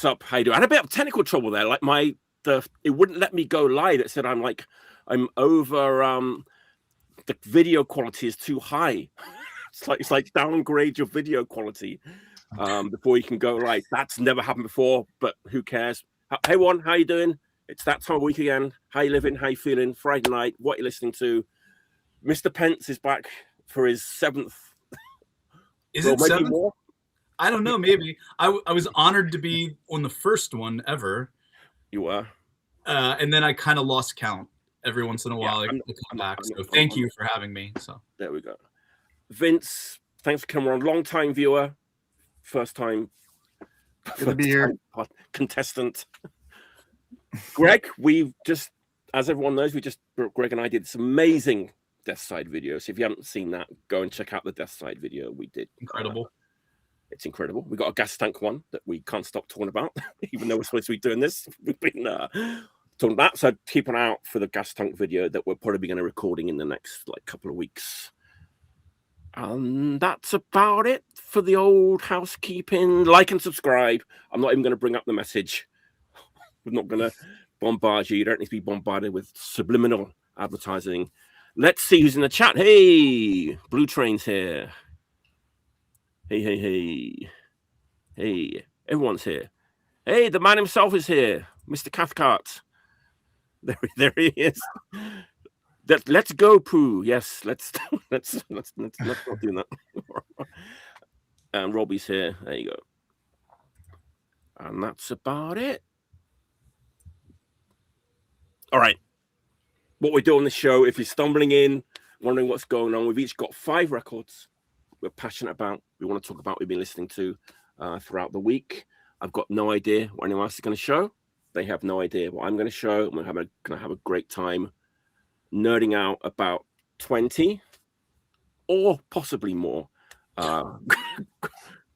up? How you doing? I had a bit of technical trouble there. Like it wouldn't let me go live. It said I'm over. The video quality is too high. It's like downgrade your video quality before you can go live. That's never happened before, but who cares? Hey, Juan, how you doing? It's that time of week again. How you living? How you feeling? Friday night. What you listening to? Mr. Pence is back for his 7th. Is it 7th? More? I don't know. Maybe I was honored to be on the first one ever. You were, and then I kind of lost count. Every once in a while, I come back. So thank you for having me. So there we go. Vince, thanks for coming on. Long time viewer, first time. Good to be here. Contestant. Greg, we've just, as everyone knows, Greg and I did this amazing Death Side video. So if you haven't seen that, go and check out the Death Side video we did. Incredible. It's incredible. We got a gas tank one that we can't stop talking about, even though we're supposed to be doing this. We've been talking about, so keep an eye out for the gas tank video that we're probably going to recording in the next couple of weeks. And that's about it for the old housekeeping. Like and subscribe. I'm not even going to bring up the message. We're not going to bombard you. You don't need to be bombarded with subliminal advertising. Let's see who's in the chat. Hey, Blue Train's here. Hey, everyone's here. Hey, the man himself is here, Mr. Cathcart. There he is. Let's go, Pooh. Yes, let's not do that. And Robbie's here. There you go. And that's about it. All right. What we do on the show, if you're stumbling in, wondering what's going on, we've each got 5 records we're passionate about. We want to talk about we've been listening to throughout the week. I've got no idea what anyone else is going to show. They have no idea what I'm going to show. I'm going to have a great time nerding out about 20 or possibly more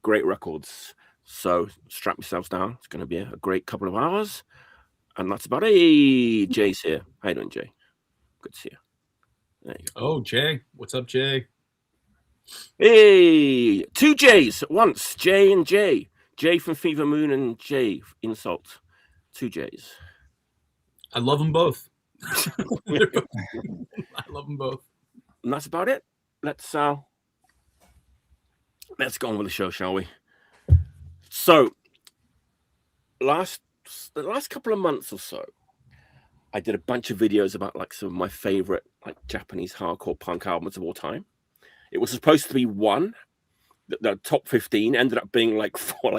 great records. So strap yourselves down. It's going to be a great couple of hours. And that's about it. Hey, Jay's here. How you doing, Jay? Good to see you. There you go. Oh, Jay. What's up, Jay? Hey, 2 J's at once. Jay and Jay. Jay from Fever Moon and Jay Insult. 2 J's. I love them both. I love them both. And that's about it. Let's go on with the show, shall we? So, the last couple of months or so, I did a bunch of videos about some of my favorite Japanese hardcore punk albums of all time. It was supposed to be one. The top 15 ended up being for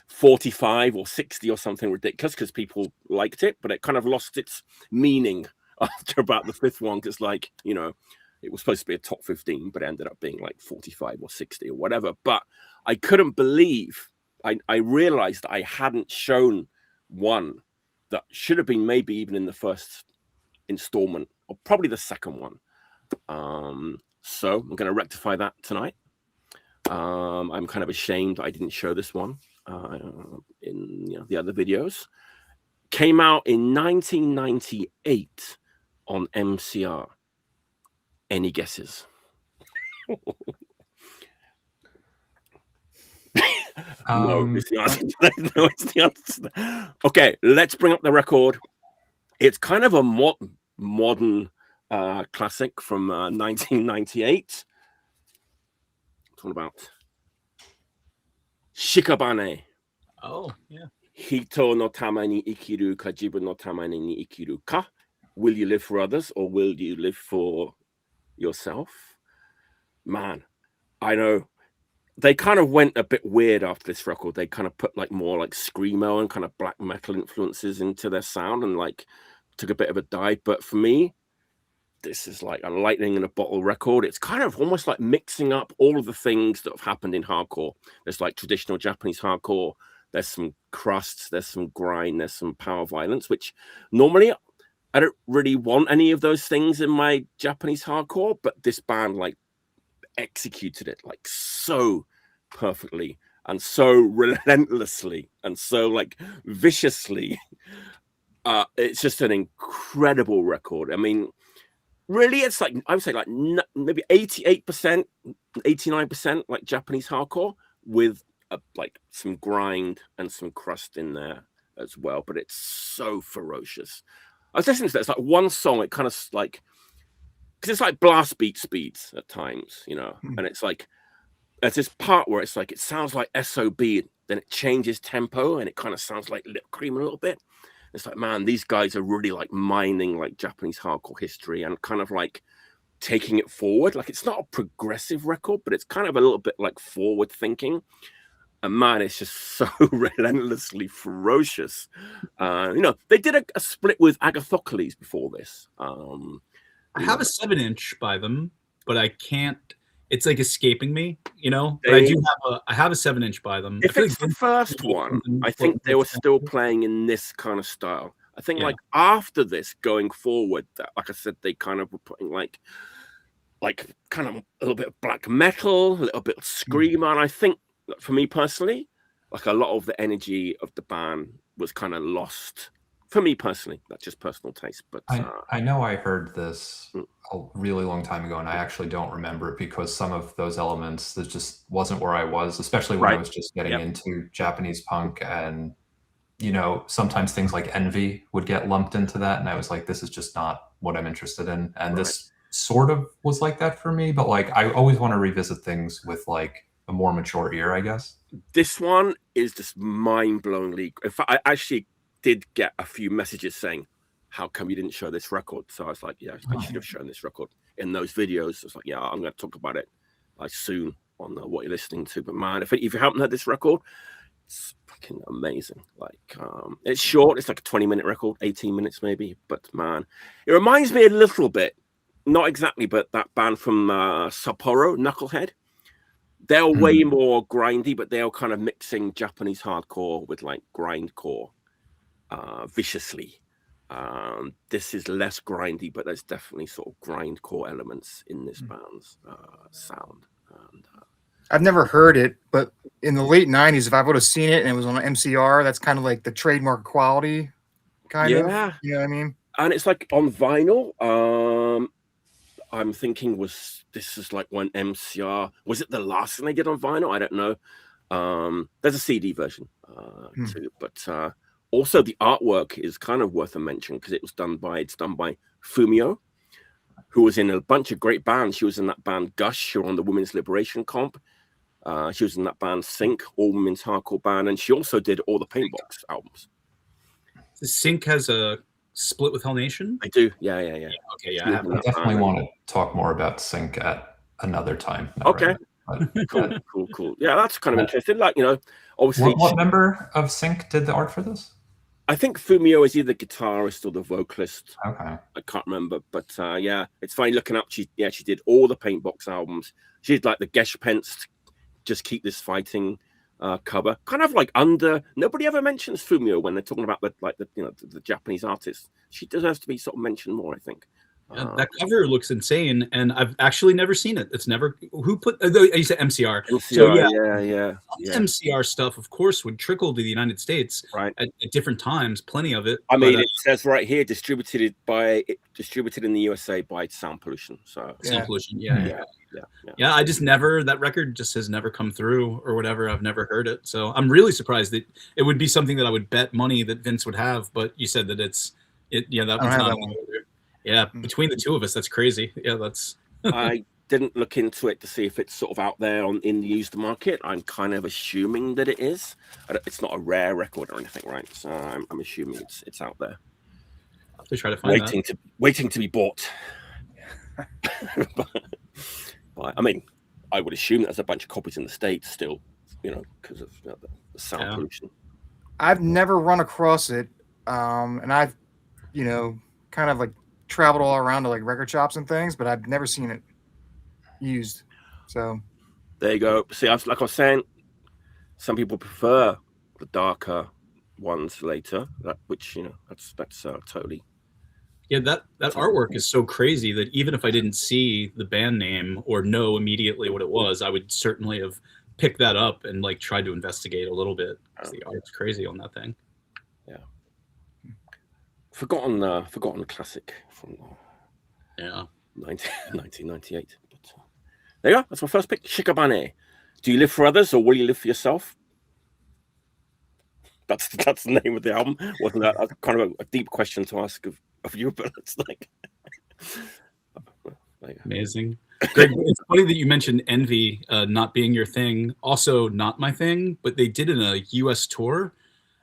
45 or 60 or something ridiculous because people liked it, but it kind of lost its meaning after about the 5th one because it was supposed to be a top 15, but it ended up being 45 or 60 or whatever. But I couldn't believe I realized that I hadn't shown one that should have been maybe even in the first installment or probably the second one. So I'm going to rectify that tonight. I'm kind of ashamed I didn't show this one in the other videos. Came out in 1998 on MCR. Any guesses? No, it's the answer. No, it's the answer. Okay, let's bring up the record. It's kind of a modern classic from 1998. Talking about Shikabane. Oh, yeah. Hito no tame ni ikiru ka jibun no tame ni ikiru ka. Will you live for others or will you live for yourself? Man, I know. They kind of went a bit weird after this record. They kind of put more screamo and kind of black metal influences into their sound and took a bit of a dive. But for me, this is like a lightning in a bottle record. It's kind of almost like mixing up all of the things that have happened in hardcore. There's traditional Japanese hardcore. There's some crust. There's some grind. There's some power violence, which normally I don't really want any of those things in my Japanese hardcore. But this band executed it so perfectly and so relentlessly and so viciously. It's just an incredible record. I mean, really, it's I would say maybe 88%, 89% Japanese hardcore with like some grind and some crust in there as well, but it's so ferocious. I was listening to that. It's like one song, it kind of like, because it's like blast beat speeds at times, you know, and it's like, there's this part where it's like, it sounds like SOB, then it changes tempo and it kind of sounds like Lip Cream a little bit. It's like, man, these guys are really like mining like Japanese hardcore history and kind of like taking it forward. Like, it's not a progressive record, but it's kind of a little bit like forward thinking. And man, it's just so relentlessly ferocious. You know, they did a split with Agathocles before this. I have a 7-inch by them, but I can't. It's like escaping me, you know. But I have a 7-inch by them. If it's the first one, I think they were still playing in this kind of style. I think like after this, going forward, that like I said, they kind of were putting like kind of a little bit of black metal, a little bit of screamer, and I think for me personally, like a lot of the energy of the band was kind of lost. For me personally, that's just personal taste. But I know I heard this a really long time ago, and I actually don't remember it because some of those elements that just wasn't where I was, especially when I was just getting into Japanese punk, and you know, sometimes things like Envy would get lumped into that, and I was like, this is just not what I'm interested in. And this sort of was like that for me, but like I always want to revisit things with like a more mature ear, I guess. This one is just mind-blowingly. In fact, I actually did get a few messages saying, how come you didn't show this record? So I was like, yeah, I should have shown this record in those videos. I was like, yeah, I'm going to talk about it like soon on what you're listening to. But man, if you haven't heard this record, it's fucking amazing. Like, it's short. It's like a 20-minute record, 18 minutes maybe. But man, it reminds me a little bit, not exactly, but that band from Sapporo, Knucklehead. They're way more grindy, but they're kind of mixing Japanese hardcore with like grindcore viciously. This is less grindy, but there's definitely sort of grindcore elements in this band's sound. And, I've never heard it, but in the late 90s, if I would have seen it and it was on MCR, that's kind of like the trademark quality kind of. You know what I mean? And it's like on vinyl. I'm thinking this is like when MCR, was it the last thing they did on vinyl? I don't know. There's a CD version too, but also the artwork is kind of worth a mention because it's done by Fumio, who was in a bunch of great bands. She was in that band Gush, who were on the Women's Liberation Comp. She was in that band Sync, all women's hardcore band, and she also did all the Paintbox albums. Sync has a split with Hell Nation? I do, yeah. Okay, yeah. I definitely want to talk more about Sync at another time. Okay. Cool. Yeah, that's kind of interesting. Like, you know, obviously. What member of Sync did the art for this? I think Fumio is either the guitarist or the vocalist. Okay. I can't remember, but yeah, it's funny looking up. She did all the Paintbox albums. She did like the Gesh Pence, Just Keep This Fighting cover. Kind of like nobody ever mentions Fumio when they're talking about the Japanese artists. She deserves to be sort of mentioned more, I think. That cover looks insane, and I've actually never seen it. It's never who put. You said MCR. So yeah. MCR stuff, of course, would trickle to the United States at different times. Plenty of it. I mean, it says right here, distributed in the USA by Sound Pollution. So Sound Pollution, yeah. I just never. That record just has never come through or whatever. I've never heard it, so I'm really surprised that it would be something that I would bet money that Vince would have. But you said that Yeah, that was not. Yeah, between the two of us, that's crazy. Yeah, that's. I didn't look into it to see if it's sort of out there in the used market. I'm kind of assuming that it is. It's not a rare record or anything, right? So I'm assuming it's out there. I'll have to try to find waiting to be bought. But I mean, I would assume there's a bunch of copies in the States still, you know, because of the sound pollution. I've never run across it, and I've, you know, kind of like traveled all around to like record shops and things, but I've never seen it used. So there you go. See, like I was saying, some people prefer the darker ones later, which, you know, that's totally. Yeah, that artwork is so crazy that even if I didn't see the band name or know immediately what it was, I would certainly have picked that up and like tried to investigate a little bit. The art's crazy on that thing. Yeah. Forgotten classic from 1998. But there you go. That's my first pick. Shikabane. Do you live for others or will you live for yourself? That's the name of the album. Wasn't that kind of a deep question to ask of you? But it's like amazing. Greg, it's funny that you mentioned Envy not being your thing. Also, not my thing. But they did in a U.S. tour.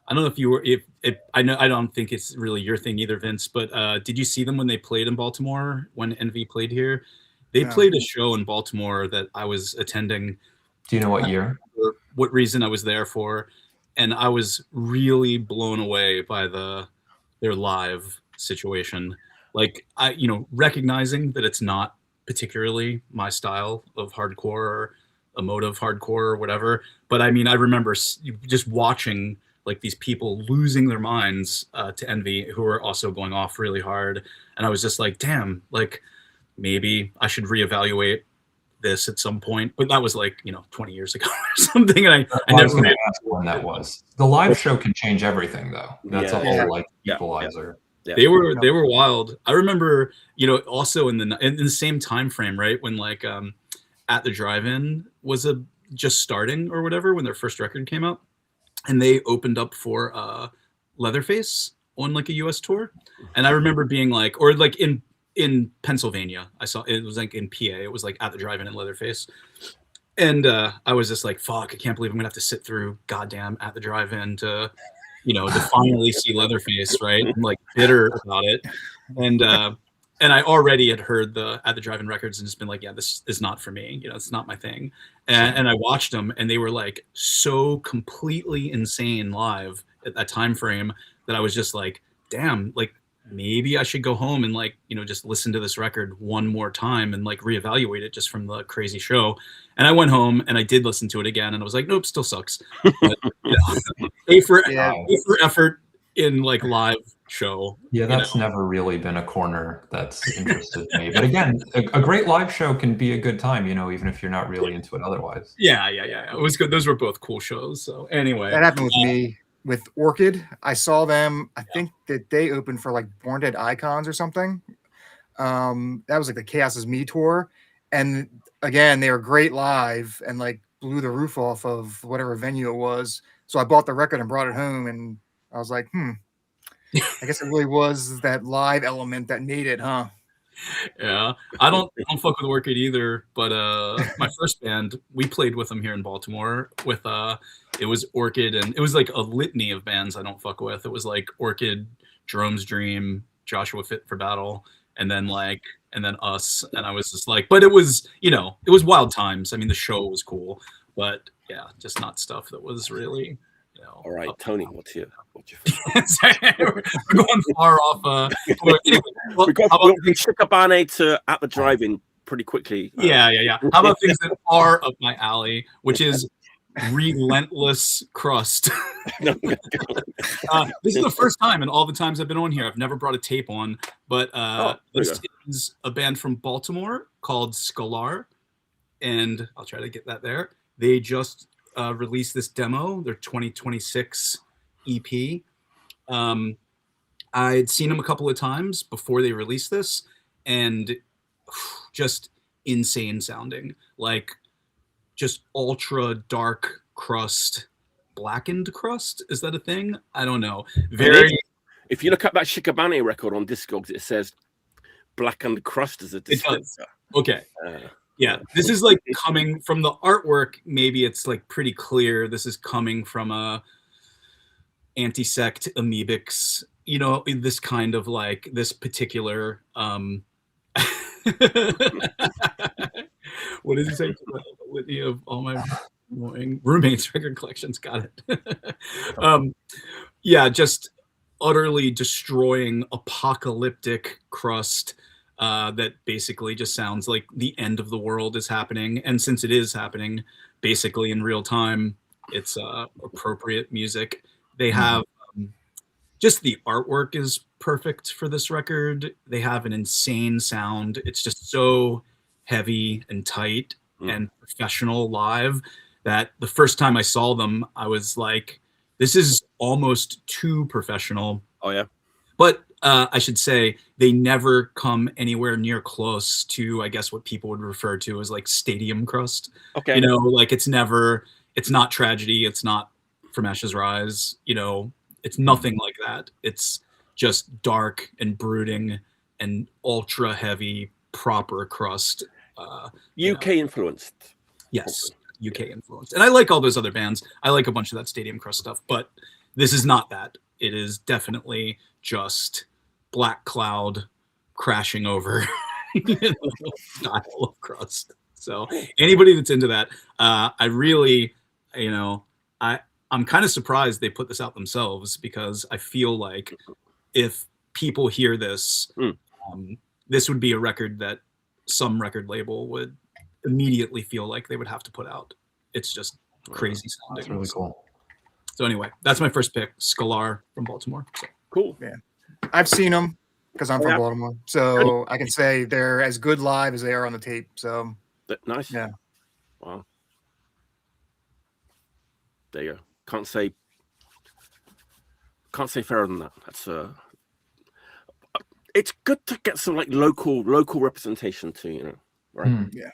I don't know if you were. If I know, I don't think it's really your thing either, Vince. But did you see them when they played in Baltimore? When Envy played here, they played a show in Baltimore that I was attending. Do you know what year? What reason I was there for? And I was really blown away by their live situation. Like recognizing that it's not particularly my style of hardcore or emotive hardcore or whatever. But I mean, I remember just watching like these people losing their minds to Envy, who are also going off really hard. And I was just like, damn, like maybe I should reevaluate this at some point. But that was like 20 years ago or something. And I never asked when that was. The live show can change everything, though. That's a whole like equalizer. Yeah. They were wild. I remember, also in the same time frame, right, when like At the Drive-In was just starting or whatever, when their first record came out, and they opened up for Leatherface on like a US tour. And I remember being like, or like in Pennsylvania, I saw it was like in PA, it was like At the Drive-In and Leatherface. And I was just like, fuck, I can't believe I'm gonna have to sit through goddamn At the Drive-In to finally see Leatherface, right? I'm like bitter about it. And I already had heard the At the Drive-In records and just been like, yeah, this is not for me. It's not my thing. And I watched them and they were like so completely insane live at that time frame that I was just like, damn, like maybe I should go home and like, just listen to this record one more time and like reevaluate it just from the crazy show. And I went home and I did listen to it again and I was like, nope, still sucks. But, A for effort in like live show. Yeah, that's never really been a corner that's interested me. But again, a great live show can be a good time, even if you're not really into it otherwise. Yeah. It was good. Those were both cool shows. So anyway. That happened with me. With Orchid, I saw them. I think that they opened for like Born Dead Icons or something. That was like the Chaos Is Me tour, and again, they were great live and like blew the roof off of whatever venue it was. So I bought the record and brought it home, and I was like, I guess it really was that live element that made it, huh? Yeah, I don't fuck with Orchid either, but my first band, we played with them here in Baltimore with it was Orchid, and it was like a litany of bands I don't fuck with. It was like Orchid, Jerome's Dream, Joshua Fit for Battle, and then us, and I was just like, but it was it was wild times. I mean, the show was cool, but yeah, just not stuff that was really all right, Tony, what's your we're going far off. Anyway, we got Shikabane to At the Drive-In pretty quickly. Yeah. How about things that are up my alley, which is relentless crust. This is the first time in all the times I've been on here. I've never brought a tape on, but this is a band from Baltimore called Scalar, and I'll try to get that there. They just released this demo, their 2026 EP. I'd seen them a couple of times before they released this, and just insane sounding, like just ultra dark crust, blackened crust. Is that a thing? I don't know. Very. If you look up that Shikabane record on Discogs, it says blackened crust as a descriptor. Okay. Yeah, this is like coming from the artwork. Maybe it's like pretty clear. This is coming from a anti-sect amoebics, this kind of like this particular what does he say? Litany of all my roommates' record collections. Got it. Yeah, just utterly destroying apocalyptic crust. That basically just sounds like the end of the world is happening. And since it is happening basically in real time, it's appropriate music. They have just the artwork is perfect for this record. They have an insane sound. It's just so heavy and tight and professional live that the first time I saw them, I was like, this is almost too professional. Oh, yeah. But I should say they never come anywhere near close to, I guess, what people would refer to as like stadium crust. Okay. Like it's not tragedy. It's not From Ashes Rise. You know, it's nothing like that. It's just dark and brooding and ultra heavy, proper crust. UK influenced. Yes, UK influenced. And I like all those other bands. I like a bunch of that Stadium Crust stuff, but this is not that. It is definitely just Black Cloud crashing over style of crust. So anybody that's into that, I really, you know, I'm kind of surprised they put this out themselves, because I feel like if people hear this, this would be a record that some record label would immediately feel like they would have to put out. It's just crazy sounding. That's really cool. So anyway, that's my first pick, Scalar from Baltimore. So. Cool. Yeah, I've seen them because I'm from Baltimore, so I can say they're as good live as they are on the tape. So nice. Yeah. Wow. There you go. Can't say fairer than that. That's it's good to get some like local representation too, you know. Right. Yeah.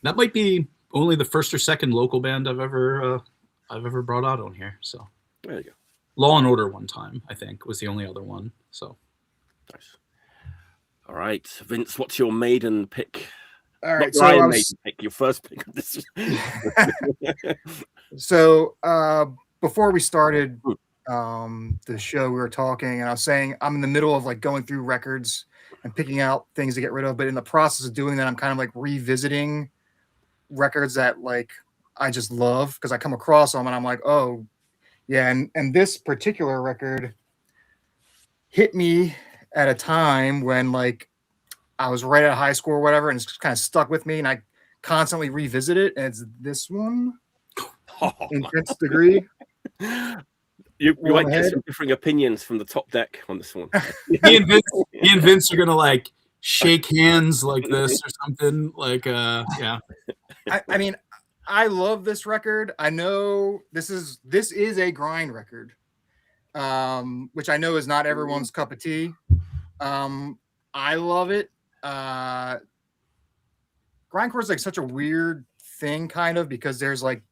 That might be only the first or second local band I've ever brought out on here. So there you go. Law and Order one time, I think, was the only other one. So nice. All right, Vince, what's your maiden pick? All right, pick, your first pick of this. So before we started the show, we were talking, and I was saying I'm in the middle of like going through records and picking out things to get rid of. But in the process of doing that, I'm kind of like revisiting records that like I just love, because I come across them and I'm like, oh yeah. And this particular record hit me at a time when like I was right out of high school or whatever, and it's just kind of stuck with me, and I constantly revisit it. And it's this one, in Nth Degree. You might get some differing opinions from the top deck on this one. Me and Vince are gonna like shake hands like this or something. Like yeah. I mean, I love this record. I know this is a grind record, which I know is not everyone's cup of tea. I love it. Grindcore is like such a weird thing, kind of, because there's like,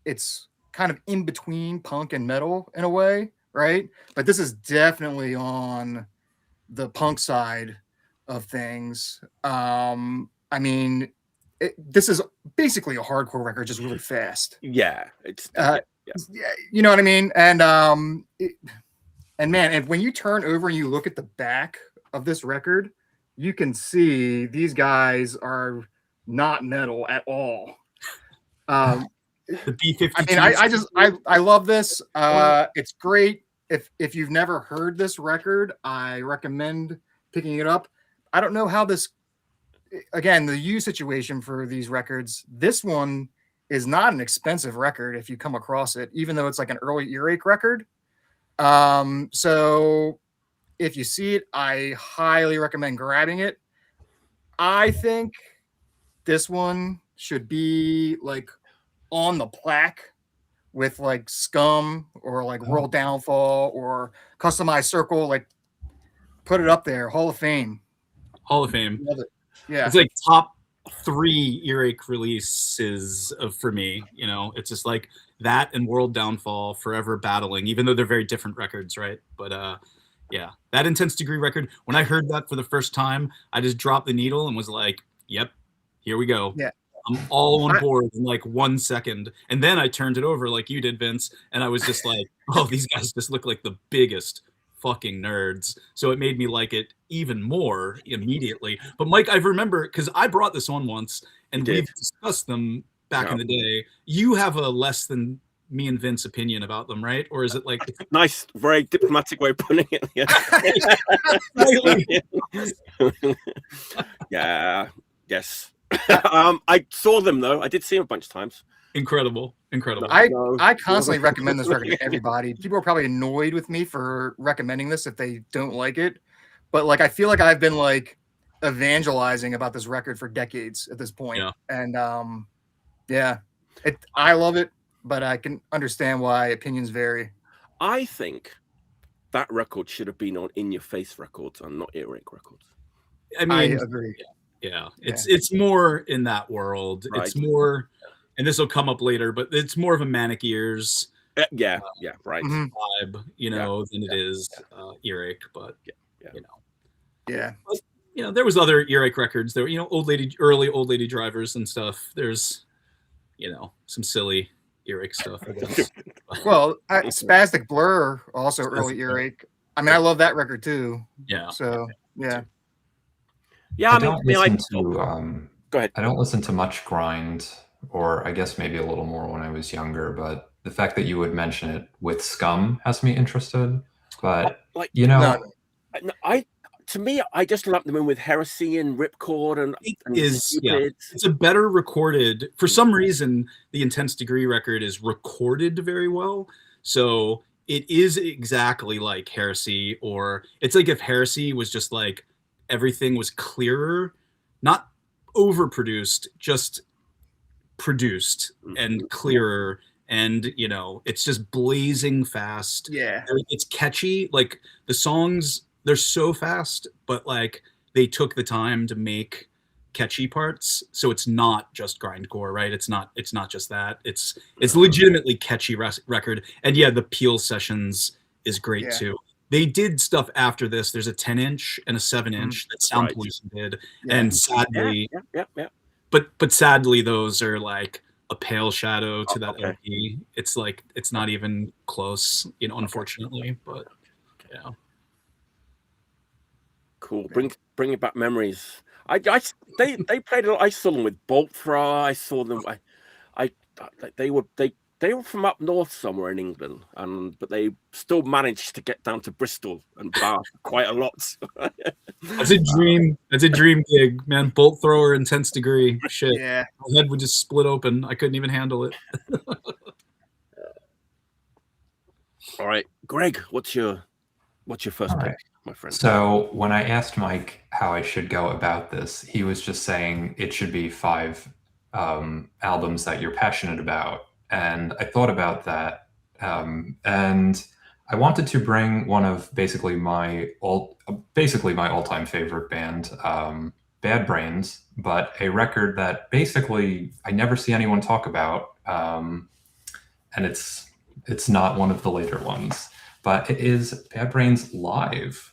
it's kind of in between punk and metal in a way, right? But this is definitely on the punk side of things. I mean, this is basically a hardcore record, just really fast. Yeah, it's you know what I mean. And man, and when you turn over and you look at the back of this record, you can see these guys are not metal at all. The B-52. I mean, I love this. It's great. If you've never heard this record, I recommend picking it up. I don't know how this, again, the use situation for these records, this one is not an expensive record if you come across it, even though it's like an early earache record. So if you see it, I highly recommend grabbing it. I think this one should be like on the plaque with like Scum or like World Downfall or Customized Circle. Like, put it up there. Hall of Fame. Hall of Fame. Love it. Yeah. It's like top 3 earache releases for me. You know, it's just like that and World Downfall forever battling, even though they're very different records, right? But yeah, that Intense Degree record, when I heard that for the first time, I just dropped the needle and was like, yep, here we go. Yeah. I'm all on board in like 1 second. And then I turned it over like you did, Vince. And I was just like, oh, these guys just look like the biggest fucking nerds. So it made me like it even more immediately. But Mike, I remember, because I brought this on once and we've discussed them back in the day. You have a less than me and Vince opinion about them, right? Or is it like nice, very diplomatic way of putting it? Yeah. Yes. I saw them though. I did see them a bunch of times. Incredible. I constantly recommend this record to everybody. People are probably annoyed with me for recommending this if they don't like it, but like I feel like I've been like evangelizing about this record for decades at this point. Yeah. And I love it, but I can understand why opinions vary. I think that record should have been on In Your Face Records and not Earache Records. I mean, I agree. Yeah. It's more in that world. Right. It's more, and this will come up later, but it's more of a Manic Ears right vibe, you know, than it is Earache, but you know, there was other Earache records. There were, you know, early old lady drivers and stuff. There's, you know, some silly Earache stuff, I guess. Well, Spastic Blur, also early Earache. I mean, I love that record too. Yeah. So yeah. Yeah, go ahead. I don't listen to much grind, or I guess maybe a little more when I was younger, but the fact that you would mention it with Scum has me interested. But you know, to me, I just lump them in with Heresy and Ripcord and it's a better recorded. For some reason, the Intense Degree record is recorded very well, so it is exactly like Heresy, or it's like if Heresy was just like everything was clearer, not overproduced, just produced and clearer, and you know, it's just blazing fast. Yeah, it's catchy. Like the songs, they're so fast, but like they took the time to make catchy parts, so it's not just grindcore, right? It's not just that. It's legitimately catchy record. And yeah, the Peel Sessions is great too. They did stuff after this. There's a 10-inch and a 7-inch that Sound Pollution did, and sadly, but sadly, those are like a pale shadow to that LP. It's like it's not even close, you know, unfortunately. But yeah, cool. Bringing back memories. They played a lot. I saw them with Bolt Thrower. I saw them. They were from up north somewhere in England, but they still managed to get down to Bristol and Bath quite a lot. That's a dream. That's a dream gig, man. Bolt Thrower, Intense Degree. Shit. Yeah. My head would just split open. I couldn't even handle it. All right, Greg, what's your first pick, my friend? So when I asked Mike how I should go about this, he was just saying it should be 5 albums that you're passionate about. And I thought about that, and I wanted to bring one of basically my all-time favorite band, Bad Brains, but a record that basically I never see anyone talk about, and it's not one of the later ones, but it is Bad Brains Live.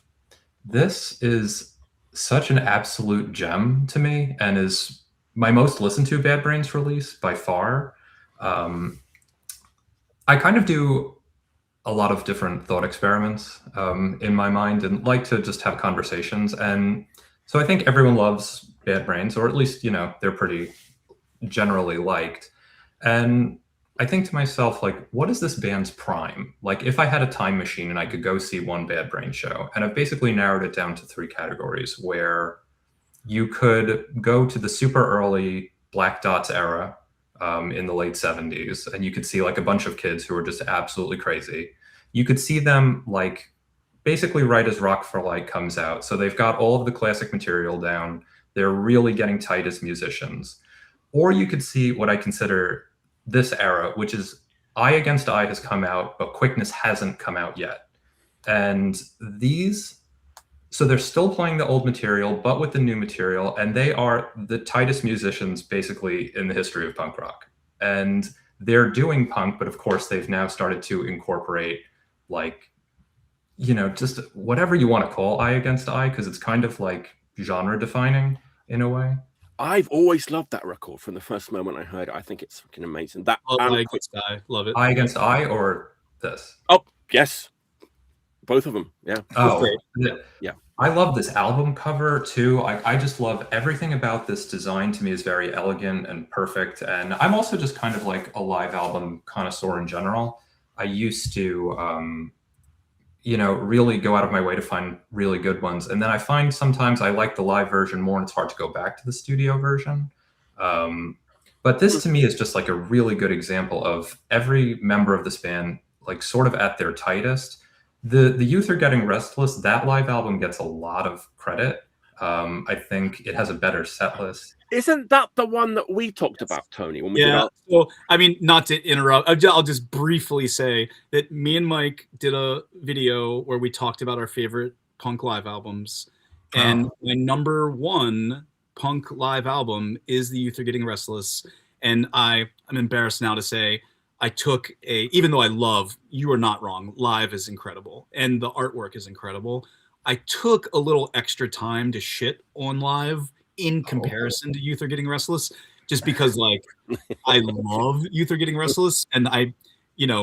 This is such an absolute gem to me, and is my most listened to Bad Brains release by far. I kind of do a lot of different thought experiments in my mind, and like to just have conversations. And so I think everyone loves Bad Brains, or at least, you know, they're pretty generally liked. And I think to myself, like, what is this band's prime? Like, if I had a time machine and I could go see one Bad Brains show, and I've basically narrowed it down to 3 categories, where you could go to the super early Black Dots era, in the late 70s, and you could see like a bunch of kids who were just absolutely crazy. You could see them like basically right as Rock for Light comes out. So they've got all of the classic material down. They're really getting tight as musicians. Or you could see what I consider this era, which is Eye Against Eye has come out, but Quickness hasn't come out yet. And so they're still playing the old material, but with the new material, and they are the tightest musicians basically in the history of punk rock. And they're doing punk, but of course they've now started to incorporate, like, you know, just whatever you want to call Eye Against Eye, because it's kind of like genre defining in a way. I've always loved that record from the first moment I heard it. I think it's fucking amazing. That Eye Against Eye, love it. Eye Against Eye or this? Oh, yes. Both of them, yeah. Oh, yeah. I love this album cover too. I just love everything about this design. To me, is very elegant and perfect. And I'm also just kind of like a live album connoisseur in general. I used to, you know, really go out of my way to find really good ones. And then I find sometimes I like the live version more, and it's hard to go back to the studio version. But this to me is just like a really good example of every member of this band, like sort of at their tightest. The Youth Are Getting Restless, that live album gets a lot of credit. I think it has a better set list. Isn't that the one that we talked about, Tony? When we did our... So, I mean, not to interrupt, I'll just briefly say that me and Mike did a video where we talked about our favorite punk live albums. And my number 1 punk live album is The Youth Are Getting Restless. And I'm embarrassed now to say I took even though I love, you are not wrong, live is incredible and the artwork is incredible. I took a little extra time to shit on live in comparison to Youth Are Getting Restless, just because like I love Youth Are Getting Restless, and I,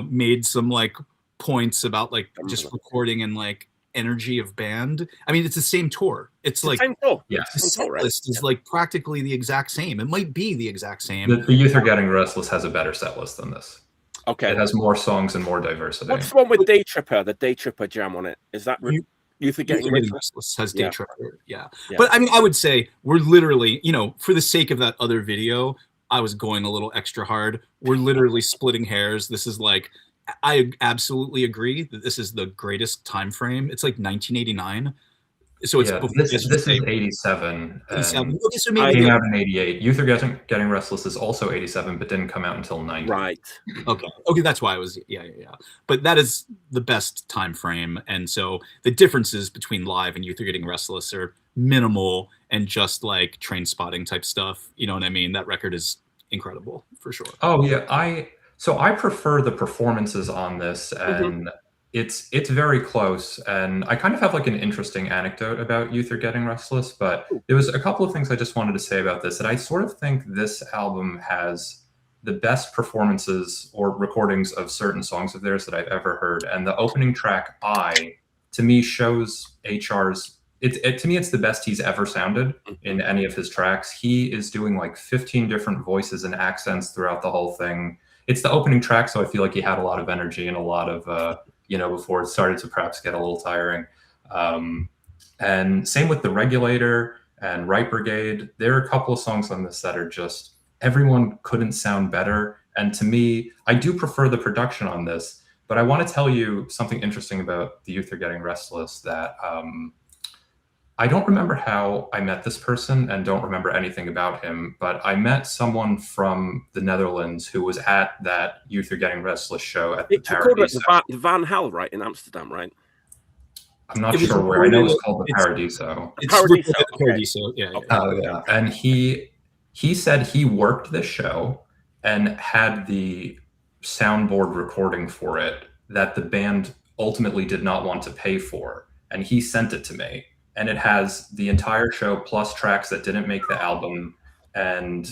made some like points about like just recording and like energy of band. I mean, it's the same tour. It's like same tour. The set list is like practically the exact same. It might be the exact same. The Youth Are Getting Restless has a better set list than this. Okay. It has more songs and more diversity. What's the one with Day Tripper? The Day Tripper jam on it. Is that Youth Are Getting Restless has Day Tripper? Yeah. But I mean, I would say we're literally, for the sake of that other video, I was going a little extra hard. We're literally splitting hairs. This is like, I absolutely agree that this is the greatest time frame. It's like 1989. So it's this is 87. So maybe came out in 88. Youth Are Getting Restless is also 87, but didn't come out until 90. Right. Okay, that's why I was yeah. But that is the best time frame, and so the differences between live and Youth Are Getting Restless are minimal and just like Train Spotting type stuff. You know what I mean? That record is incredible for sure. Oh yeah, I prefer the performances on this, and it's very close. And I kind of have like an interesting anecdote about Youth Are Getting Restless, but there was a couple of things I just wanted to say about this. And I sort of think this album has the best performances or recordings of certain songs of theirs that I've ever heard. And the opening track, to me shows HR's. To me, it's the best he's ever sounded in any of his tracks. He is doing like 15 different voices and accents throughout the whole thing. It's the opening track, so I feel like he had a lot of energy and a lot of, before it started to perhaps get a little tiring. And same with The Regulator and Right Brigade. There are a couple of songs on this that are just, everyone couldn't sound better. And to me, I do prefer the production on this, but I want to tell you something interesting about the Youth Are Getting Restless that I don't remember how I met this person and don't remember anything about him, but I met someone from the Netherlands who was at that Youth Are Getting Restless show at the Paradiso. Van Hal, right, in Amsterdam, right? I'm not sure where. I know it's called the Paradiso. Paradiso, yeah. Oh, yeah. And he said he worked this show and had the soundboard recording for it that the band ultimately did not want to pay for, and he sent it to me. And it has the entire show plus tracks that didn't make the album. And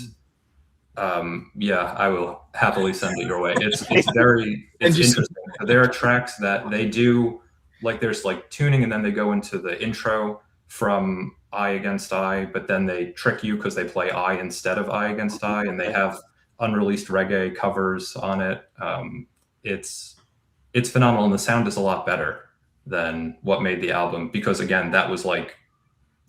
I will happily send it your way. It's interesting. There are tracks that they do, like there's like tuning and then they go into the intro from I Against I, but then they trick you because they play I instead of I Against I, and they have unreleased reggae covers on it. It's phenomenal, and the sound is a lot better than what made the album, because again, that was like,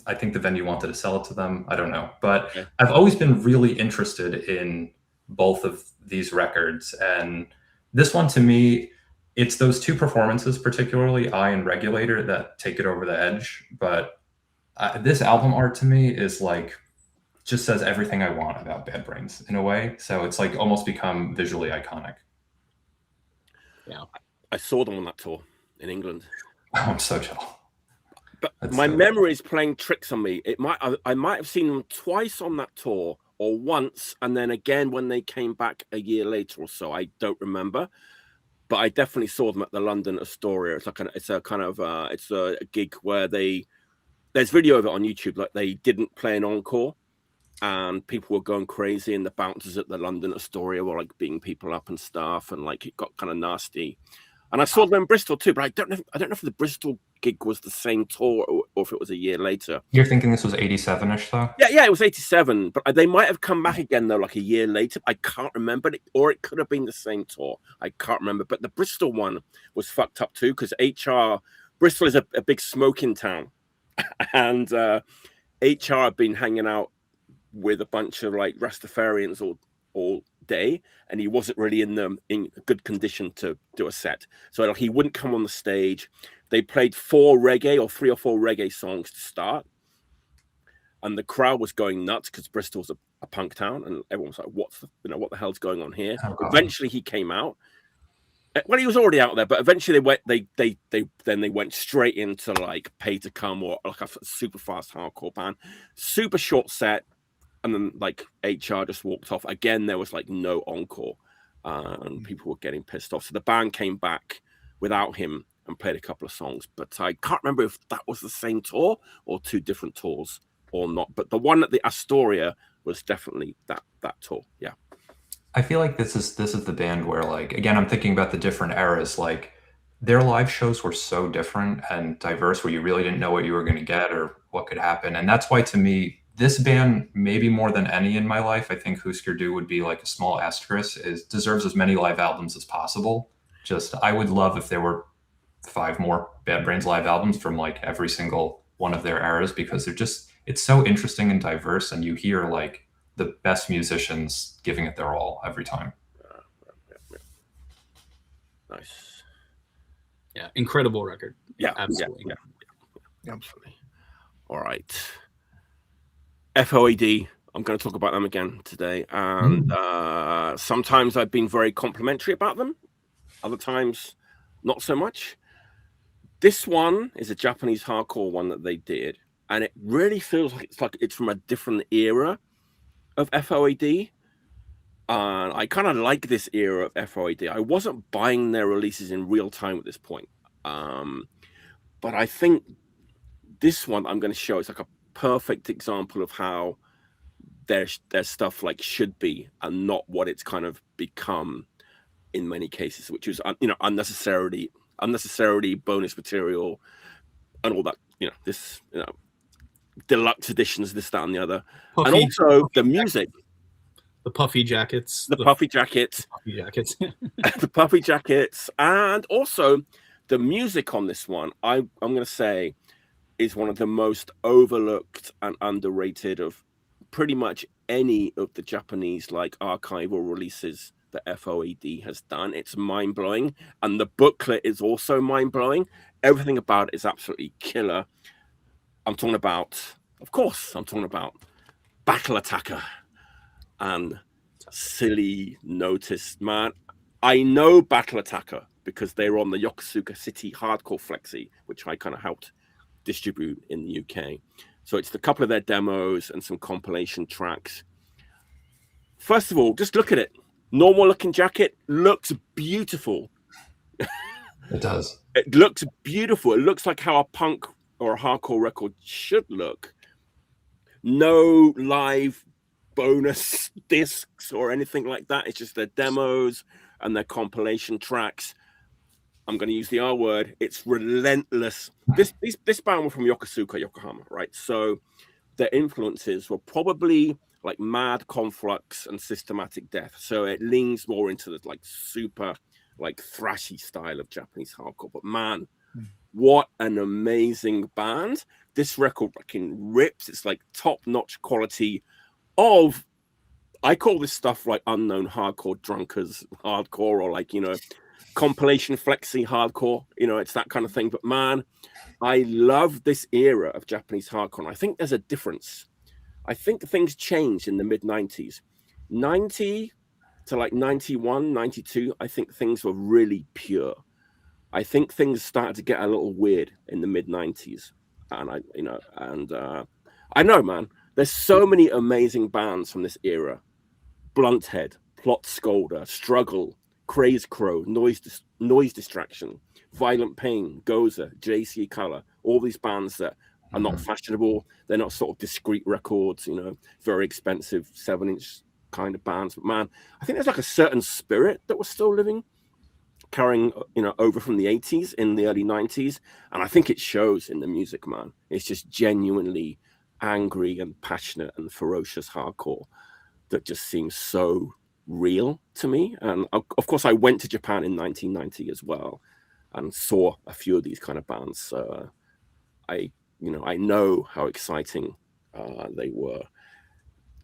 I think the venue wanted to sell it to them. I don't know, but I've always been really interested in both of these records, and this one to me, it's those two performances, particularly I and Regulator, that take it over the edge. But this album art to me is like, just says everything I want about Bad Brains in a way. So it's like almost become visually iconic. Yeah, I saw them on that tour in England. Oh, I'm so jealous. But my memory is playing tricks on me. I might have seen them twice on that tour, or once, and then again when they came back a year later or so. I don't remember, but I definitely saw them at the London Astoria. It's a gig where there's video of it on YouTube. Like, they didn't play an encore, and people were going crazy, and the bouncers at the London Astoria were like beating people up and stuff, and like it got kind of nasty. And I saw them in Bristol too, but I don't know if the Bristol gig was the same tour or if it was a year later. You're thinking this was 87-ish though? Yeah, it was 87, but they might have come back again though, like a year later. I can't remember, or it could have been the same tour. I can't remember, but the Bristol one was fucked up too, because Bristol is a big smoking town, and HR had been hanging out with a bunch of like Rastafarians all day, and he wasn't really in good condition to do a set, so like, he wouldn't come on the stage. They played 3 or 4 reggae songs to start, and the crowd was going nuts because Bristol's a punk town, and everyone was like, what the hell's going on here? Eventually he came out. Well, he was already out there, but eventually they went straight into like Pay to Come, or like a super fast hardcore band. Super short set, and then like HR just walked off. Again, there was like no encore, and people were getting pissed off. So the band came back without him and played a couple of songs, but I can't remember if that was the same tour or two different tours or not. But the one at the Astoria was definitely that tour. Yeah. I feel like this is the band where, like, again, I'm thinking about the different eras. Like, their live shows were so different and diverse, where you really didn't know what you were going to get or what could happen. And that's why, to me, this band, maybe more than any in my life, I think Husker Du would be like a small asterisk, deserves as many live albums as possible. Just, I would love if there were 5 more Bad Brains live albums from like every single one of their eras, because it's so interesting and diverse, and you hear like the best musicians giving it their all every time. Nice. Yeah, incredible record. Yeah, absolutely. Yeah. Absolutely. All right. FOAD. I'm going to talk about them again today, and sometimes I've been very complimentary about them. Other times, not so much. This one is a Japanese hardcore one that they did, and it really feels like it's from a different era of FOAD. I kind of like this era of FOAD. I wasn't buying their releases in real time at this point, but I think this one I'm going to show is like a perfect example of how their stuff like should be, and not what it's kind of become in many cases, which is unnecessarily bonus material and all that. This deluxe editions, this, that, and the other, and also the music. The puffy jackets. The puffy jackets. The puffy jackets. And also the music on this one, I'm going to say, is one of the most overlooked and underrated of pretty much any of the Japanese like archival releases that FOAD has done. It's mind-blowing. And the booklet is also mind-blowing. Everything about it is absolutely killer. I'm talking about Battle Attacker and Silly Notice. Man, I know Battle Attacker because they were on the Yokosuka City Hardcore Flexi, which I kind of helped distribute in the UK. So it's a couple of their demos and some compilation tracks. First of all, just look at it. Normal looking jacket, looks beautiful. It does. It looks beautiful. It looks like how a punk or a hardcore record should look. No live bonus discs or anything like that. It's just their demos and their compilation tracks. I'm going to use the R word. It's relentless. This band were from Yokosuka, Yokohama, right? So their influences were probably like Mad, Conflux, and Systematic Death. So it leans more into the like super like thrashy style of Japanese hardcore. But man, what an amazing band. This record fucking rips. It's like top-notch quality of, I call this stuff like unknown hardcore drunkers hardcore, or like, compilation flexi hardcore, it's that kind of thing. But man, I love this era of Japanese hardcore. And I think there's a difference. I think things changed in the mid-90s. 90 to like 91, 92, I think things were really pure. I think things started to get a little weird in the mid-90s. And I know, man, there's so many amazing bands from this era. Blunthead, Plot Scolder, Struggle, Craze Crow, Noise Distraction, Violent Pain, Goza, JC Color, all these bands that are not fashionable. They're not sort of discreet records, very expensive 7-inch kind of bands. But man, I think there's like a certain spirit that was still living, carrying, over from the 80s in the early 90s. And I think it shows in the music, man. It's just genuinely angry and passionate and ferocious hardcore that just seems so real to me. And of course, I went to Japan in 1990 as well and saw a few of these kind of bands. So I know how exciting they were.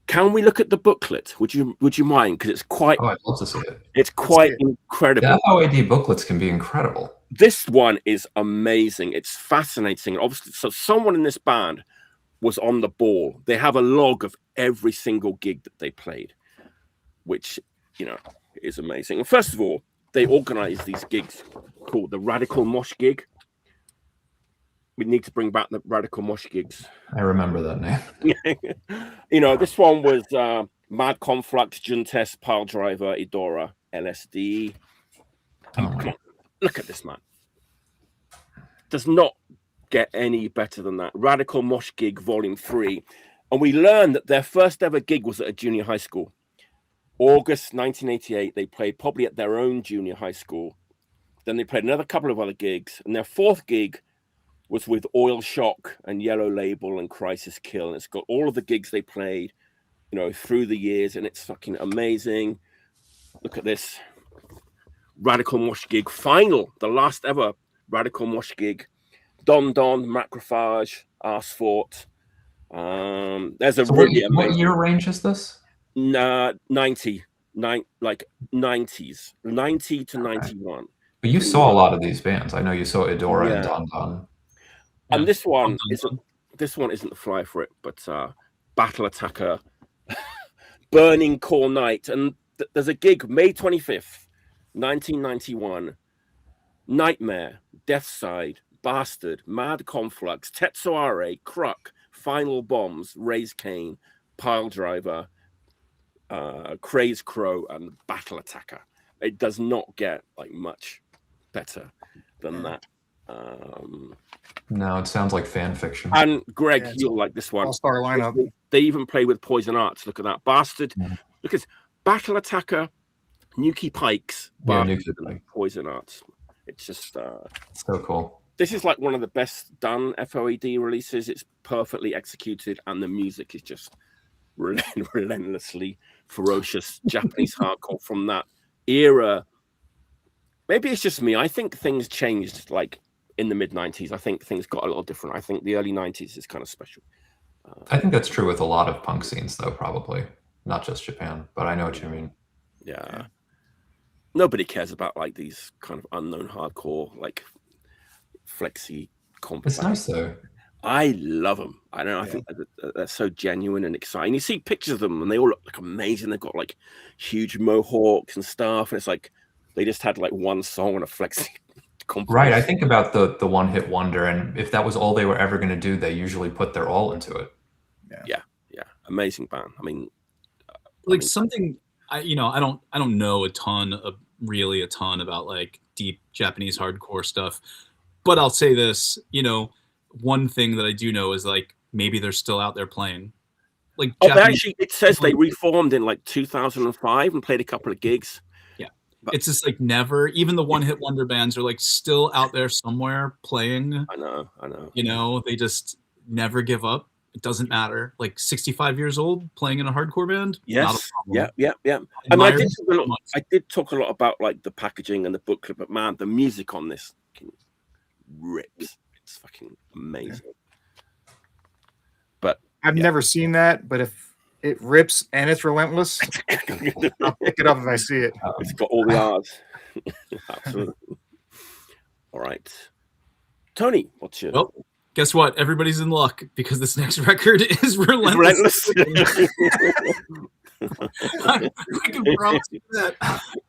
Can we look at the booklet? Would you mind? Because it's quite. Oh, I'd love to see it. It's quite incredible. The FOAD booklets can be incredible. This one is amazing. It's fascinating. Obviously, so someone in this band was on the ball. They have a log of every single gig that they played, which is amazing. And first of all, they organize these gigs called the Radical Mosh Gig. we need to bring back the Radical Mosh gigs. I remember that name. You know, this one was Mad Conflux, Juntes, Pile Driver, Idora, LSD. Come on, look at this, man. Does not get any better than that. Radical Mosh Gig Volume 3. And we learned that their first ever gig was at a junior high school. August 1988, they played probably at their own junior high school. Then they played another couple of other gigs. And their fourth gig was with Oil Shock and Yellow Label and Crisis Kill. And it's got all of the gigs they played, you know, through the years. And it's fucking amazing. Look at this. Radical Mosh Gig final, the last ever Radical Mosh Gig. Don, Macrophage, Arsfort. There's a really amazing... What year range is this? 90, like 90s, 90 to 91. But you saw a lot of these bands. I know you saw Idora and Don. And this one isn't the fly for it, but Battle Attacker, Burning Core Night, and there's a gig May 25th, 1991. Nightmare, Deathside, Bastard, Mad Conflux, Tetsuare, Kruk, Final Bombs, Raise Cane, Pile Driver, Craze Crow, and Battle Attacker. It does not get like much better than that. No, it sounds like fan fiction. And Greg, you'll like this one. All-star lineup. They even play with Poison Arts. Look at that. Bastard. Look at Battle Attacker, Nuki Pikes, Bastard, and Poison Arts. It's just so cool. This is like one of the best done FOAD releases. It's perfectly executed, and the music is just relentlessly ferocious Japanese hardcore from that era. Maybe it's just me. I think things changed like in the mid-90s. I think things got a little different. I think the early 90s is kind of special. I think that's true with a lot of punk scenes, though, probably. Not just Japan, but I know what you mean. Yeah. Nobody cares about like these kind of unknown hardcore, like flexi comp. It's nice, though. I love them. I don't know. I think they're so genuine and exciting. You see pictures of them and they all look like amazing. They've got like huge mohawks and stuff. And it's like they just had like one song on a flexi comp. Right. I think about the one hit wonder. And if that was all they were ever going to do, they usually put their all into it. Yeah. Amazing band. I mean, something I don't know a ton about like deep Japanese hardcore stuff, but I'll say this, one thing that I do know is like maybe they're still out there playing. Like actually, it says they reformed in like 2005 and played a couple of gigs. Yeah, but it's just like never. Even the one-hit wonder bands are like still out there somewhere playing. I know. They just never give up. It doesn't matter. Like 65 years old playing in a hardcore band. Yes. Yeah. I mean, I did talk a lot about like the packaging and the booklet, but man, the music on this rips. It's fucking amazing. But I've never seen that, but if it rips and it's relentless, I'll pick it up if I see it. It's got all the R's. Absolutely. All right. Tony, what's your... Well, guess what? Everybody's in luck because this next record is relentless. I can promise you that.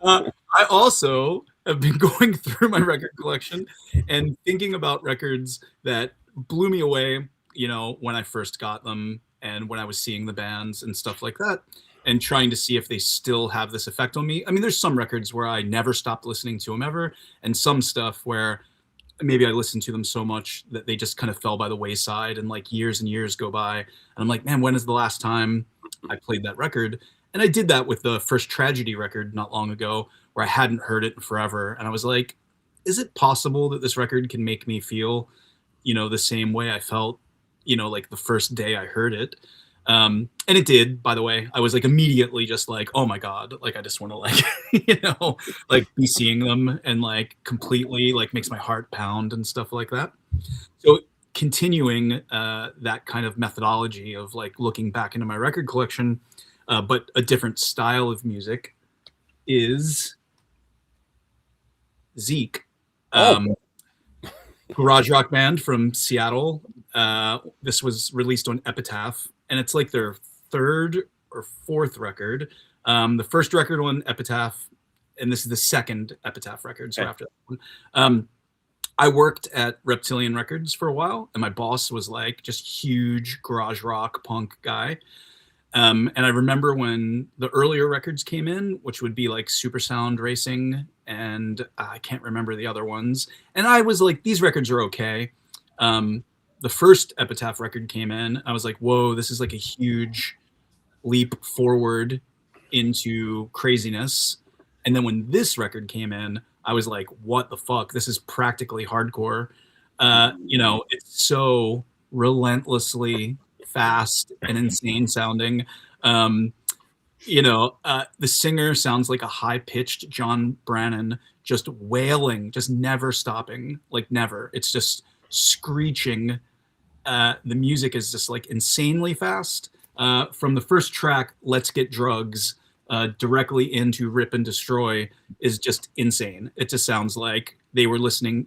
I also have been going through my record collection and thinking about records that blew me away, when I first got them and when I was seeing the bands and stuff like that, and trying to see if they still have this effect on me. I mean, there's some records where I never stopped listening to them ever, and some stuff where maybe I listened to them so much that they just kind of fell by the wayside, and like years and years go by. And I'm like, man, when is the last time I played that record? And I did that with the first Tragedy record not long ago, where I hadn't heard it in forever. And I was like, is it possible that this record can make me feel, the same way I felt, like the first day I heard it? And it did, by the way. I was like immediately just like, oh my God, like I just want to like, like be seeing them, and like completely like makes my heart pound and stuff like that. So continuing that kind of methodology of like looking back into my record collection, but a different style of music, is Zeke. Garage rock band from Seattle. This was released on Epitaph, and it's like their third or fourth record. The first record on Epitaph, and this is the second Epitaph record, so after that one, I worked at Reptilian Records for a while, and my boss was like just huge garage rock punk guy. And I remember when the earlier records came in, which would be like Super Sound Racing, and I can't remember the other ones. And I was like, these records are okay. The first Epitaph record came in. I was like, whoa, this is like a huge leap forward into craziness. And then when this record came in, I was like, what the fuck? This is practically hardcore. You know, it's so relentlessly fast and insane sounding. You know, the singer sounds like a high-pitched John Brannon, just wailing, just never stopping, like never. It's just screeching. The music is just like insanely fast. From the first track, Let's Get Drugs, directly into Rip and Destroy is just insane. It just sounds like they were listening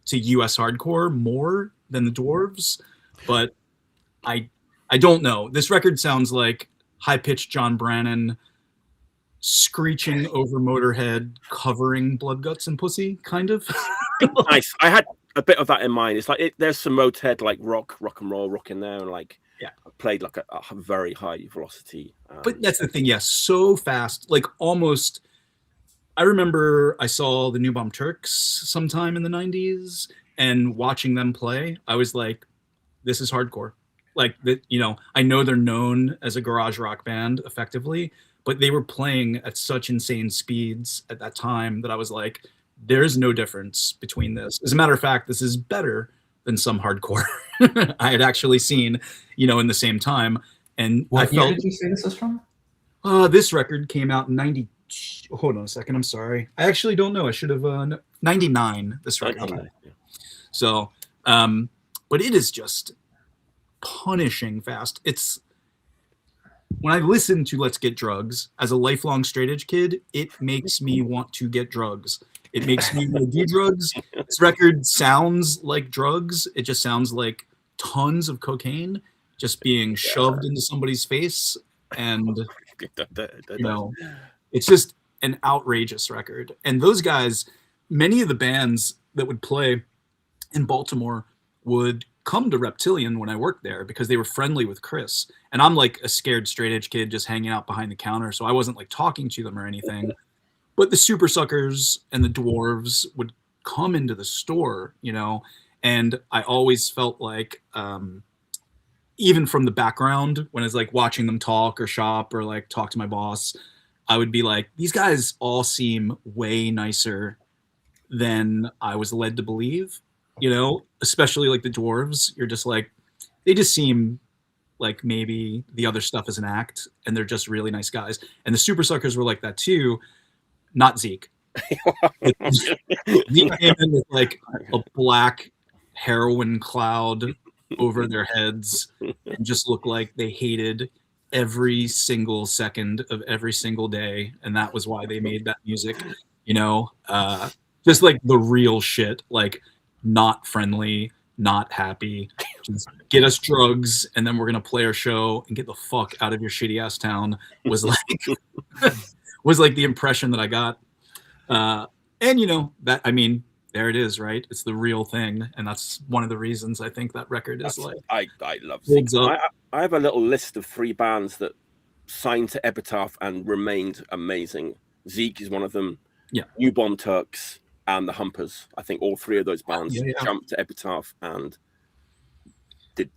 to US hardcore more than the Dwarves, but I don't know. This record sounds like high-pitched John Brannon screeching over Motorhead, covering Blood, Guts, and Pussy, kind of. Nice. I had a bit of that in mind. It's like there's some Motorhead like rock and roll rock in there, and like played like a very high velocity. But that's the thing, so fast, like almost. I remember I saw the New Bomb Turks sometime in the 90s, and watching them play, I was like, this is hardcore. Like that, you know, I know they're known as a garage rock band effectively, but they were playing at such insane speeds at that time that I was like, there's no difference between this. As a matter of fact, this is better than some hardcore I had actually seen, you know, in the same time. And what year did you say this is from? This record came out in 90. Hold on a second. I'm sorry. I actually don't know. I should have 99. This record. Okay. So, but it is just punishing fast. It's when I listen to Let's Get Drugs as a lifelong straight edge kid, it makes me want to get drugs. It makes me want to do drugs. This record sounds like drugs. It just sounds like tons of cocaine just being shoved into somebody's face. And, you know, it's just an outrageous record. And those guys, many of the bands that would play in Baltimore would come to Reptilian when I worked there because they were friendly with Chris. And I'm like a scared straight edge kid just hanging out behind the counter. So I wasn't like talking to them or anything. But the Super Suckers and the Dwarves would come into the store, you know, and I always felt like, even from the background, when I was like watching them talk or shop or like talk to my boss, I would be like, these guys all seem way nicer than I was led to believe, you know, especially like the Dwarves. You're just like, they just seem like maybe the other stuff is an act and they're just really nice guys. And the Super Suckers were like that too. Not Zeke. Zeke came in with like a black heroin cloud over their heads and just looked like they hated every single second of every single day. And that was why they made that music, you know, just like the real shit, like not friendly, not happy, just get us drugs and then we're going to play our show and get the fuck out of your shitty ass town was like the impression that I got. And you know, that, I mean, there it is, right? It's the real thing. And that's one of the reasons I think that record is like, I love Zeke. I have a little list of 3 bands that signed to Epitaph and remained amazing. Zeke is one of them. Yeah. New Bomb Turks and the Humpers. I think all 3 of those bands jumped to Epitaph and did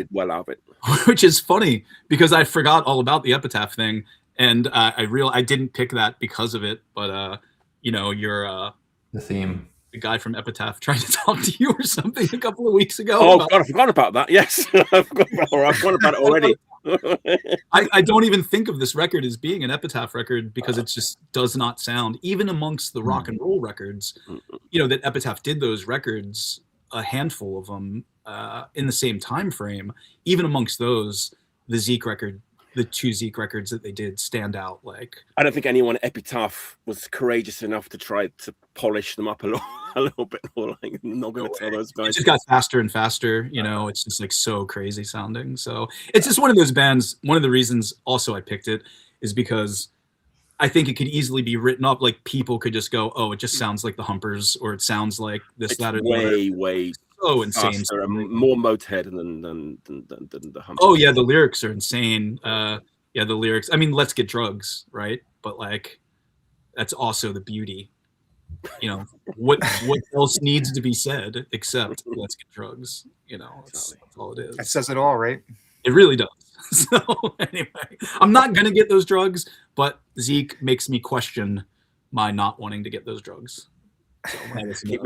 well out of it. Which is funny because I forgot all about the Epitaph thing. And I didn't pick that because of it, but you know, you're the theme. The guy from Epitaph trying to talk to you or something a couple of weeks ago. Oh God, I forgot about that. Yes, I've forgot about it already. I don't even think of this record as being an Epitaph record because it just does not sound, even amongst the rock and roll records, you know, that Epitaph did those records, a handful of them in the same time frame. Even amongst those, the Zeke record, the 2 Zeke records that they did stand out. Like, I don't think anyone at Epitaph was courageous enough to try to polish them up a little bit more. Like, I'm not going to tell those guys. It just got faster and faster. You know, it's just like so crazy sounding. So it's just one of those bands. One of the reasons also I picked it is because I think it could easily be written up like people could just go, oh, it just sounds like the Humpers, or it sounds like this, It's that, or way so insane. faster and more Motorhead than the Humpers. Oh yeah, the lyrics are insane. Yeah, the lyrics. I mean, let's get drugs, right? But like, that's also the beauty. You know, what else needs to be said except let's get drugs? You know, that's all it is. That says it all, right? It really does. So anyway, I'm not gonna get those drugs, but Zeke makes me question my not wanting to get those drugs. So keep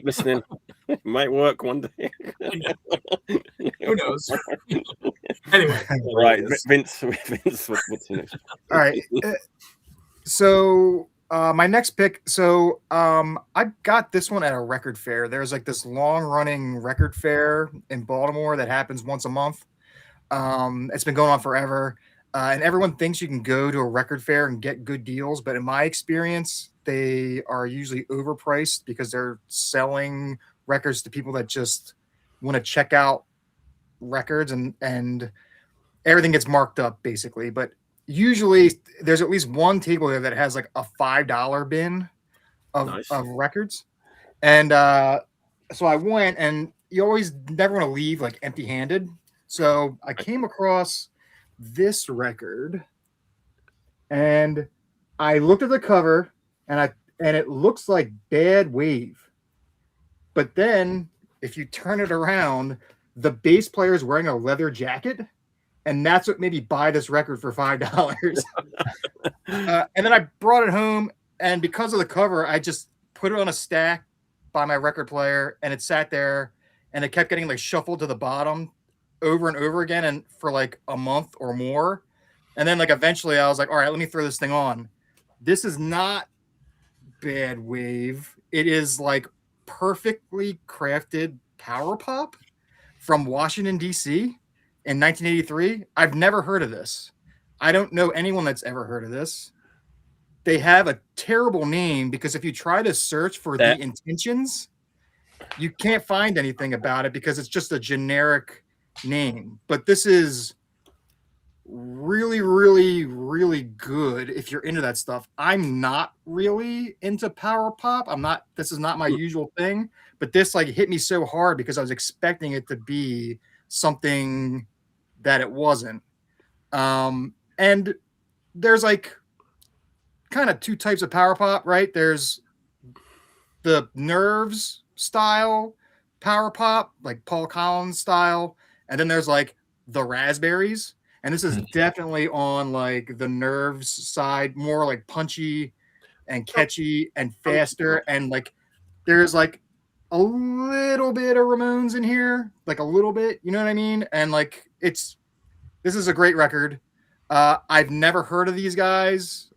listening. It might work one day. Who knows? Anyway, right, Vince, what's next? All right. So my next pick. So I got this one at a record fair. There's like this long-running record fair in Baltimore that happens once a month. It's been going on forever, and everyone thinks you can go to a record fair and get good deals, but in my experience, they are usually overpriced because they're selling records to people that just want to check out records, and everything gets marked up basically. But usually there's at least one table there that has like a $5 bin of records. And so I went, and you always never want to leave like empty handed. So I came across this record, and I looked at the cover, and it looks like Bad Wave. But then if you turn it around, the bass player is wearing a leather jacket, and that's what made me buy this record for $5. And then I brought it home, and because of the cover, I just put it on a stack by my record player, and it sat there, and it kept getting like shuffled to the bottom over and over again, and for like a month or more. And then like eventually I was like, all right, let me throw this thing on. This is not Bad Wave. It is like perfectly crafted power pop from Washington, D.C. in 1983. I've never heard of this. I don't know anyone that's ever heard of this. They have a terrible name because if you try to search for the intentions, you can't find anything about it because it's just a generic name. But this is really, really, really good if you're into that stuff. I'm not really into power pop. This is not my usual thing, but this like hit me so hard because I was expecting it to be something that it wasn't. And there's like kind of two types of power pop, right? There's the Nerves style power pop, like Paul Collins style, and then there's like the Raspberries, and this is definitely on like the Nerves side, more like punchy and catchy and faster, and like there's like a little bit of Ramones in here, like a little bit, you know what I mean? And like this is a great record. I've never heard of these guys.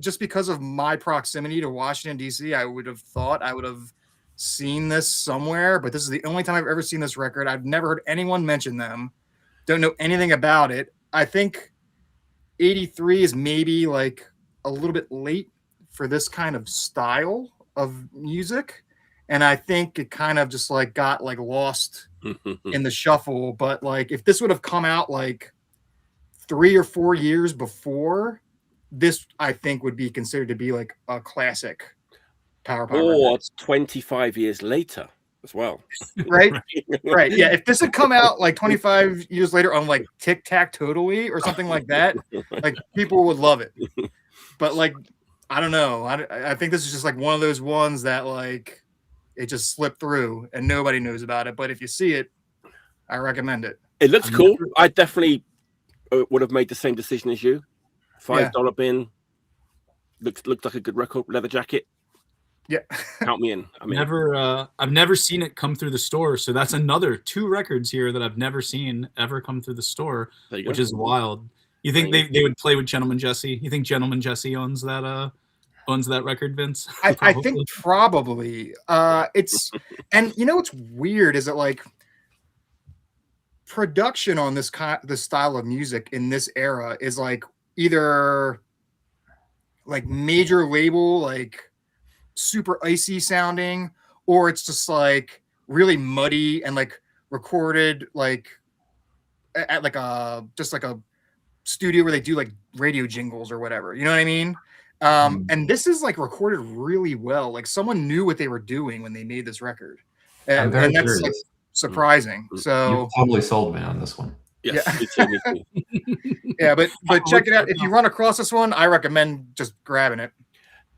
Just because of my proximity to Washington, D.C., I would have thought I would have seen this somewhere, but this is the only time I've ever seen this record. I've never heard anyone mention them. Don't know anything about it. I think 83 is maybe like a little bit late for this kind of style of music. And I think it kind of just like got like lost in the shuffle. But like if this would have come out like 3 or 4 years before, this I think would be considered to be like a classic power pop. Or it's 25 years later as well. Right? Right. Yeah. If this had come out like 25 years later on like Tic Tac Totally or something like that, like people would love it. But like, I don't know. I think this is just like one of those ones that like it just slipped through and nobody knows about it. But if you see it, I recommend it. It looks cool. I definitely would have made the same decision as you. $5 bin. Looks like a good record. Leather jacket. Yeah. Count me in. I've never seen it come through the store. So that's another 2 records here that I've never seen ever come through the store, which is wild. You think they would play with Gentleman Jesse? You think Gentleman Jesse owns that record, Vince? I think probably. It's, and you know what's weird is that like production on this style of music in this era is like either like major label, like super icy sounding, or it's just like really muddy and like recorded like at like a just like a studio where they do like radio jingles or whatever, you know what I mean? And this is like recorded really well. Like someone knew what they were doing when they made this record. And that's like surprising. So you totally sold me on this one. Yes, yeah. me too. Yeah, but check it out. If you run across this one, I recommend just grabbing it.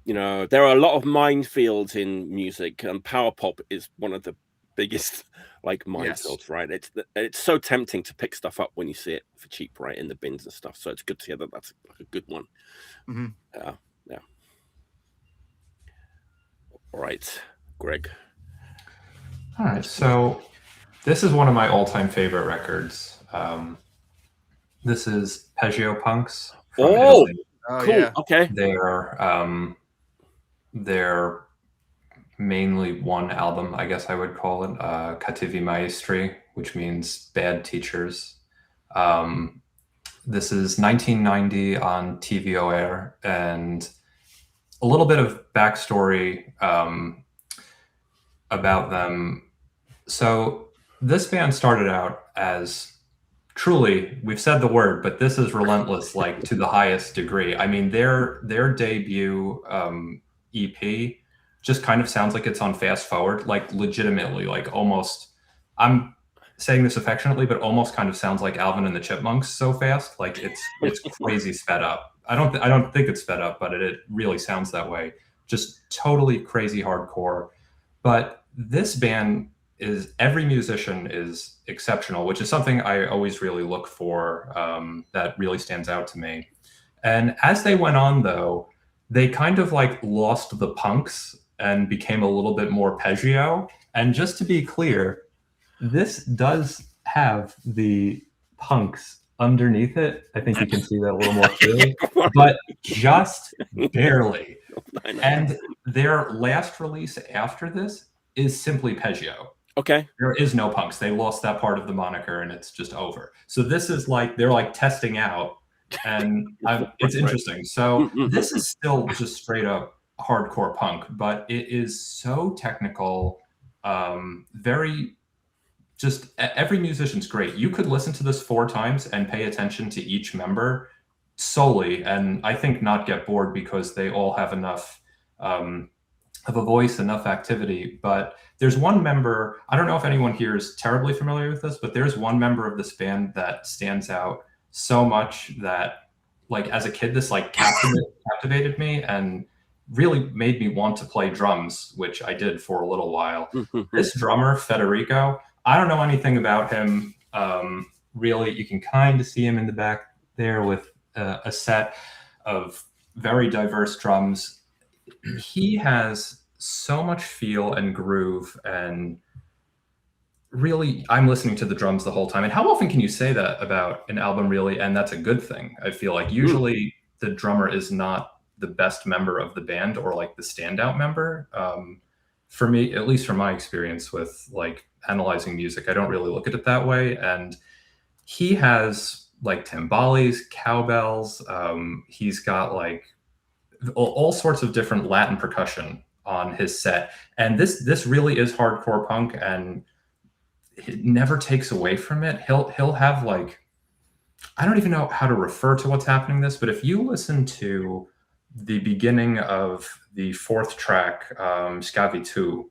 You know, there are a lot of minefields in music, and power pop is one of the biggest like minefields, right? It's so tempting to pick stuff up when you see it for cheap, right, in the bins and stuff. So it's good to hear that that's like a good one. Yeah. All right, Greg. All right, so this is one of my all-time favorite records. This is Peggio Punks. Oh, cool. Yeah. Okay. They're mainly one album, I guess I would call it, Cattivi Maestri, which means bad teachers. This is 1990 on TVOR, and a little bit of backstory about them. So this band started out as truly, we've said the word, but this is relentless, like to the highest degree. I mean, their debut EP just kind of sounds like it's on fast forward, like legitimately, like almost, I'm saying this affectionately, but almost kind of sounds like Alvin and the Chipmunks so fast. Like it's crazy sped up. I don't think it's sped up, but it really sounds that way. Just totally crazy hardcore. But this band every musician is exceptional, which is something I always really look for, that really stands out to me. And as they went on, though, they kind of like lost the punks and became a little bit more Peggio. And just to be clear, this does have the punks underneath it. I think you can see that a little more clearly, but just barely. And their last release after this is simply Peggio. Okay. There is no punks. They lost that part of the moniker and it's just over. So this is like, they're like testing out, and it's interesting. So this is still just straight up hardcore punk, but it is so technical. Very, just every musician's great. You could listen to this 4 times and pay attention to each member solely, and I think not get bored because they all have enough of a voice, enough activity. But there's one member, I don't know if anyone here is terribly familiar with this, but there's one member of this band that stands out so much that, like, as a kid, this like captivated me and really made me want to play drums, which I did for a little while. This drummer, Federico, I don't know anything about him. Really, you can kind of see him in the back there with a set of very diverse drums. He has so much feel and groove, and really, I'm listening to the drums the whole time. And how often can you say that about an album, really? And that's a good thing. I feel like usually the drummer is not the best member of the band or like the standout member. For me, at least from my experience with like analyzing music, I don't really look at it that way. And he has like timbales, cowbells. He's got like all sorts of different Latin percussion on his set. And this really is hardcore punk, and it never takes away from it. He'll have like, I don't even know how to refer to what's happening in this, but if you listen to the beginning of the 4th track, Scavi 2,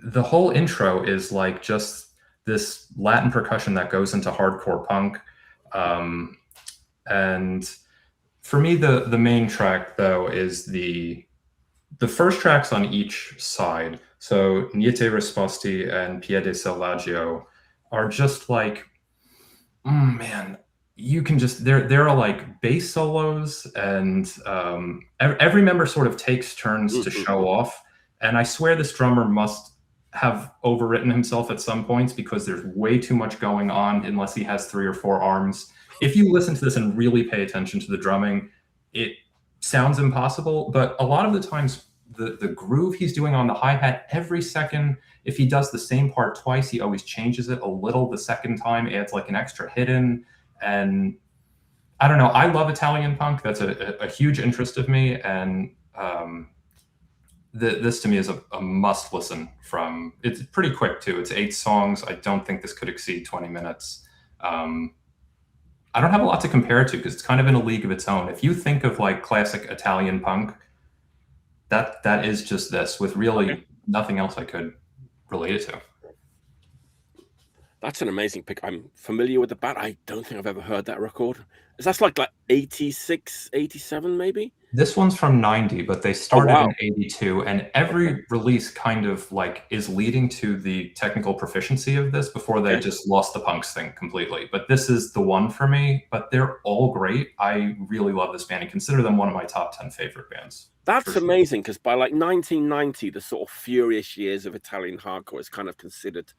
the whole intro is like just this Latin percussion that goes into hardcore punk. And for me, the main track, though, is the first tracks on each side. So Niente Risposti and Piede Selvaggio are just like, man, you can just, there are like bass solos, and every member sort of takes turns to show off. And I swear this drummer must have overwritten himself at some points, because there's way too much going on unless he has 3 or 4 arms. If you listen to this and really pay attention to the drumming, it sounds impossible, but a lot of the times the groove he's doing on the hi-hat every second, if he does the same part twice, he always changes it a little the second time, adds like an extra hit in. And I don't know, I love Italian punk. That's a huge interest of me. And this to me is a must listen from. It's pretty quick too. It's 8 songs. I don't think this could exceed 20 minutes. I don't have a lot to compare it to because it's kind of in a league of its own. If you think of like classic Italian punk, that is just this with really nothing else I could relate it to. That's an amazing pick. I'm familiar with the band. I don't think I've ever heard that record. Is that like 86, 87 maybe? This one's from 90, but they started in 82, and every release kind of like is leading to the technical proficiency of this before they just lost the punks thing completely. But this is the one for me, but they're all great. I really love this band and consider them one of my top 10 favorite bands. That's amazing, because by like 1990, the sort of furious years of Italian hardcore is kind of considered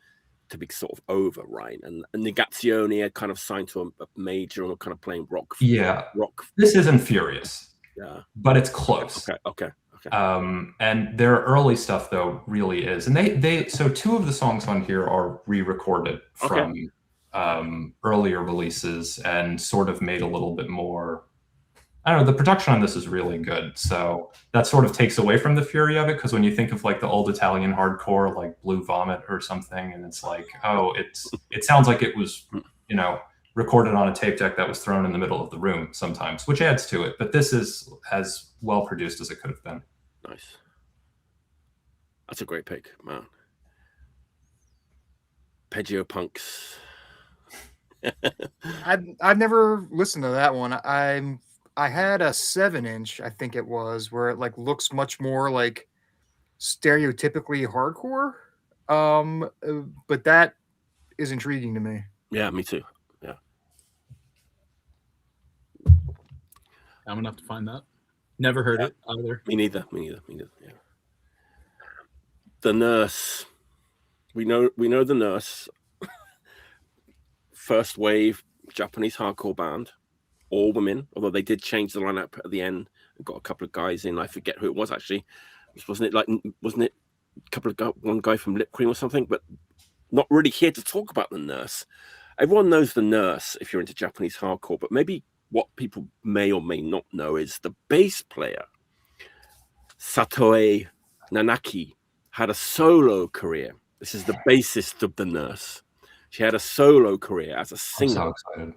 to be sort of over, right? And Negazione are kind of signed to a major and are kind of playing rock. Yeah, rock. This isn't furious. Yeah, but it's close. Okay. And their early stuff though really is, and they so two of the songs on here are re-recorded from earlier releases and sort of made a little bit more. I don't know. The production on this is really good, so that sort of takes away from the fury of it. Because when you think of like the old Italian hardcore, like Blue Vomit or something, and it's like, oh, it sounds like it was, you know, recorded on a tape deck that was thrown in the middle of the room sometimes, which adds to it. But this is as well produced as it could have been. Nice. That's a great pick, man. Peggio Punks. I've never listened to that one. I had a 7-inch, I think it was, where it like looks much more like stereotypically hardcore. But that is intriguing to me. Yeah, me too. Yeah. I'm gonna have to find that. Never heard it either. Me neither. Yeah. The Nurse. We know the Nurse. First wave Japanese hardcore band. All women, although they did change the lineup at the end and got a couple of guys in. I forget who it was actually. Wasn't it one guy from Lip Cream or something? But not really here to talk about the Nurse. Everyone knows the Nurse if you're into Japanese hardcore, but maybe what people may or may not know is the bass player, Satoe Nanaki, had a solo career. This is the bassist of the Nurse. She had a solo career as a singer. I'm so excited.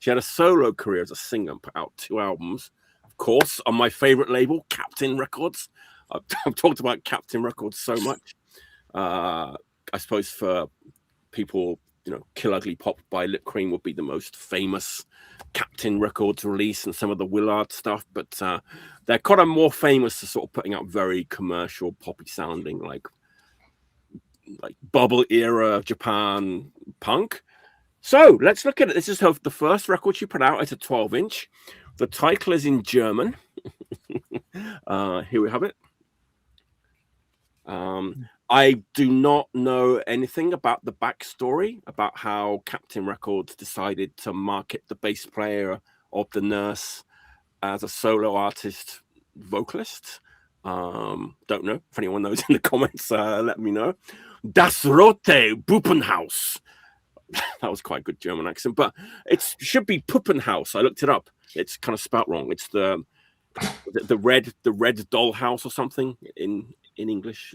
She had a solo career as a singer, put out 2 albums, of course, on my favorite label, Captain Records. I've talked about Captain Records so much. I suppose for people, you know, Kill Ugly Pop by Lip Cream would be the most famous Captain Records release and some of the Willard stuff, but they're kind of more famous for sort of putting out very commercial, poppy sounding, like bubble era Japan punk. So let's look at it. This is the first record she put out. It's a 12-inch. The title is in German. Here we have it. I do not know anything about the backstory, about how Captain Records decided to market the bass player of the Nurse as a solo artist vocalist. Don't know. If anyone knows in the comments, let me know. Das Rote Buppenhaus. That was quite a good German accent, but it should be Puppenhaus. I looked it up. It's kind of spelt wrong. It's the red dollhouse or something in English.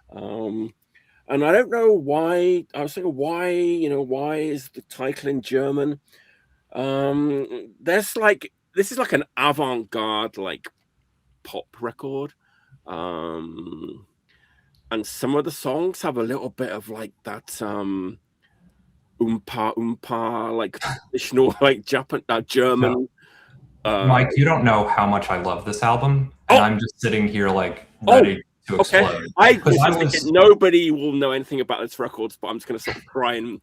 And I don't know why. I was thinking, why is the title in German? This is like an avant-garde like pop record. And some of the songs have a little bit of like that like traditional like German. Mike, you don't know how much I love this album, and I'm just sitting here like ready to explode. Okay. Nobody will know anything about this records, but I'm just going to sort of try and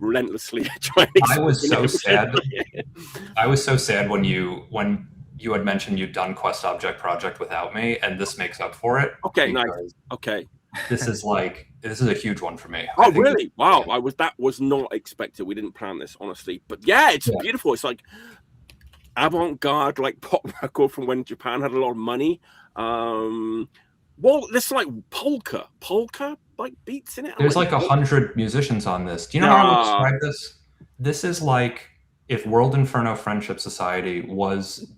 relentlessly try. I was so sad. I was so sad when you had mentioned you'd done Quest Object Project without me, and this makes up for it. Okay, nice. Okay. This is a huge one for me. Oh, really? Wow. That was not expected. We didn't plan this, honestly. But yeah, it's beautiful. It's like avant-garde, like pop record from when Japan had a lot of money. Well, there's like polka like beats in it. There's like 100 musicians on this. Do you know how I would describe this? This is like if World Inferno Friendship Society was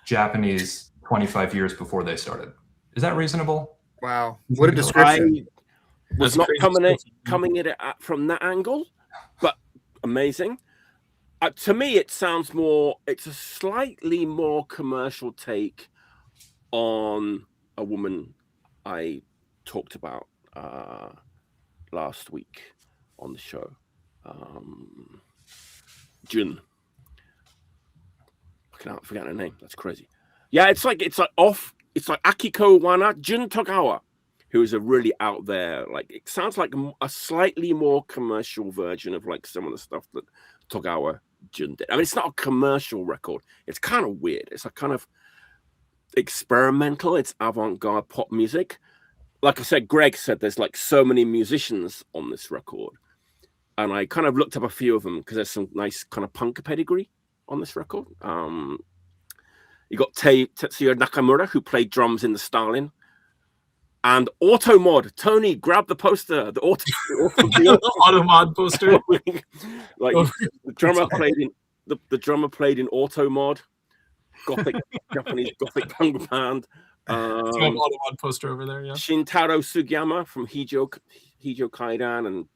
Japanese 25 years before they started. Is that reasonable? Wow, what a description! I was not coming at it from that angle, but amazing. To me, it sounds more. It's a slightly more commercial take on a woman I talked about last week on the show, Jun. I can't forget her name. That's crazy. Yeah, it's like Akiko Wana Jun Togawa, who is a really out there. Like, it sounds like a slightly more commercial version of like some of the stuff that Togawa Jun did. I mean, it's not a commercial record. It's kind of weird. It's a kind of experimental. It's avant-garde pop music. Like I said, Greg said there's like so many musicians on this record, and I kind of looked up a few of them because there's some nice kind of punk pedigree on this record. You got Tetsuya Nakamura, who played drums in the Stalin, and Automod. Tony, grab the poster. The Automod poster. Like the drummer played in Automod, gothic Japanese gothic punk band. Automod poster over there. Yeah. Shintaro Sugiyama from Hijo Kaidan and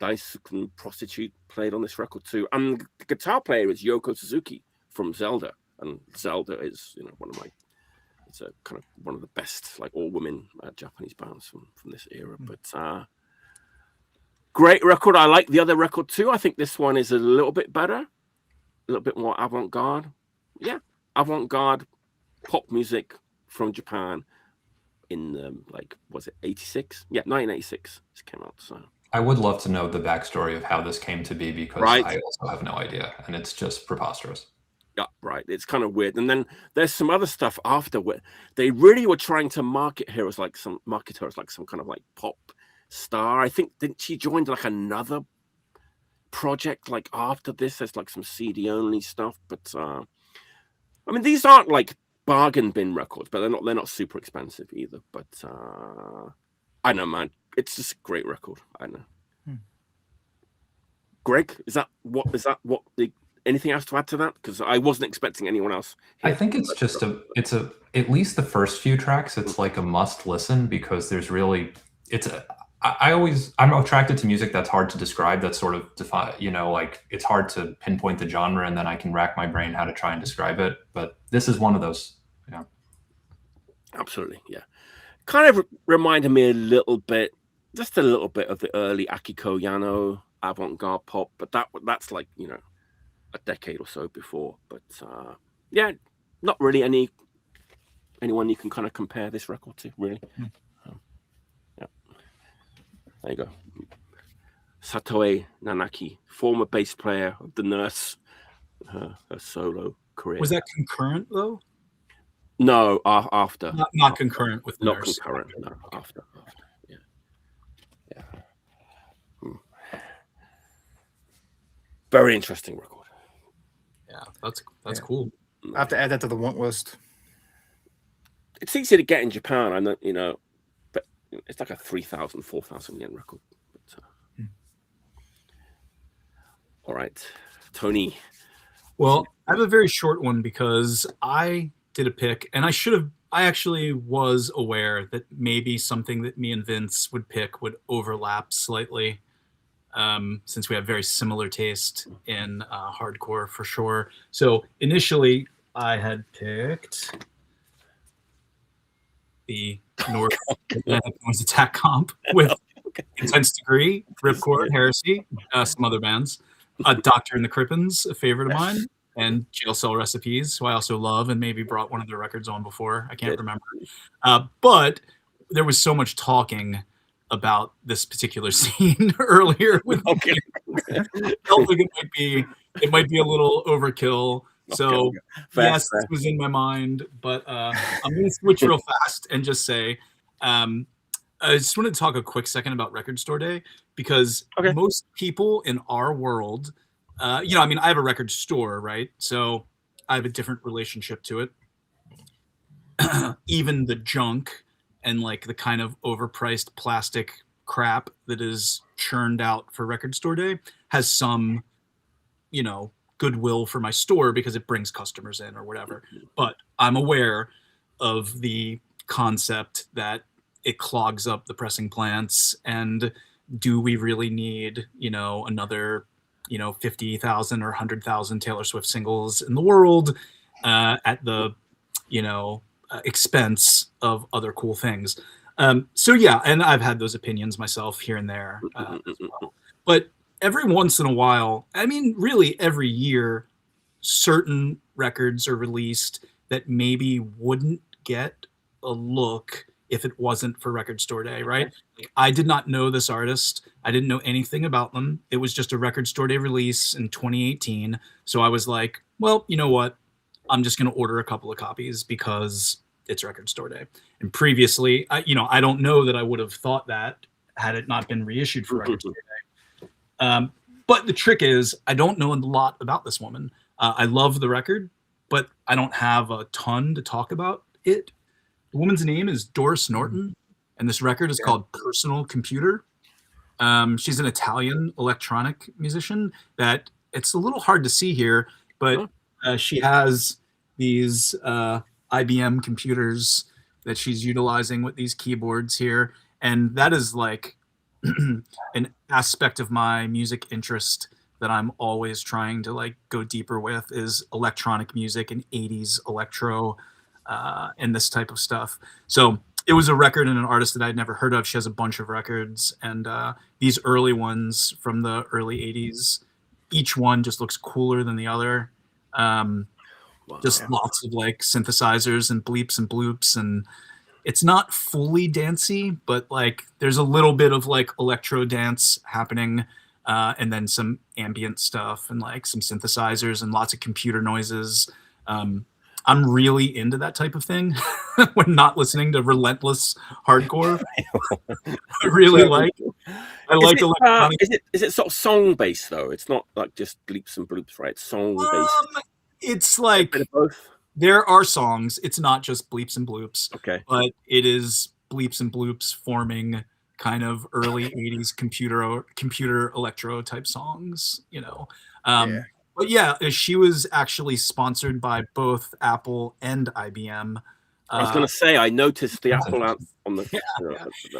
Daisuke Prostitute played on this record too. And the guitar player is Yoko Suzuki from Zelda. And Zelda is, it's a kind of one of the best, like, all-women Japanese bands from this era. But great record. I like the other record too. I think this one is a little bit better, a little bit more avant-garde. Yeah, avant-garde pop music from Japan in was it 86? Yeah, 1986. This came out. So I would love to know the backstory of how this came to be, because I also have no idea, and it's just preposterous. Yeah, right. It's kind of weird. And then there's some other stuff after where they really were trying to market her as like some kind of like pop star. I think didn't she join like another project like after this? There's like some CD only stuff, but I mean, these aren't like bargain bin records, but they're not super expensive either. But I know, man, it's just a great record. I know. Greg, is that what the anything else to add to that? Because I wasn't expecting anyone else here. I think it's just at least the first few tracks, it's like a must listen, because there's really I'm attracted to music that's hard to describe, that's sort of like it's hard to pinpoint the genre, and then I can rack my brain how to try and describe it. But this is one of those. Yeah. Absolutely, yeah. Kind of reminded me just a little bit of the early Akiko Yano avant-garde pop, but that's like, a decade or so before. But yeah, not really anyone you can kind of compare this record to, really. Yeah, there you go. Satoe Nanaki, former bass player of The Nurse, her solo career. Was that concurrent though? No, after. Not concurrent with The Not Nurse. concurrent. No, after. Yeah. Very interesting record. Yeah, that's cool. I have to add that to the want list. It's easy to get in Japan, I know, but it's like a 3,000, 4,000 yen record. But, all right, Tony. Well, I have a very short one because I did a pick, and I actually was aware that maybe something that me and Vince would pick would overlap slightly. Since we have very similar taste in hardcore for sure. So initially I had picked the North Attack comp with Intense Degree, Ripcord, Heresy, some other bands, Doctor and the Crippens, a favorite of mine, and Jail Cell Recipes, who I also love and maybe brought one of their records on before. I can't remember. But there was so much talking about this particular scene earlier with I felt like it might be a little overkill. So yes, this was in my mind, but I'm going to switch real fast and just say I just want to talk a quick second about Record Store Day, because most people in our world, I have a record store, right? So I have a different relationship to it. Even the junk and like the kind of overpriced plastic crap that is churned out for Record Store Day has some, goodwill for my store because it brings customers in or whatever. But I'm aware of the concept that it clogs up the pressing plants, and do we really need, another 50,000 or 100,000 Taylor Swift singles in the world at the, expense of other cool things. So yeah, and I've had those opinions myself here and there as well. But every once in a while, I mean, really every year, certain records are released that maybe wouldn't get a look if it wasn't for Record Store Day, right? Like, I did not know this artist. I didn't know anything about them. It was just a Record Store Day release in 2018. So I was like, well, you know what? I'm just going to order a couple of copies because it's Record Store Day. And previously, I don't know that I would have thought that had it not been reissued for Record Store Day. But the trick is, I don't know a lot about this woman. I love the record, but I don't have a ton to talk about it. The woman's name is Doris Norton, and this record is called Personal Computer. She's an Italian electronic musician that it's a little hard to see here, but she has these IBM computers that she's utilizing with these keyboards here. And that is like an aspect of my music interest that I'm always trying to like go deeper with is electronic music and 80s electro and this type of stuff. So it was a record and an artist that I'd never heard of. She has a bunch of records, and these early ones from the early 80s, each one just looks cooler than the other. Just lots of like synthesizers and bleeps and bloops, and it's not fully dancey, but like there's a little bit of like electro dance happening, and then some ambient stuff and like some synthesizers and lots of computer noises. I'm really into that type of thing when not listening to relentless hardcore. I really like electronic. Is it sort of song based though? It's not like just bleeps and bloops, right? It's song based. It's like there are songs. It's not just bleeps and bloops. Okay. But it is bleeps and bloops forming kind of early 80s computer electro type songs, But yeah, she was actually sponsored by both Apple and IBM. I was going to say, I noticed the Apple out on the...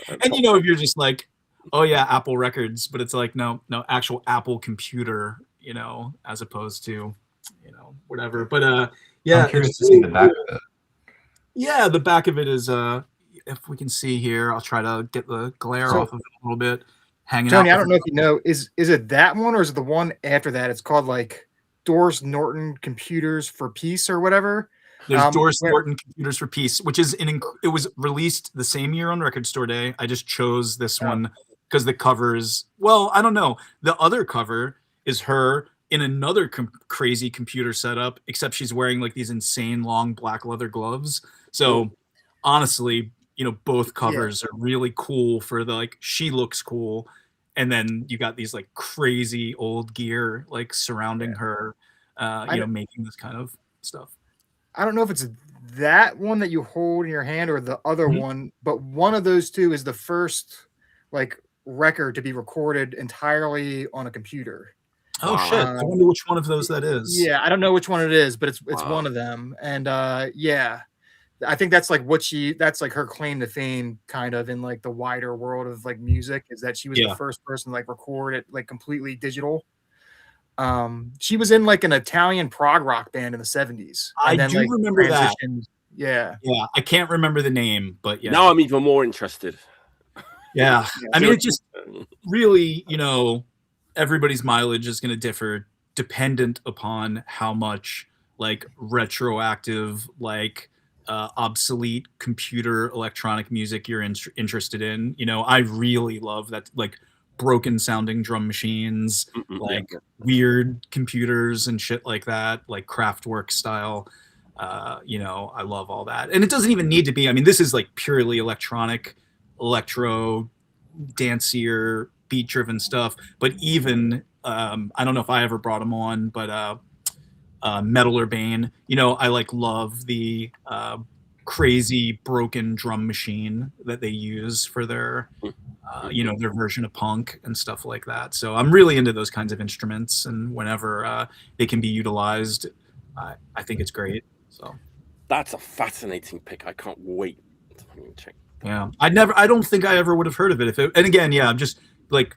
And if you're just like, oh yeah, Apple Records, but it's like, no, actual Apple computer, as opposed to, whatever. But yeah. I'm curious to see the back of it. Yeah, the back of it is, if we can see here, I'll try to get the glare off of it a little bit. Tony, I don't know if you know, is it that one or is it the one after that? It's called like Doris Norton Computers for Peace or whatever. There's Doris Norton Computers for Peace, which is it was released the same year on Record Store Day. I just chose this one because the cover is, well, I don't know. The other cover is her in another crazy computer setup, except she's wearing like these insane long black leather gloves. So honestly, both covers are really cool for the, like, she looks cool. And then you got these like crazy old gear like surrounding her, making this kind of stuff. I don't know if it's that one that you hold in your hand or the other one, but one of those two is the first like record to be recorded entirely on a computer. Oh shit! I wonder which one of those that is. Yeah, I don't know which one it is, but it's one of them. And yeah, I think that's like that's like her claim to fame, kind of in like the wider world of like music, is that she was the first person to like record it like completely digital. She was in like an Italian prog rock band in the 70s. I do remember that. Yeah. Yeah, I can't remember the name, but yeah. Now I'm even more interested. Yeah. I mean, it just really, everybody's mileage is going to differ dependent upon how much like retroactive, like obsolete computer electronic music you're interested in. I really love that, like broken sounding drum machines, like weird computers and shit like that, like Kraftwerk style. I love all that. And it doesn't even need to be, I mean, this is like purely electronic, electro, dancier, beat driven stuff. But even I don't know if I ever brought them on, but Metal Urbane, I like love the crazy broken drum machine that they use for their their version of punk and stuff like that. So I'm really into those kinds of instruments, and whenever they can be utilized, I think it's great. So that's a fascinating pick. I can't wait to check. Yeah, I don't think I ever would have heard of it and again, I'm just like,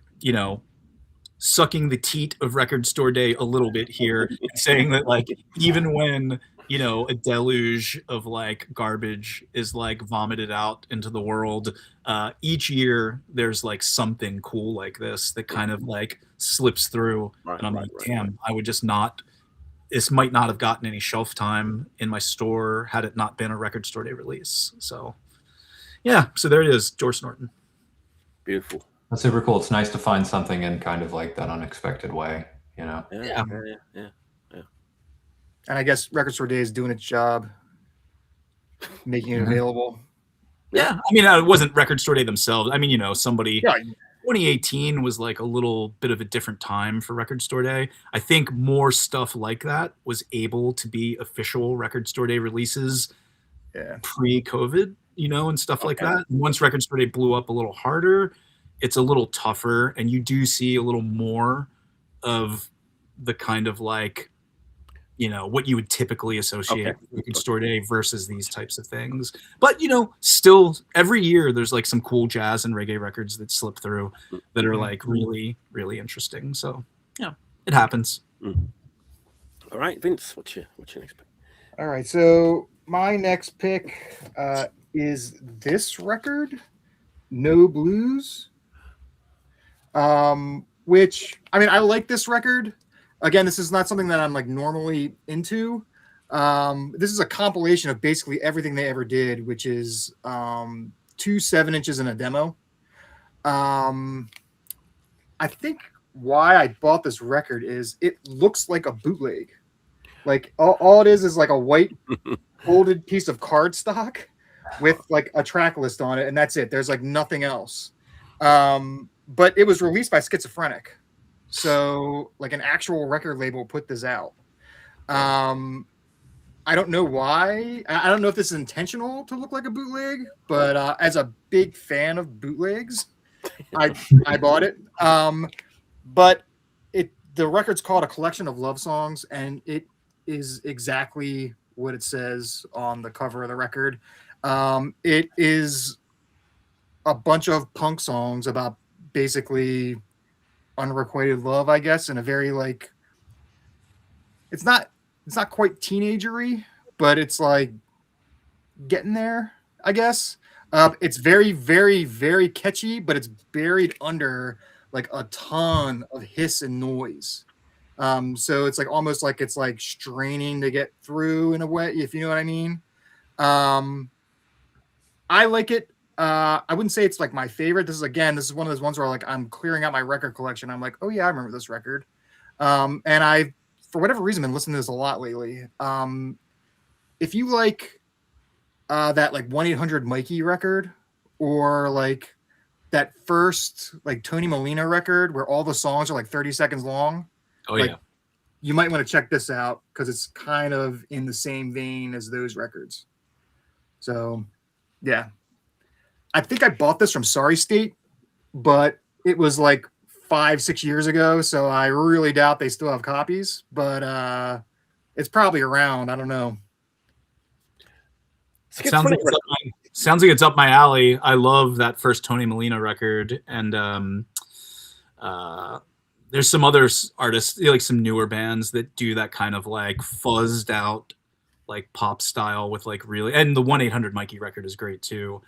sucking the teat of Record Store Day a little bit here, and saying that like even when a deluge of like garbage is like vomited out into the world, each year there's like something cool like this that kind of like slips through, and I'm like, damn, I would just not. This might not have gotten any shelf time in my store had it not been a Record Store Day release. So, yeah. So there it is, Doris Norton. Beautiful. That's super cool. It's nice to find something in kind of like that unexpected way, Yeah. And I guess Record Store Day is doing its job, making it available. Yeah. I mean, it wasn't Record Store Day themselves. I mean, somebody... Yeah. 2018 was like a little bit of a different time for Record Store Day. I think more stuff like that was able to be official Record Store Day releases pre-COVID, and stuff like that. And once Record Store Day blew up a little harder, it's a little tougher, and you do see a little more of the kind of like, what you would typically associate with Record Store Day versus these types of things. But, still every year there's like some cool jazz and reggae records that slip through that are like really, really interesting. So, it happens. All right, Vince, what's your next pick? All right, so my next pick is this record, No Blues, which, I mean, I like this record. Again, this is not something that I'm like normally into. This is a compilation of basically everything they ever did, which is 2 7-inches and a demo. I think why I bought this record is it looks like a bootleg. Like all it is like a white folded piece of cardstock with like a track list on it, and that's it. There's like nothing else. But it was released by Schizophrenic. So, like an actual record label put this out. I don't know why. I don't know if this is intentional to look like a bootleg, but as a big fan of bootlegs, I bought it. But the record's called A Collection of Love Songs, and it is exactly what it says on the cover of the record. It is a bunch of punk songs about basically unrequited love, I guess, in a very like it's not quite teenagery, but it's like getting there, I guess. It's very, very, very catchy, but it's buried under like a ton of hiss and noise. So it's like almost like it's like straining to get through in a way, if you know what I mean. I like it. I wouldn't say it's like my favorite. This is one of those ones where like I'm clearing out my record collection. I'm like, oh yeah, I remember this record. And I, for whatever reason, been listening to this a lot lately. If you like that like 1-800-Mikey record, or like that first like Tony Molina record where all the songs are like 30 seconds long. Oh like, yeah. You might want to check this out because it's kind of in the same vein as those records. So yeah. I think I bought this from Sorry State, but it was like 5-6 years ago, so I really doubt they still have copies. But it's probably around. I don't know. Sounds like it's up my alley. I love that first Tony Molina record, and there's some other artists, like some newer bands that do that kind of like fuzzed out, like pop style with like really. And the 1-800-Mikey record is great too.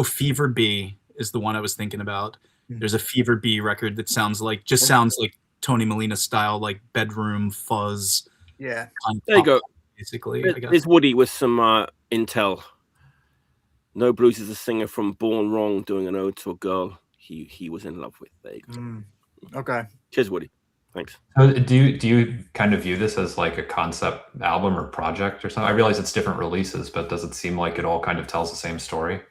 Fever Bee is the one I was thinking about. There's a Fever Bee record that sounds like Tony Molina style, like bedroom fuzz. Yeah. There you go. Basically, there's Woody with some intel. No Blues is a singer from Born Wrong doing an ode to a girl he was in love with. There you go. Okay. Cheers, Woody. Thanks. So do you kind of view this as like a concept album or project or something? I realize it's different releases, but does it seem like it all kind of tells the same story?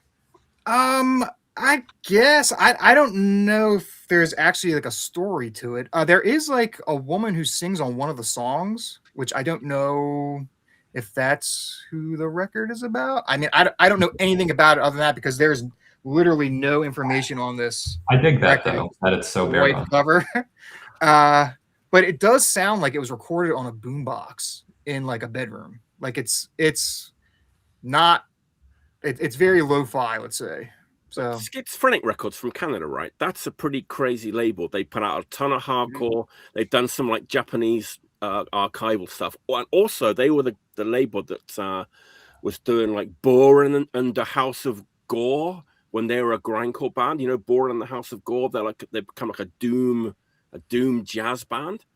I guess I don't know if there's actually like a story to it. There is like a woman who sings on one of the songs, which I don't know if that's who the record is about. I mean, I don't know anything about it other than that because there's literally no information on this. I dig that though, that it's so bare white cover. But it does sound like it was recorded on a boombox in like a bedroom. Like it's very lo-fi, let's say. So Schizophrenic Records from Canada, right? That's a pretty crazy label. They put out a ton of hardcore. They've done some like Japanese archival stuff. And also, they were the label that was doing like Boren and the House of Gore when they were a grindcore band. You know, Boren and the House of Gore. They become like a doom jazz band.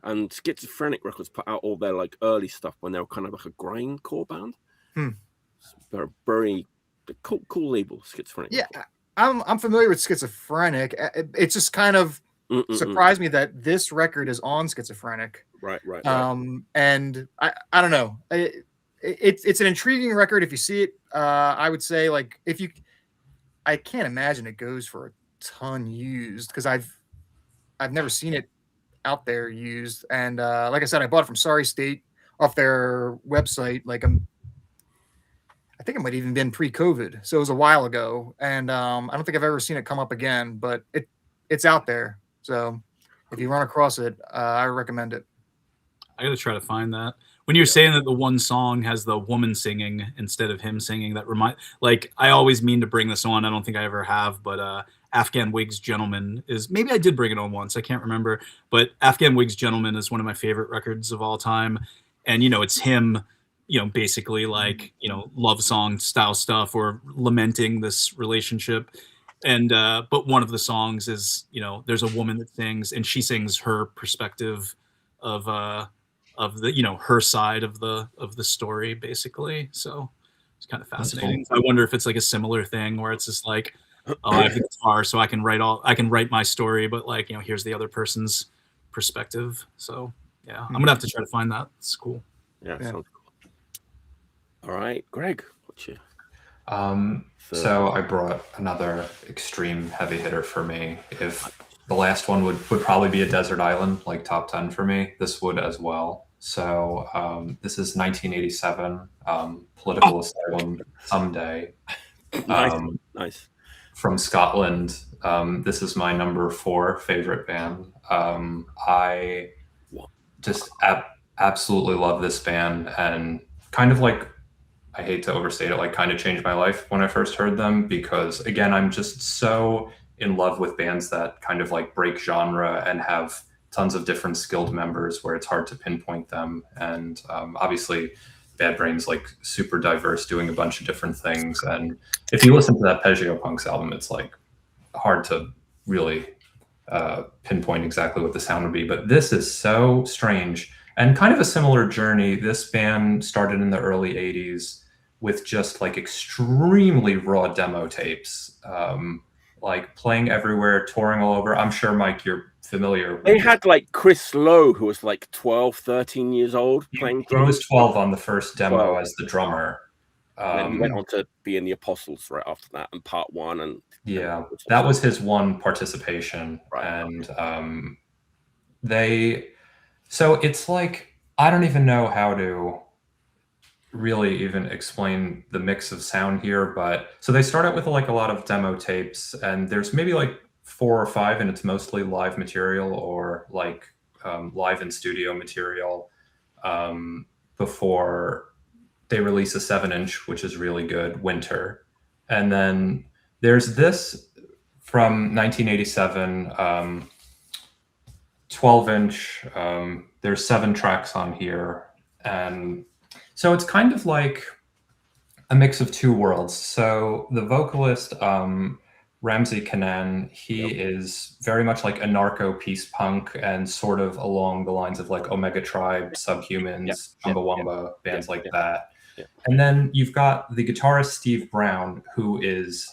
And Schizophrenic Records put out all their like early stuff when they were kind of like a grindcore band. They're very cool label, Schizophrenic. Yeah, I'm familiar with Schizophrenic. It just kind of surprised me that this record is on Schizophrenic. Right. And I don't know. It's an intriguing record if you see it. I would say like I can't imagine it goes for a ton used because I've never seen it out there used. And like I said, I bought it from Sorry State off their website. Like I think it might even been pre-COVID, so it was a while ago. And I don't think I've ever seen it come up again, but it's out there. So if you run across it, I recommend it. I gotta try to find that. When you're saying that the one song has the woman singing instead of him singing, that like I always mean to bring this on. I don't think I ever have, but Afghan Wigs Gentleman is, maybe I did bring it on once. I can't remember, but Afghan Wigs Gentleman is one of my favorite records of all time. And, it's him, basically like, love song style stuff or lamenting this relationship. And, but one of the songs is, there's a woman that sings and she sings her perspective of the, her side of the story basically. So it's kind of fascinating. I wonder if it's like a similar thing where it's just like, oh, I have the guitar, so I can write my story, but like, here's the other person's perspective. So yeah, I'm gonna have to try to find that. It's cool. Yeah. Sounds cool. All right, Greg, what's your? So I brought another extreme heavy hitter for me. If the last one would probably be a desert island, like top 10 for me, this would as well. So this is 1987, Political Asylum Someday. Nice. From Scotland. This is my number 4 favorite band. I just absolutely love this band, and kind of like, I hate to overstate it, like kind of changed my life when I first heard them, because again, I'm just so in love with bands that kind of like break genre and have tons of different skilled members where it's hard to pinpoint them. And obviously Bad Brain's like super diverse, doing a bunch of different things. And if you listen to that Peggio Punks album, it's like hard to really pinpoint exactly what the sound would be. But this is so strange and kind of a similar journey. This band started in the early 80s with just like extremely raw demo tapes, like playing everywhere, touring all over. I'm sure, Mike, you're familiar. They had like Chris Lowe, who was like 12, 13 years old, playing drums. He was 12 on the first demo as the drummer. And then he went on to be in the Apostles right after that, and Part 1. And yeah, that was his one participation. Right. And so it's like, I don't even know how to really even explain the mix of sound here, but so they start out with like a lot of demo tapes, and there's maybe like 4 or 5, and it's mostly live material or like live in studio material before they release a 7-inch, which is really good, Winter. And then there's this from 1987, 12-inch. There's 7 tracks on here. And so it's kind of like a mix of 2 worlds. So the vocalist, Ramsey Kanan, he is very much like anarcho peace punk and sort of along the lines of like Omega Tribe, Subhumans, Chumbawamba, bands like that. And then you've got the guitarist Steve Brown, who is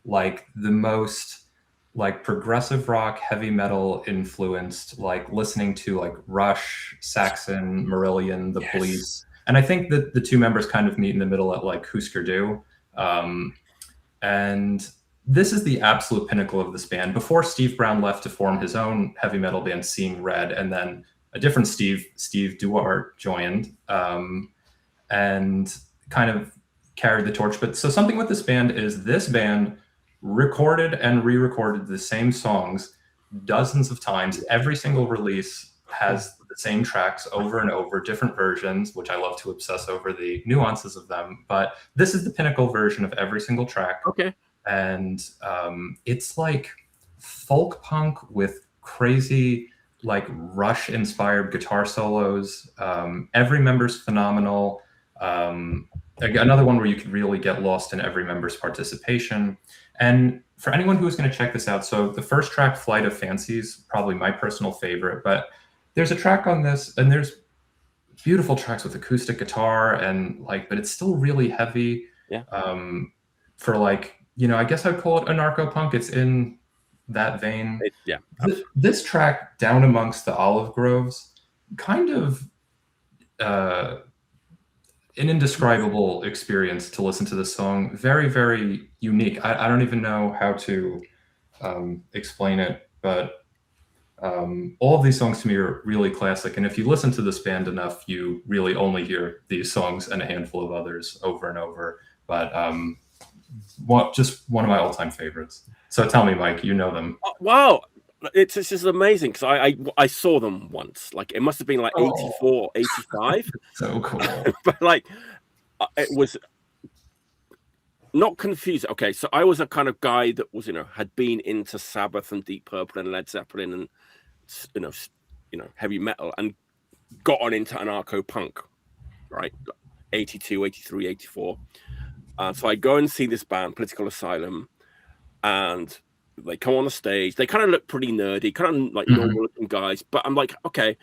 like the most like progressive rock, heavy metal influenced, like listening to like Rush, Saxon, Marillion, The Police. And I think that the 2 members kind of meet in the middle at like Husker Du. And this is the absolute pinnacle of this band. Before Steve Brown left to form his own heavy metal band, Seeing Red, and then a different Steve Duarte, joined and kind of carried the torch. But so something with this band is this band recorded and re-recorded the same songs dozens of times. Every single release has the same tracks over and over, different versions, which I love to obsess over the nuances of them. But this is the pinnacle version of every single track. Okay. and it's like folk punk with crazy like Rush inspired guitar solos. Every member's phenomenal. Another one where you could really get lost in every member's participation. And for anyone who's going to check this out, so the first track, Flight of Fancies, probably my personal favorite, but there's a track on this, and there's beautiful tracks with acoustic guitar, and like, but it's still really heavy. Yeah. For like, you know, I guess I'd call it anarcho-punk. It's in that vein. Yeah. This track, Down Amongst the Olive Groves, kind of an indescribable experience to listen to this song. Very, very unique. I don't even know how to explain it, but all of these songs to me are really classic. And if you listen to this band enough, you really only hear these songs and a handful of others over and over. But just one of my all-time favorites. So tell me, Mike, you know them. Wow. This is amazing because I saw them once. Like it must have been like 84, 85. So cool. But like it was not confused. Okay, so I was a kind of guy that was, had been into Sabbath and Deep Purple and Led Zeppelin and you know heavy metal, and got on into anarcho punk, right? 82, 83, 84. So I go and see this band, Political Asylum, and they come on the stage. They kind of look pretty nerdy, kind of like normal looking guys. But I'm like, okay,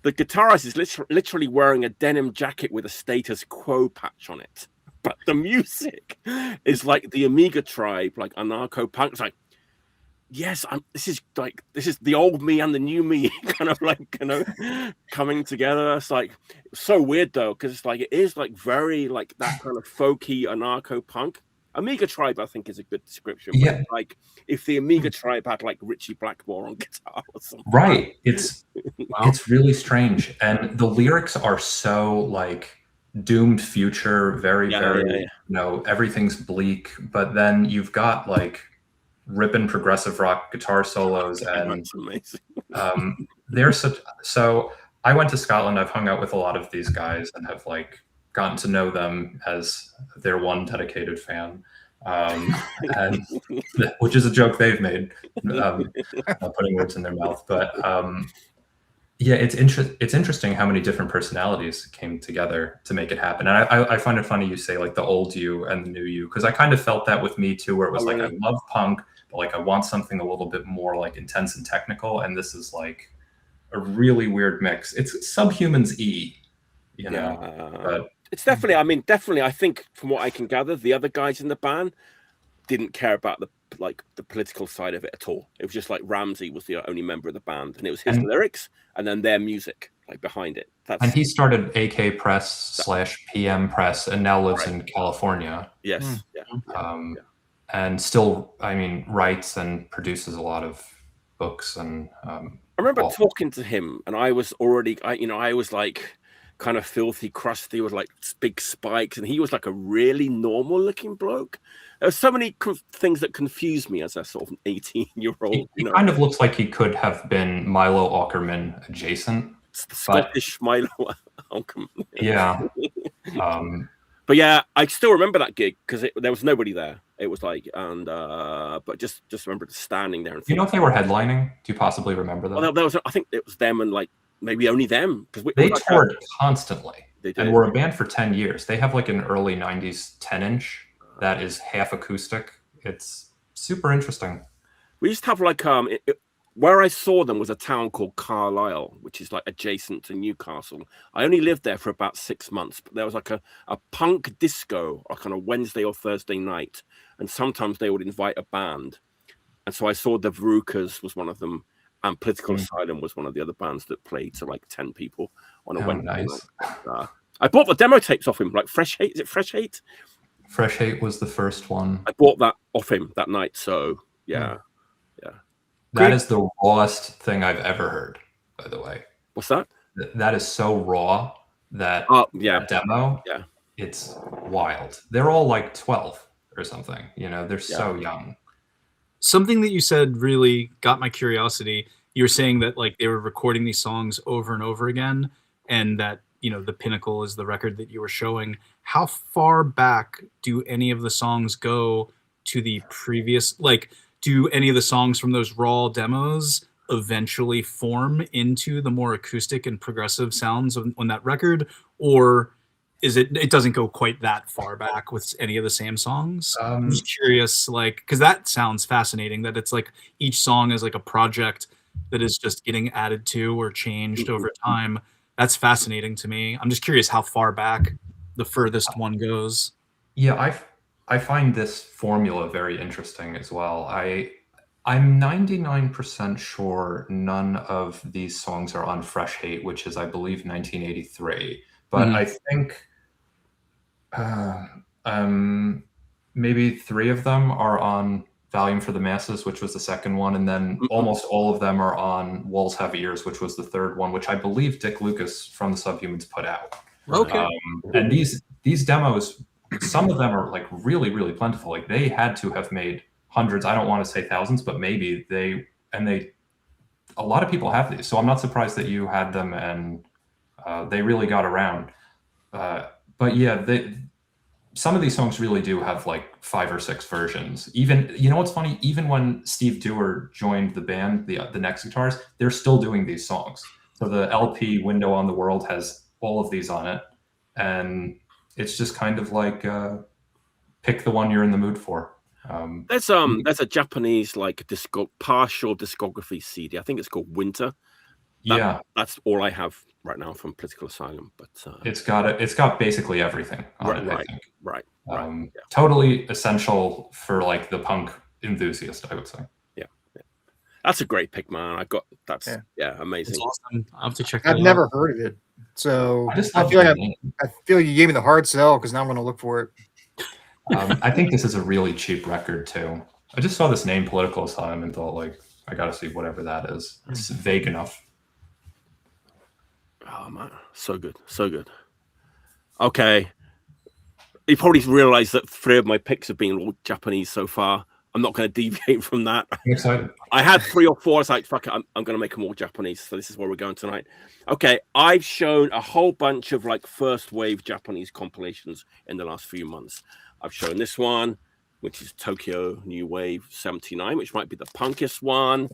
the guitarist is literally wearing a denim jacket with a Status Quo patch on it. But the music is like the Amiga Tribe, like anarcho punk. It's like, yes, this is the old me and the new me, kind of like, coming together. It's like so weird though, because it's like it is like very like that kind of folky anarcho punk. Amiga Tribe, I think, is a good description. Yeah. But like if the Amiga Tribe had like Richie Blackmore on guitar or something. Right. It's really strange. And the lyrics are so like doomed future, very, you know, everything's bleak. But then you've got like ripping progressive rock guitar solos, and That's amazing. So I went to Scotland. I've hung out with a lot of these guys and have like gotten to know them as their one dedicated fan, and which is a joke they've made, not putting words in their mouth. But yeah, it's interesting how many different personalities came together to make it happen. And I find it funny you say like the old you and the new you, because I kind of felt that with me too, where it was like, I love punk, but like I want something a little bit more like intense and technical, and this is like a really weird mix. It's Subhumans you know, but it's definitely, I think from what I can gather, the other guys in the band didn't care about the political side of it at all. It was just like Ramsey was the only member of the band, and it was his lyrics and then their music like behind it. And he started AK Press / PM Press and now lives in California. Yes. And still, writes and produces a lot of books. And I remember talking to him, and I was already, I was like kind of filthy, crusty with like big spikes, and he was like a really normal looking bloke. There were so many things that confused me as a sort of 18-year-old. He kind of looks like he could have been Milo Aukerman adjacent. It's the Scottish Milo Aukerman. Yeah. But yeah, I still remember that gig because there was nobody there. It was like, and but just remember standing there. And you know if they were headlining? Do you possibly remember that? Well, I think it was them and like maybe only them, because they toured constantly. They did. And were a band for 10 years. They have like an early 90s 10-inch that is half acoustic. It's super interesting. We used to have like where I saw them was a town called Carlisle, which is like adjacent to Newcastle. I only lived there for about 6 months, but there was like a punk disco like on a Wednesday or Thursday night, and sometimes they would invite a band. And so I saw the Verucas was one of them, and Political Asylum was one of the other bands that played to like 10 people on a Wednesday night. I bought the demo tapes off him, like Fresh Hate. Is it Fresh Hate? Fresh Hate was the first one. I bought that off him that night. So yeah. That is the rawest thing I've ever heard, by the way. What's that? That is so raw, that demo. Yeah. It's wild. They're all like 12 or something. You know, they're so young. Something that you said really got my curiosity. You were saying that like they were recording these songs over and over again, and that, The Pinnacle is the record that you were showing. How far back do any of the songs go to the previous, like, do any of the songs from those raw demos eventually form into the more acoustic and progressive sounds on that record, or is it doesn't go quite that far back with any of the same songs? I'm just curious, like, because that sounds fascinating, that it's like each song is like a project that is just getting added to or changed over time. That's fascinating to me. I'm just curious how far back the furthest one goes. Yeah, I find this formula very interesting as well. I'm 99% sure none of these songs are on Fresh Hate, which is, I believe, 1983. But I think maybe 3 of them are on Volume for the Masses, which was the second one. And then almost all of them are on Wolves Have Ears, which was the third one, which I believe Dick Lucas from the Subhumans put out. Okay. And these demos, some of them are like really, really plentiful. Like they had to have made hundreds, I don't want to say thousands, but maybe a lot of people have these. So I'm not surprised that you had them, and they really got around. But yeah, some of these songs really do have like 5 or 6 versions. Even, you know what's funny? Even when Steve Dewar joined the band, the next guitarist, they're still doing these songs. So the LP Window on the World has all of these on it. And it's just kind of like pick the one you're in the mood for. There's a Japanese like partial discography CD. I think it's called Winter. That's all I have right now from Political Asylum. But it's got basically everything on it. I think. Right. Totally essential for like the punk enthusiast, I would say. Yeah. That's a great pick, man. Amazing. It's awesome. I'll have to check that out. I've never heard of it, so I feel you gave me the hard sell because now I'm going to look for it. I think this is a really cheap record too. I just saw this name, Political Asylum, and thought, like, I got to see whatever that is. It's vague enough. Oh man, so good. Okay, you probably realized that 3 of my picks have been all Japanese so far. I'm not going to deviate from that. I'm excited. I had 3 or 4. I was like, fuck it, I'm going to make them all Japanese. So this is where we're going tonight. Okay, I've shown a whole bunch of like first wave Japanese compilations in the last few months. I've shown this one, which is Tokyo New Wave 79, which might be the punkest one.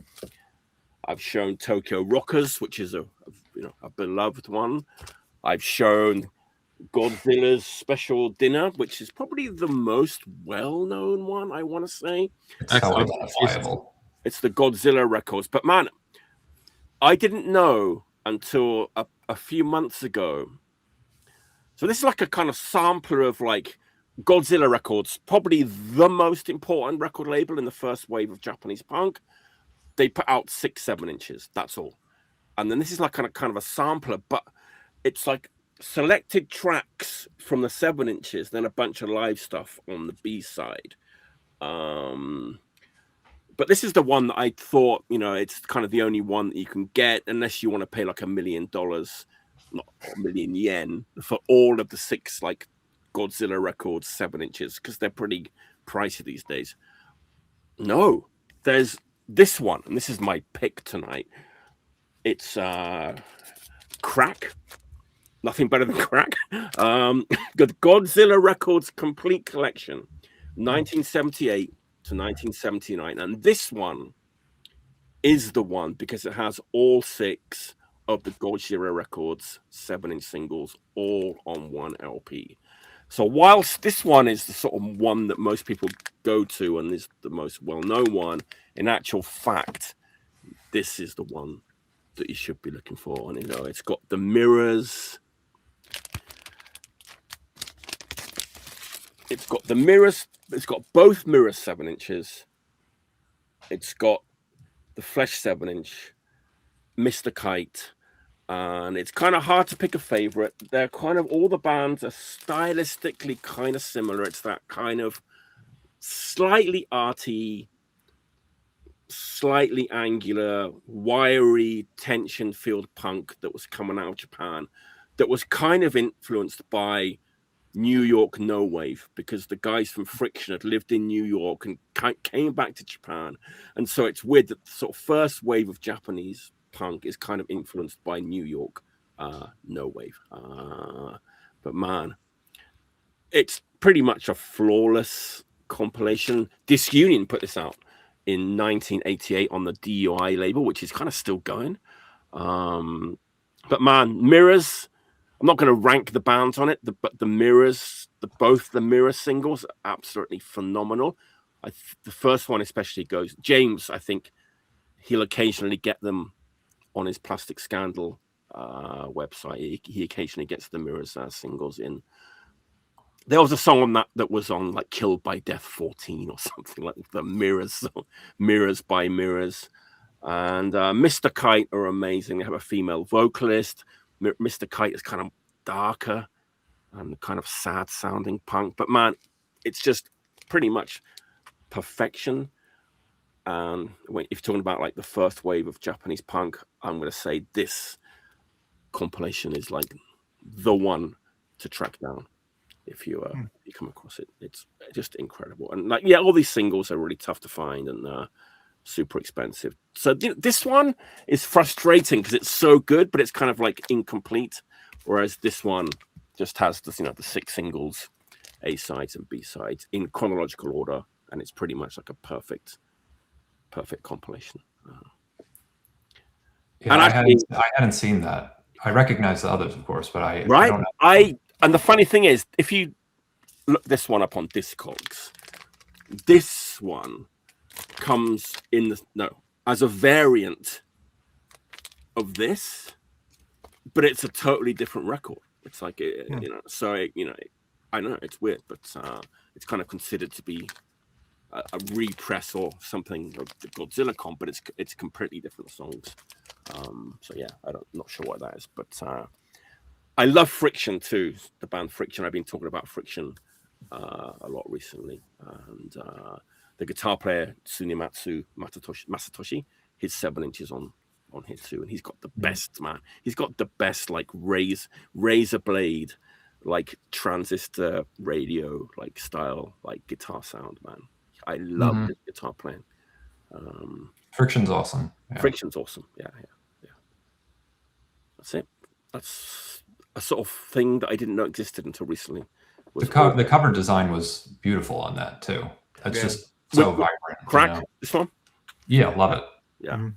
I've shown Tokyo Rockers, which is a beloved one. I've shown Godzilla's Special Dinner, which is probably the most well-known one, I want to say. It's so identifiable. It's the Godzilla Records. But man, I didn't know until a few months ago. So this is like a kind of sampler of like Godzilla Records, probably the most important record label in the first wave of Japanese punk. They put out 6 7-inches. That's all. And then this is like kind of a sampler, but it's like selected tracks from the 7-inches, then a bunch of live stuff on the B side. But this is the one that I thought, it's kind of the only one that you can get unless you want to pay like $1 million, not $1 million yen, for all of the 6 like Godzilla Records 7-inches, because they're pretty pricey these days. No, there's this one, and this is my pick tonight. It's Crack. Nothing better than Crack. The Godzilla Records Complete Collection, 1978 to 1979. And this one is the one because it has all 6 of the Gozira Records 7-inch singles all on one LP. So whilst this one is the sort of one that most people go to and is the most well-known one, in actual fact, this is the one that you should be looking for. And it's got the mirrors. It's got the mirrors. It's got both mirrors 7-inches. It's got the Flesh 7-inch, Mr. Kite. And it's kind of hard to pick a favorite. They're kind of, all the bands are stylistically kind of similar. It's that kind of slightly arty, slightly angular, wiry, tension-filled punk that was coming out of Japan, that was kind of influenced by New York no wave, because the guys from Friction had lived in New York and came back to Japan. And so it's weird that the sort of first wave of Japanese punk is kind of influenced by New York no wave. But man, it's pretty much a flawless compilation. Disunion put this out in 1988 on the DUI label, which is kind of still going. But man, Mirrors, I'm not going to rank the bands on it, but the Mirrors, both the Mirror singles are absolutely phenomenal. The first one especially goes, James, I think he'll occasionally get them on his Plastic Scandal website. He occasionally gets the Mirrors singles in. There was a song on that was on like Killed by Death 14 or something, like the Mirrors song, Mirrors by Mirrors. And Mr. Kite are amazing. They have a female vocalist. Mr. Kite is kind of darker and kind of sad sounding punk. But man, it's just pretty much perfection. And if you're talking about like the first wave of Japanese punk, I'm going to say this compilation is like the one to track down. If you come across it, it's just incredible. And like, yeah, all these singles are really tough to find and super expensive. So this one is frustrating because it's so good, but it's kind of like incomplete. Whereas this one just has the 6 singles, A sides and B sides in chronological order, and it's pretty much like a perfect compilation. Yeah, and I hadn't seen that. I recognize the others, of course, but I don't know. And the funny thing is, if you look this one up on Discogs, this one comes in as a variant of this, but it's a totally different record. It's like I know it's weird, but it's kind of considered to be a repress or something of the Godzilla comp, but it's completely different songs. So yeah, not sure what that is, but I love Friction too. The band Friction. I've been talking about Friction a lot recently, and the guitar player Tsunematsu Masatoshi, his 7 inches on here too, and he's got the best, man. He's got the best like razor blade, like transistor radio like style like guitar sound, man. I love his guitar playing. Friction's awesome. Yeah. Friction's awesome. Yeah. That's it. That's a sort of thing that I didn't know existed until recently. The cover design was beautiful on that too. That's just so vibrant. Crack, this one? Yeah, love it. Yeah.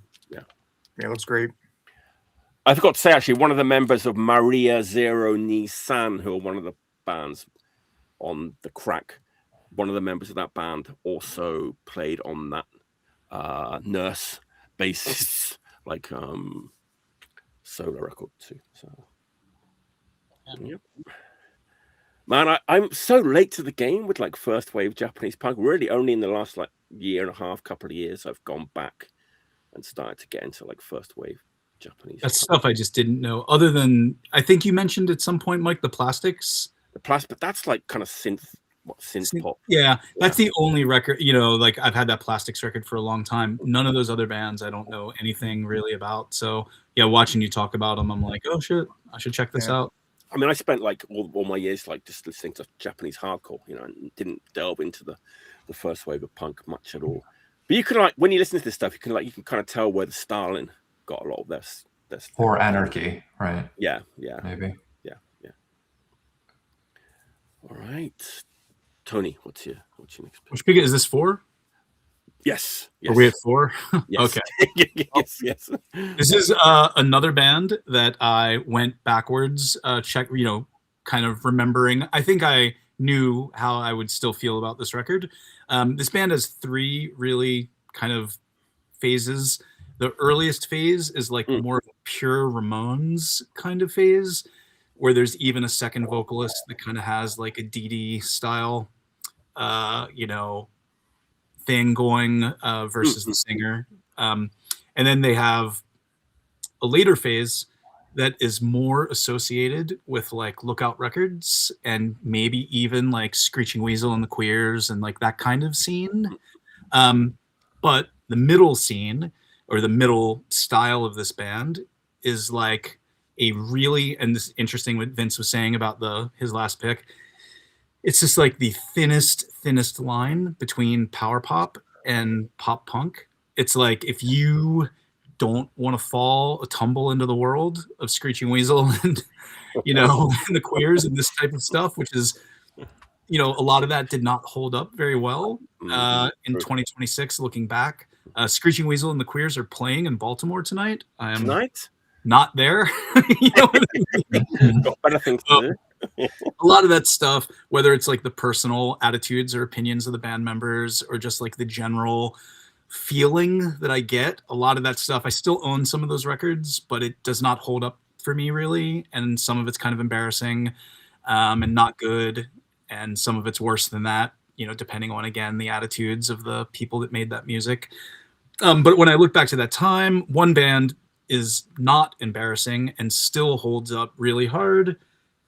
Yeah, it looks great. I forgot to say, actually, one of the members of Maria Zero Ni-san, who are one of the bands on the Crack, one of the members of that band also played on that Nurse bassist like solo record too. So yep. Man, I'm so late to the game with like first wave Japanese punk. Really only in the last like year and a half, couple of years, I've gone back and started to get into like first wave Japanese. That's stuff I just didn't know. Other than, I think you mentioned at some point, Mike, the Plastics. The Plastic, but that's like kind of synth pop. Yeah, that's the only record, like I've had that Plastics record for a long time. None of those other bands I don't know anything really about. So yeah, watching you talk about them, I'm like, oh shit, I should check this out. I mean, I spent like all my years like just listening to Japanese hardcore, and didn't delve into the first wave of punk much at all. But you can like, when you listen to this stuff, you can kind of tell where the styling got a lot of this. Or Anarchy, right? Yeah. Maybe. Yeah. All right. Tony, what's your next pick? Which pick is this 4? Yes. Are we at 4? Yes. Okay. yes. This is another band that I went backwards, kind of remembering. I think I knew how I would still feel about this record. This band has 3 really kind of phases. The earliest phase is like more of a pure Ramones kind of phase, where there's even a second vocalist that kind of has like a Dee style, thing going versus the singer. And then they have a later phase that is more associated with like Lookout Records and maybe even like Screeching Weasel and the Queers and like that kind of scene. But the middle scene or the middle style of this band is like a really, and this is interesting what Vince was saying about his last pick. It's just like the thinnest line between power pop and pop punk. It's like if you don't want to tumble into the world of Screeching Weasel and and the Queers and this type of stuff, which is you know, a lot of that did not hold up very well in 2026. Looking back, Screeching Weasel and the Queers are playing in Baltimore tonight. I am not there. You know what I mean? Got better things to do. A lot of that stuff, whether it's like the personal attitudes or opinions of the band members, or just like the general feeling that I get, a lot of that stuff, I still own some of those records, but it does not hold up for me really, and some of it's kind of embarrassing and not good, and some of it's worse than that, you know, depending on, again, the attitudes of the people that made that music. But when I look back to that time, one band is not embarrassing and still holds up really hard.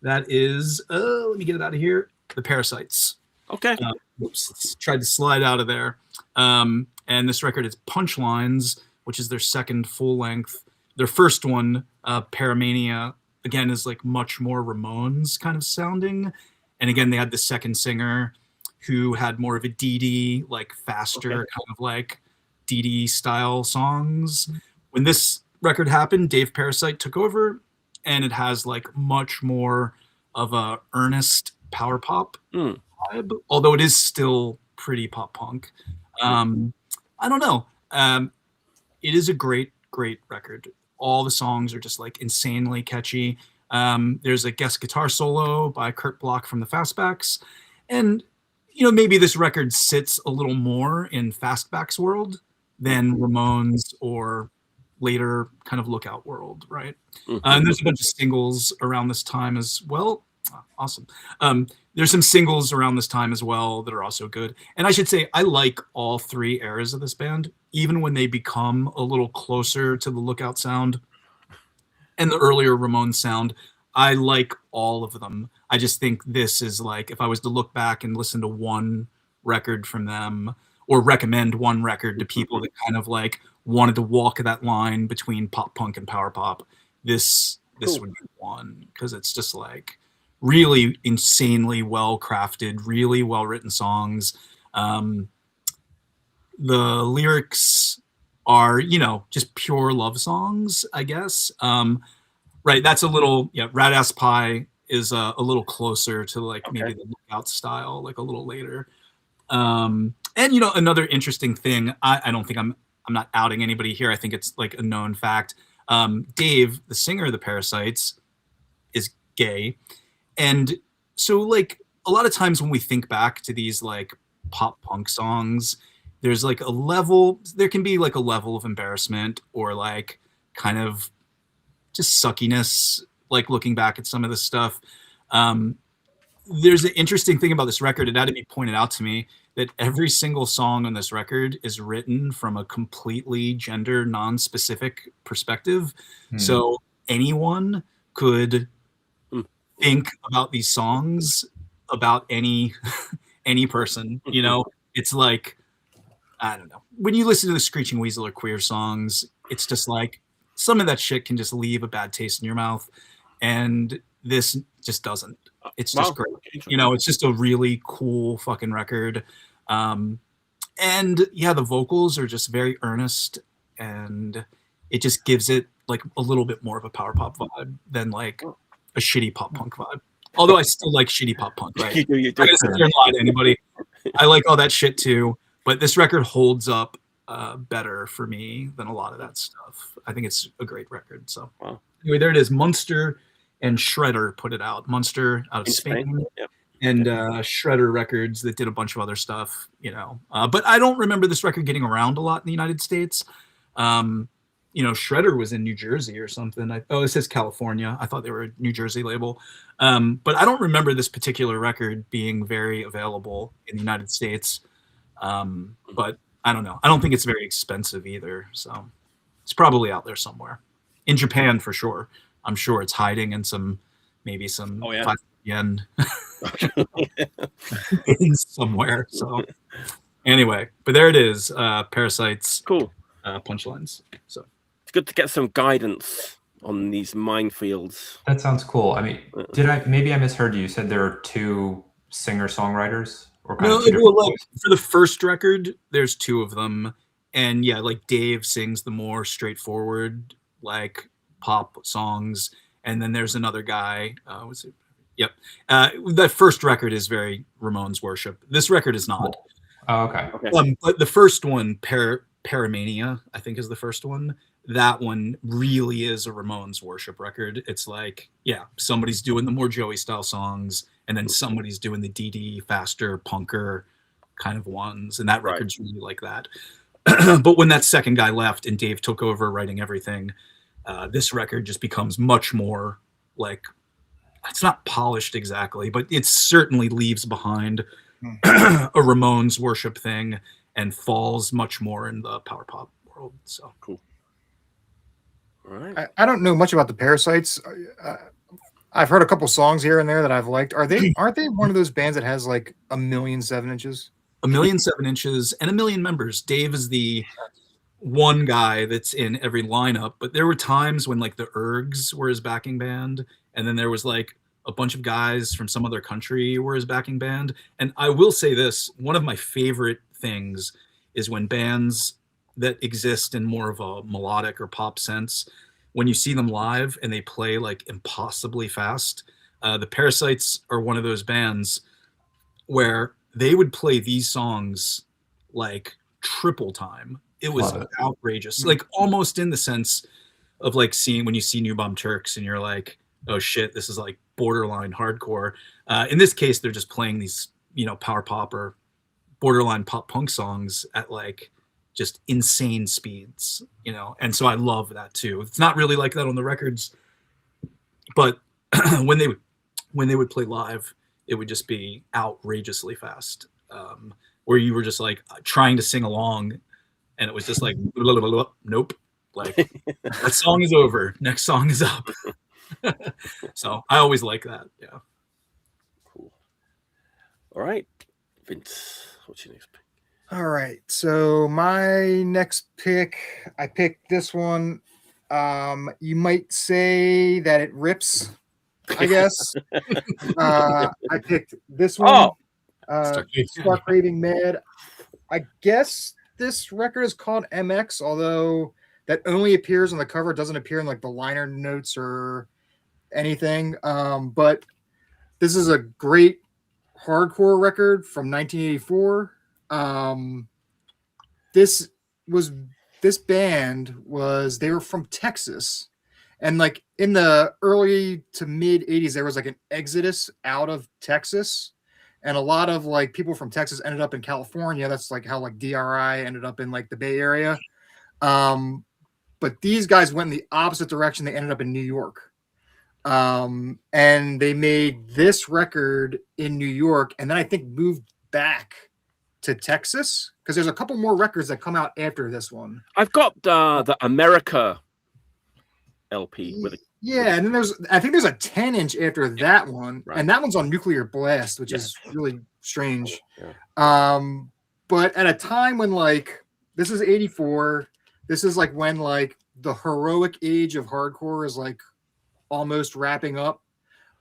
That is, let me get it out of here, the Parasites. Okay. Oops, tried to slide out of there. And this record is Punchlines, which is their second full length. Their first one, Paramania, again, is like much more Ramones kind of sounding. And again, they had the second singer who had more of a Dee Dee, like faster, kind of like Dee Dee style songs. When this record happened, Dave Parasite took over, and it has like much more of a earnest power pop vibe, although it is still pretty pop punk. I don't know. It is a great record. All the songs are just like insanely catchy. There's a guest guitar solo by Kurt Bloch from the Fastbacks. And, you know, maybe this record sits a little more in Fastbacks world than Ramones or later kind of Lookout world, right? And there's a bunch of singles around this time as well. Oh, awesome. There's some singles around this time as well that are also good. And I should say, I like all three eras of this band, even when they become a little closer to the Lookout sound and the earlier Ramones sound. I like all of them. I just think this is like, if I was to look back and listen to one record from them, or recommend one record to people that kind of like wanted to walk that line between pop punk and power pop, this would be one, because it's just like really insanely well crafted, really well written songs. The lyrics are, you know, just pure love songs, I guess. Right, that's a little, Rat Ass Pie is a little closer to like maybe the Lookout style, like a little later. And, you know, another interesting thing, I don't think I'm not outing anybody here. I think it's like a known fact. Dave, the singer of the Parasites, is gay. And so like a lot of times when we think back to these like pop punk songs, there's like there can be like a level of embarrassment or like kind of just suckiness, like looking back at some of this stuff. There's an interesting thing about this record. It had to be pointed out to me that every single song on this record is written from a completely gender non-specific perspective. So anyone could think about these songs about any person, you know. It's like, I don't know, when you listen to the Screeching Weasel or Queer songs, it's just like some of that shit can just leave a bad taste in your mouth, and this just doesn't. It's just great, you know. It's just a really cool fucking record. And yeah, the vocals are just very earnest, and it just gives it like a little bit more of a power pop vibe than like a shitty pop punk vibe. Although I still like shitty pop punk, right? I'm not gonna sit there and lie to anybody. I like all that shit too, but this record holds up better for me than a lot of that stuff. I think it's a great record. So anyway, there it is. Munster and Shredder put it out. Munster out of Spain. And Shredder Records that did a bunch of other stuff, you know. But I don't remember this record getting around a lot in the United States. You know, Shredder was in New Jersey or something. It says California. I thought they were a New Jersey label. But I don't remember this particular record being very available in the United States. But I don't know. I don't think it's very expensive either. So it's probably out there somewhere. In Japan, for sure. I'm sure it's hiding in maybe some 5 yen somewhere. So anyway, but there it is. Parasites. Cool. Punchlines. So it's good to get some guidance on these minefields. That sounds cool. I mean, maybe I misheard you. You said there are two singer-songwriters? Or kind of like, for the first record, there's two of them. And yeah, like Dave sings the more straightforward, like pop songs. And then there's another guy, Yep. That first record is very Ramones worship. This record is not. Oh, okay. But the first one, Paramania, I think is the first one. That one really is a Ramones worship record. It's like, yeah, somebody's doing the more Joey style songs, and then somebody's doing the DD faster punker kind of ones, and that record's really like that. But when that second guy left and Dave took over writing everything, this record just becomes much more like, it's not polished exactly, but it certainly leaves behind a Ramones worship thing and falls much more in the power pop world. So cool. All right. I don't know much about the Parasites. I've heard a couple songs here and there that I've liked. Aren't they one of those bands that has like 1,000,000 7-inches? 1,000,000 7-inches and 1,000,000 members. Dave is the one guy that's in every lineup, but there were times when like the Ergs were his backing band, and then there was like a bunch of guys from some other country were his backing band. And I will say this, one of my favorite things is when bands that exist in more of a melodic or pop sense, when you see them live and they play like impossibly fast. The Parasites are one of those bands where they would play these songs like triple time. It was outrageous, like almost in the sense of like when you see New Bomb Turks and you're like, oh shit, this is like borderline hardcore. In this case, they're just playing these, power pop or borderline pop punk songs at like just insane speeds, and so I love that too. It's not really like that on the records, but when they would play live, it would just be outrageously fast, where you were just like trying to sing along and it was just like, blah, blah, blah, blah. Nope. Like that song is over. Next song is up. So I always like that. Yeah. Cool. All right. Vince, what's your next pick? All right. So my next pick, I picked this one. You might say that it rips, I guess. I picked this one. Start Craving Mad. I guess this record is called MX, although that only appears on the cover. It doesn't appear in like the liner notes or anything. But this is a great hardcore record from 1984. This band they were from Texas, and like in the early to mid 80s, there was like an exodus out of Texas. And a lot of like people from Texas ended up in California. That's like how like DRI ended up in like the Bay Area. But these guys went in the opposite direction. They ended up in New York. And they made this record in New York, and then I think moved back to Texas because there's a couple more records that come out after this one. I've got the America LP with and then I think there's a 10-inch after that one, and that one's on Nuclear Blast, which is really strange. But at a time when like this is 84, this is like when like the heroic age of hardcore is like almost wrapping up,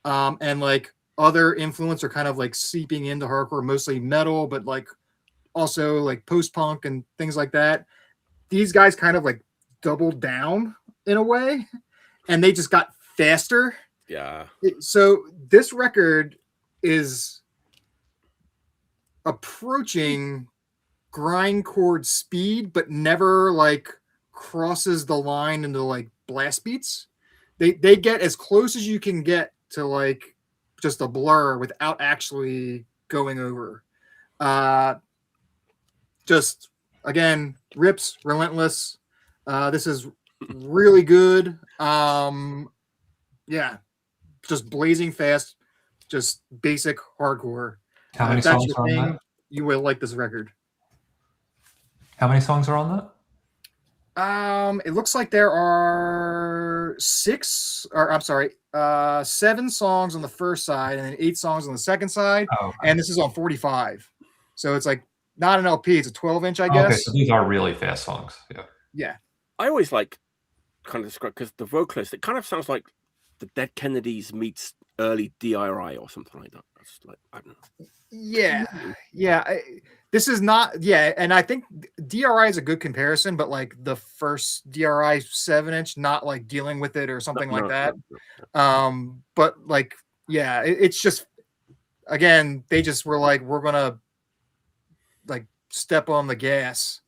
and like other influence are kind of like seeping into hardcore, mostly metal, but like also like post-punk and things like that. These guys kind of like doubled down in a way, and they just got faster. Yeah. So this record is approaching grindcore speed, but never like crosses the line into like blast beats. They get as close as you can get to like just a blur without actually going over. Just again, rips, relentless. This is really good. Just blazing fast, just basic hardcore. How many songs are on that? You will like this record. How many songs are on that? It looks like there are 7 songs on the first side and then 8 songs on the second side. Oh, okay. And this is on 45. So it's like not an LP, it's a 12-inch, I guess. Okay, so these are really fast songs. Yeah. Yeah. I always like kind of describe because the vocalist, it kind of sounds like the Dead Kennedys meets early DRI or something like that. That's like, I don't know. Yeah. This is not, and I think DRI is a good comparison, but like the first DRI 7-inch, not like dealing with it or something like that. But like yeah, it's just, again, they just were like, we're gonna like step on the gas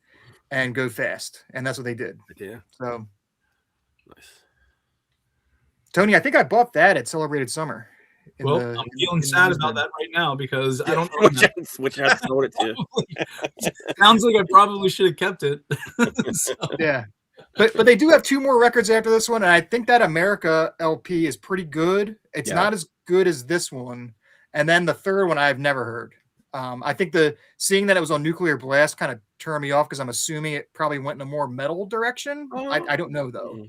and go fast, and that's what they did. Yeah. So Nice. Tony, I think I bought that at Celebrated Summer. Well, I'm feeling sad about that right now because I don't know which I sold it to. Sounds like I probably should have kept it. So. Yeah, but they do have 2 more records after this one, and I think that America LP is pretty good. It's not as good as this one, and then the third one I've never heard. I think seeing that it was on Nuclear Blast kind of turned me off because I'm assuming it probably went in a more metal direction. I don't know though.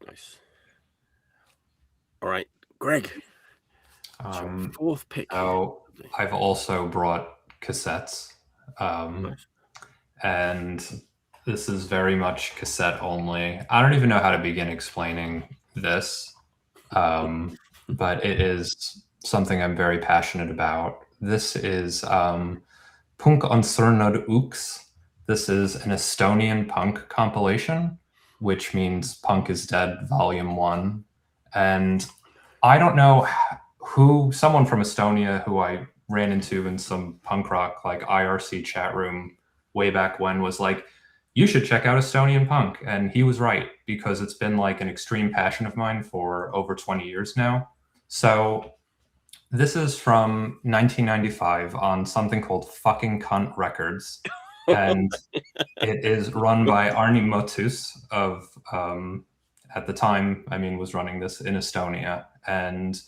Nice. All right, Greg. 4th pick. Oh, I've also brought cassettes, and this is very much cassette only. I don't even know how to begin explaining this, but it is something I'm very passionate about. This is Punk on Surnod Ux. This is an Estonian punk compilation, which means Punk is Dead, Volume 1. And I don't know someone from Estonia who I ran into in some punk rock like IRC chat room way back when was like, you should check out Estonian punk. And he was right, because it's been like an extreme passion of mine for over 20 years now. So this is from 1995 on something called Fucking Cunt Records. And it is run by Arni Motus of, at the time, was running this in Estonia. And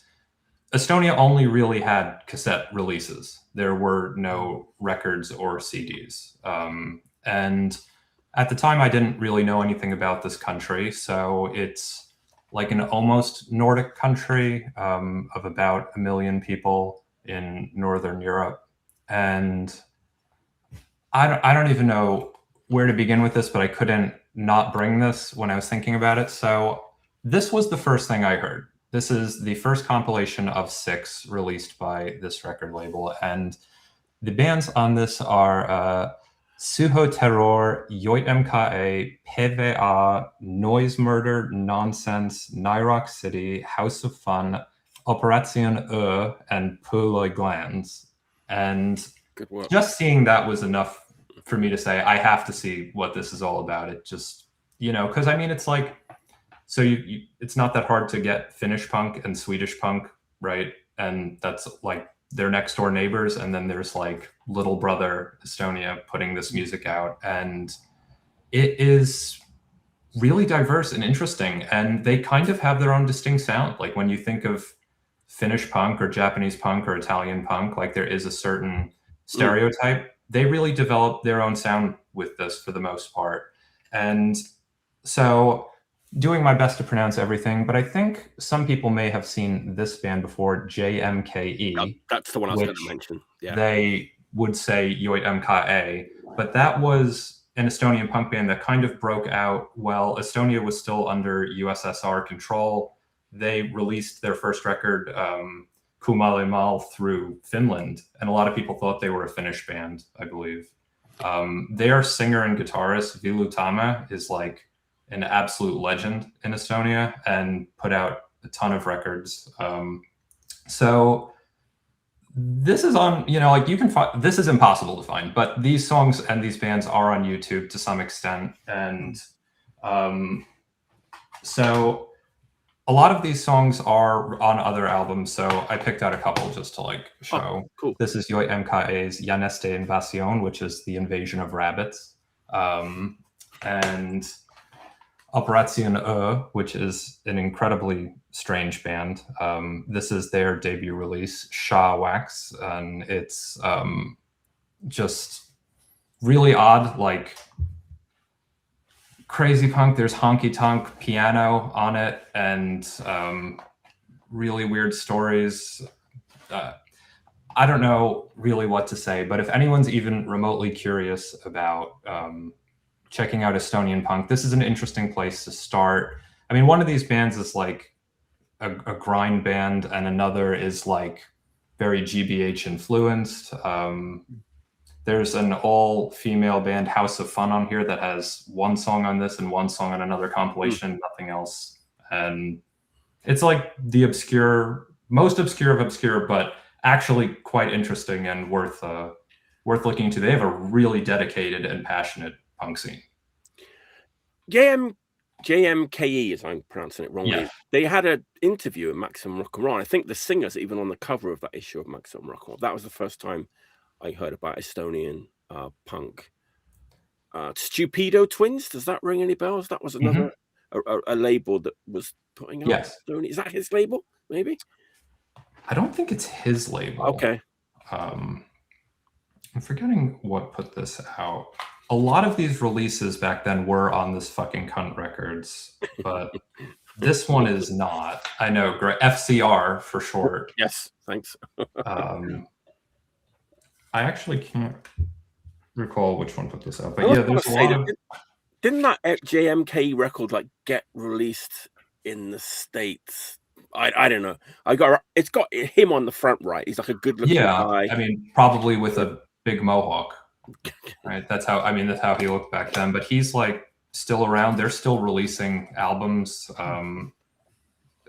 Estonia only really had cassette releases. There were no records or CDs. And at the time, I didn't really know anything about this country. So it's like an almost Nordic country of about 1 million people in Northern Europe. And I don't even know where to begin with this, but I couldn't not bring this when I was thinking about it. So this was the first thing I heard. This is the first compilation of 6 released by this record label. And the bands on this are Suho Terror, Yoit MKA, PVA, Noise Murder, Nonsense, Nyrock City, House of Fun, Operation and Puloy Glands. And good work. Just seeing that was enough for me to say, I have to see what this is all about. It just, because it's like, so it's not that hard to get Finnish punk and Swedish punk, right? And that's like their next door neighbors. And then there's like little brother Estonia putting this music out. And it is really diverse and interesting. And they kind of have their own distinct sound. Like when you think of Finnish punk or Japanese punk or Italian punk, like there is a certain stereotype. They really developed their own sound with this for the most part. And so doing my best to pronounce everything, but I think some people may have seen this band before, JMKE. That's the one I was going to mention. Yeah. They would say Yoit MKA, but that was an Estonian punk band that kind of broke out while Estonia was still under USSR control. They released their first record, Kumale Mal, through Finland, and a lot of people thought they were a Finnish band, I believe. Their singer and guitarist, Vilu Tama, is like an absolute legend in Estonia and put out a ton of records. So this is on, like you can find, this is impossible to find, but these songs and these bands are on YouTube to some extent. And so a lot of these songs are on other albums. So I picked out a couple just to like show. Oh, cool. This is Yoit MKA's Janeste Invasion, which is the invasion of rabbits. And Operation which is an incredibly strange band. This is their debut release, Sha Wax, and it's just really odd, like crazy punk. There's honky tonk piano on it, and really weird stories. I don't know really what to say, but if anyone's even remotely curious about checking out Estonian punk, this is an interesting place to start. I mean, one of these bands is like a grind band, and another is like very GBH influenced. There's an all-female band, House of Fun, on here that has one song on this and one song on another compilation, nothing else. And It's like the most obscure of obscure, but actually quite interesting and worth looking into. They have a really dedicated and passionate punk scene. JMKE, as I'm pronouncing it wrongly. Yeah. They had an interview in Maximum Rock and Roll. I think the singer's even on the cover of that issue of Maximum Rock and Roll. That was the first time I heard about Estonian punk. Stupido Twins, does that ring any bells? That was another a label that was putting out. Yes. Is that his label? Maybe. I don't think it's his label. Okay. I'm forgetting what put this out. A lot of these releases back then were on this fucking cunt records, but this one is not. I know, FCR for short. Yes, thanks. I actually can't recall which one put this out, but yeah, there's a lot of... Didn't that JMK record like get released in the States? I don't know. It's got him on the front right. He's like a good looking guy. I mean, probably with a big mohawk. Right, that's how he looked back then. But he's like still around. They're still releasing albums,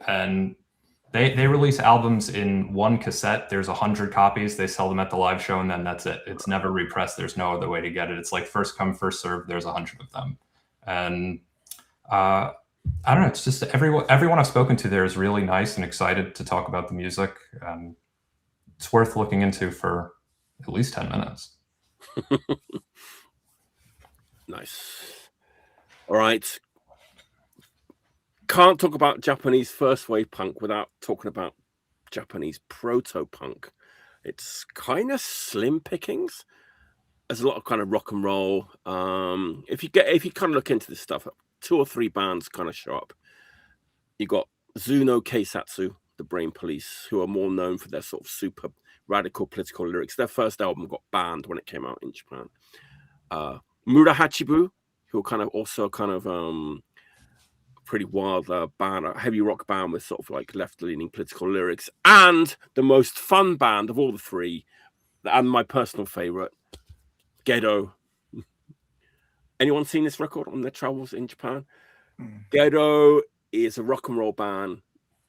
and they release albums in one cassette. There's 100 copies. They sell them at the live show, and then that's it. It's never repressed. There's no other way to get it. It's like first come, first serve. There's 100 of them, and I don't know. It's just everyone I've spoken to there is really nice and excited to talk about the music. It's worth looking into for at least 10 minutes. Nice. All right. Can't talk about Japanese first wave punk without talking about Japanese proto punk. It's kind of slim pickings. There's a lot of kind of rock and roll. If you kind of look into this stuff, 2 or 3 bands kind of show up. You got Zuno Keisatsu, the Brain Police, who are more known for their sort of super radical political lyrics. Their first album got banned when it came out in Japan. Murahachibu, who are kind of also pretty wild band, a heavy rock band with sort of like left-leaning political lyrics, and the most fun band of all the 3, and my personal favorite, Ghetto. Anyone seen this record on their travels in Japan? Ghetto is a rock and roll band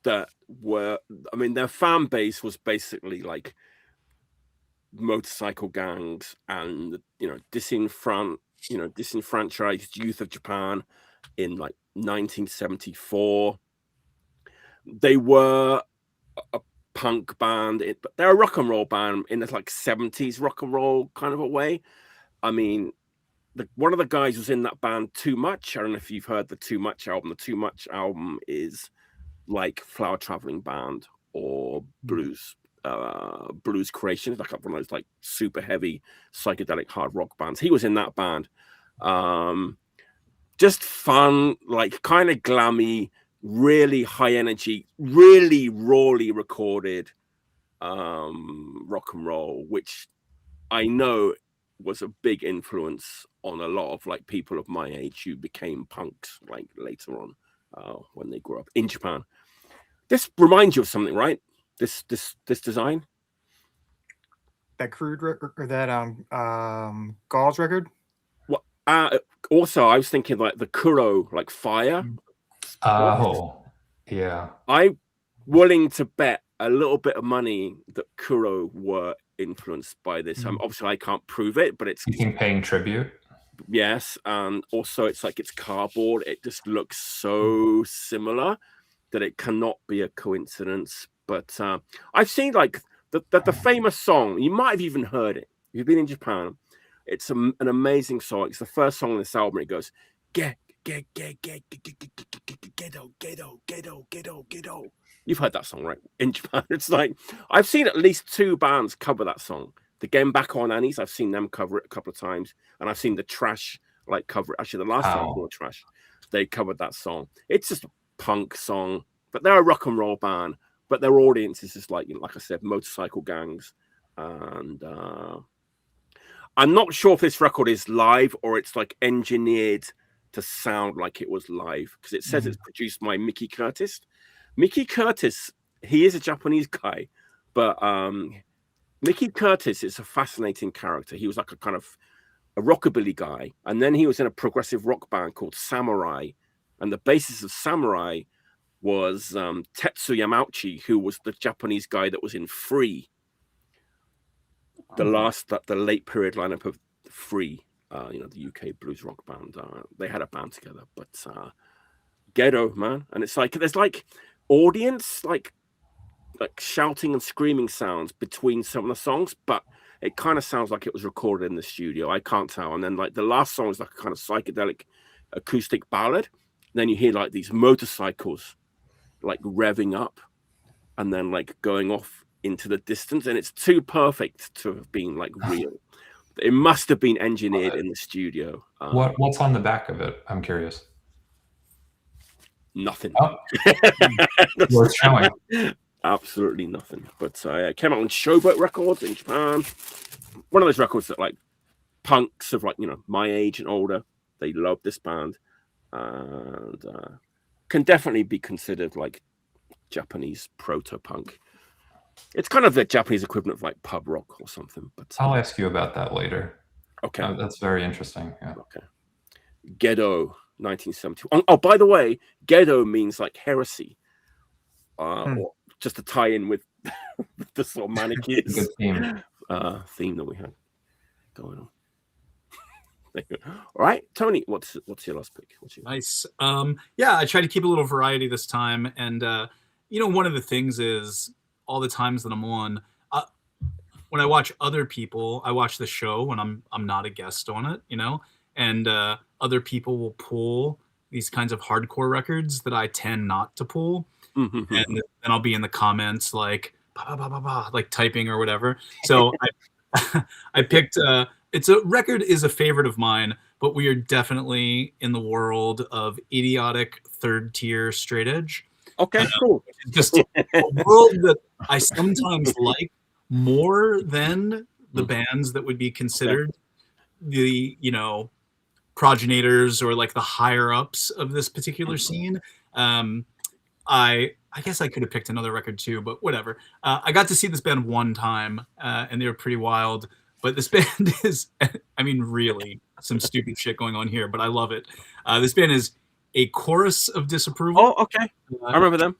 that their fan base was basically like motorcycle gangs and disenfranchised youth of Japan in like 1974. They were a punk band, but they're a rock and roll band in this like 70s rock and roll kind of a way. I mean, one of the guys was in that band, Too Much. I don't know if you've heard the Too Much album. The Too Much album is like Flower Traveling Band or Blues Creation. It's like one of those like super heavy psychedelic hard rock bands. He was in that band. Just fun, like kind of glammy, really high energy, really rawly recorded rock and roll, which I know was a big influence on a lot of like people of my age who became punks like later on when they grew up in Japan. This reminds you of something, right? This design. That Crude record, or that Gauze record. Well, also I was thinking like the Kuro, like fire. Oh, yeah. I'm willing to bet a little bit of money that Kuro were influenced by this. Obviously I can't prove it, but it's paying tribute. Yes, and also it's like it's cardboard. It just looks so similar that it cannot be a coincidence. But I've seen like the famous song. You might have even heard it. If you've been in Japan. It's an amazing song. It's the first song on this album. It goes ghetto. You've heard that song, right? In Japan, it's like I've seen at least 2 bands cover that song. The Genbako on Annie's, I've seen them cover it a couple of times, and I've seen the Trash like cover it. Actually, the last time I saw Trash, they covered that song. It's just a punk song, but they're a rock and roll band. But their audience is just like I said, motorcycle gangs. And I'm not sure if this record is live or it's like engineered to sound like it was live, because it says it's produced by Mickey Curtis. Mickey Curtis, he is a Japanese guy, but Mickey Curtis is a fascinating character. He was like a kind of a rockabilly guy, and then he was in a progressive rock band called Samurai, and the basis of Samurai was Tetsu Yamauchi, who was the Japanese guy that was in Free. The late period lineup of Free, the UK blues rock band. They had a band together, but Ghetto, man. And it's like, there's like audience, like shouting and screaming sounds between some of the songs, but it kind of sounds like it was recorded in the studio. I can't tell. And then like the last song is like a kind of psychedelic acoustic ballad. Then you hear like these motorcycles like revving up and then like going off into the distance, and it's too perfect to have been like real. It must have been engineered in the studio. What's on the back of it? I'm curious. Nothing. Oh. Worth showing. Absolutely nothing. But it came out on Showboat Records in Japan. One of those records that like punks of like, my age and older, they love this band, and can definitely be considered like Japanese proto-punk. It's kind of the Japanese equivalent of like pub rock or something. But I'll ask you about that later. Okay. That's very interesting. Yeah. Okay. Ghetto, 1971. Oh, by the way, Ghetto means like heresy. Or just to tie in with the sort of Manichaeist theme that we had going on. All right, Tony, what's your last pick? Nice. Yeah, I try to keep a little variety this time, and one of the things is all the times that I'm on, when I watch other people, I watch the show when I'm not a guest on it, and other people will pull these kinds of hardcore records that I tend not to pull. And then I'll be in the comments like bah, bah, bah, bah, like typing or whatever. So I picked it's a record is a favorite of mine, but we are definitely in the world of idiotic third tier straight edge. Okay, cool. Just a world that I sometimes like more than the bands that would be considered the progenitors or like the higher ups of this particular scene. I guess I could have picked another record too, but whatever. I got to see this band one time, and they were pretty wild. But this band is, really some stupid shit going on here, but I love it. This band is A Chorus of Disapproval. Oh, okay. I remember them.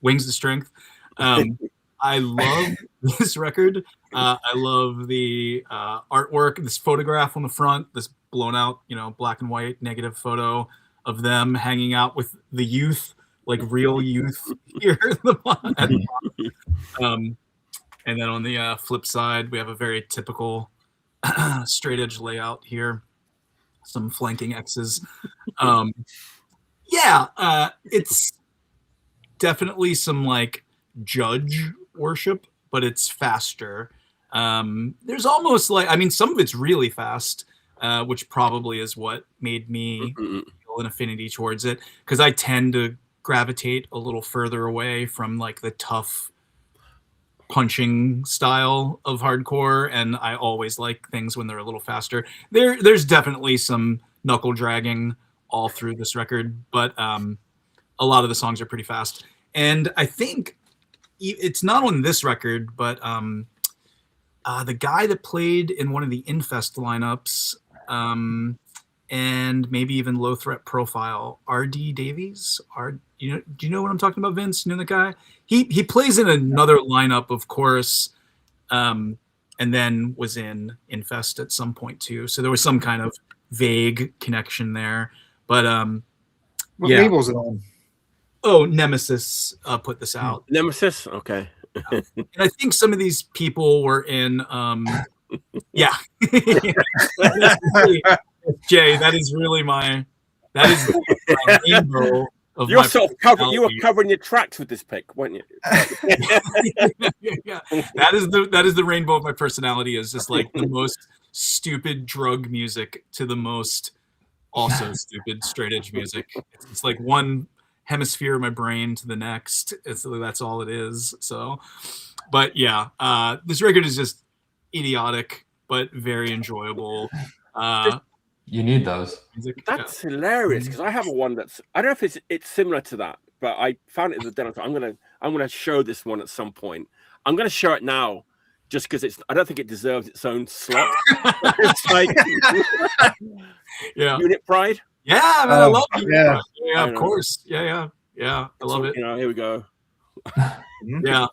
Wings of Strength. I love this record. I love the artwork, this photograph on the front, this blown out, black and white negative photo of them hanging out with the youth. Like real youth here at the bottom. And then on the flip side, we have a very typical straight edge layout here. Some flanking X's. It's definitely some like Judge worship, but it's faster. There's almost like, some of it's really fast, which probably is what made me feel an affinity towards it, because I tend to gravitate a little further away from like the tough punching style of hardcore, and I always like things when they're a little faster. There's definitely some knuckle dragging all through this record, but a lot of the songs are pretty fast. And I think it's not on this record, but the guy that played in one of the Infest lineups, and maybe even Low Threat Profile, R.D. Davies. Do you know what I'm talking about, Vince? You know the guy? He plays in another lineup of Chorus, and then was in Infest at some point too. So there was some kind of vague connection there. But what label is it on? Oh, Nemesis put this out. Nemesis, okay. And I think some of these people were in. Jay, that is my rainbow of You're sort of covering. You were covering your tracks with this pick, weren't you? Yeah, that is the rainbow of my personality. Is just like the most stupid drug music to the most also stupid straight edge music. It's like one hemisphere of my brain to the next. That's all it is. So, but yeah, this record is just idiotic but very enjoyable. You need those. That's hilarious, because I have one that's, I don't know if it's similar to that, but I found it as a demo. I'm gonna show this one at some point. I'm gonna show it now, just because I don't think it deserves its own slot. It's like Unit Pride. Yeah, man, I love Unit Pride. Yeah, of know. course. Yeah. Yeah, I love it. You know, here we go. Yeah.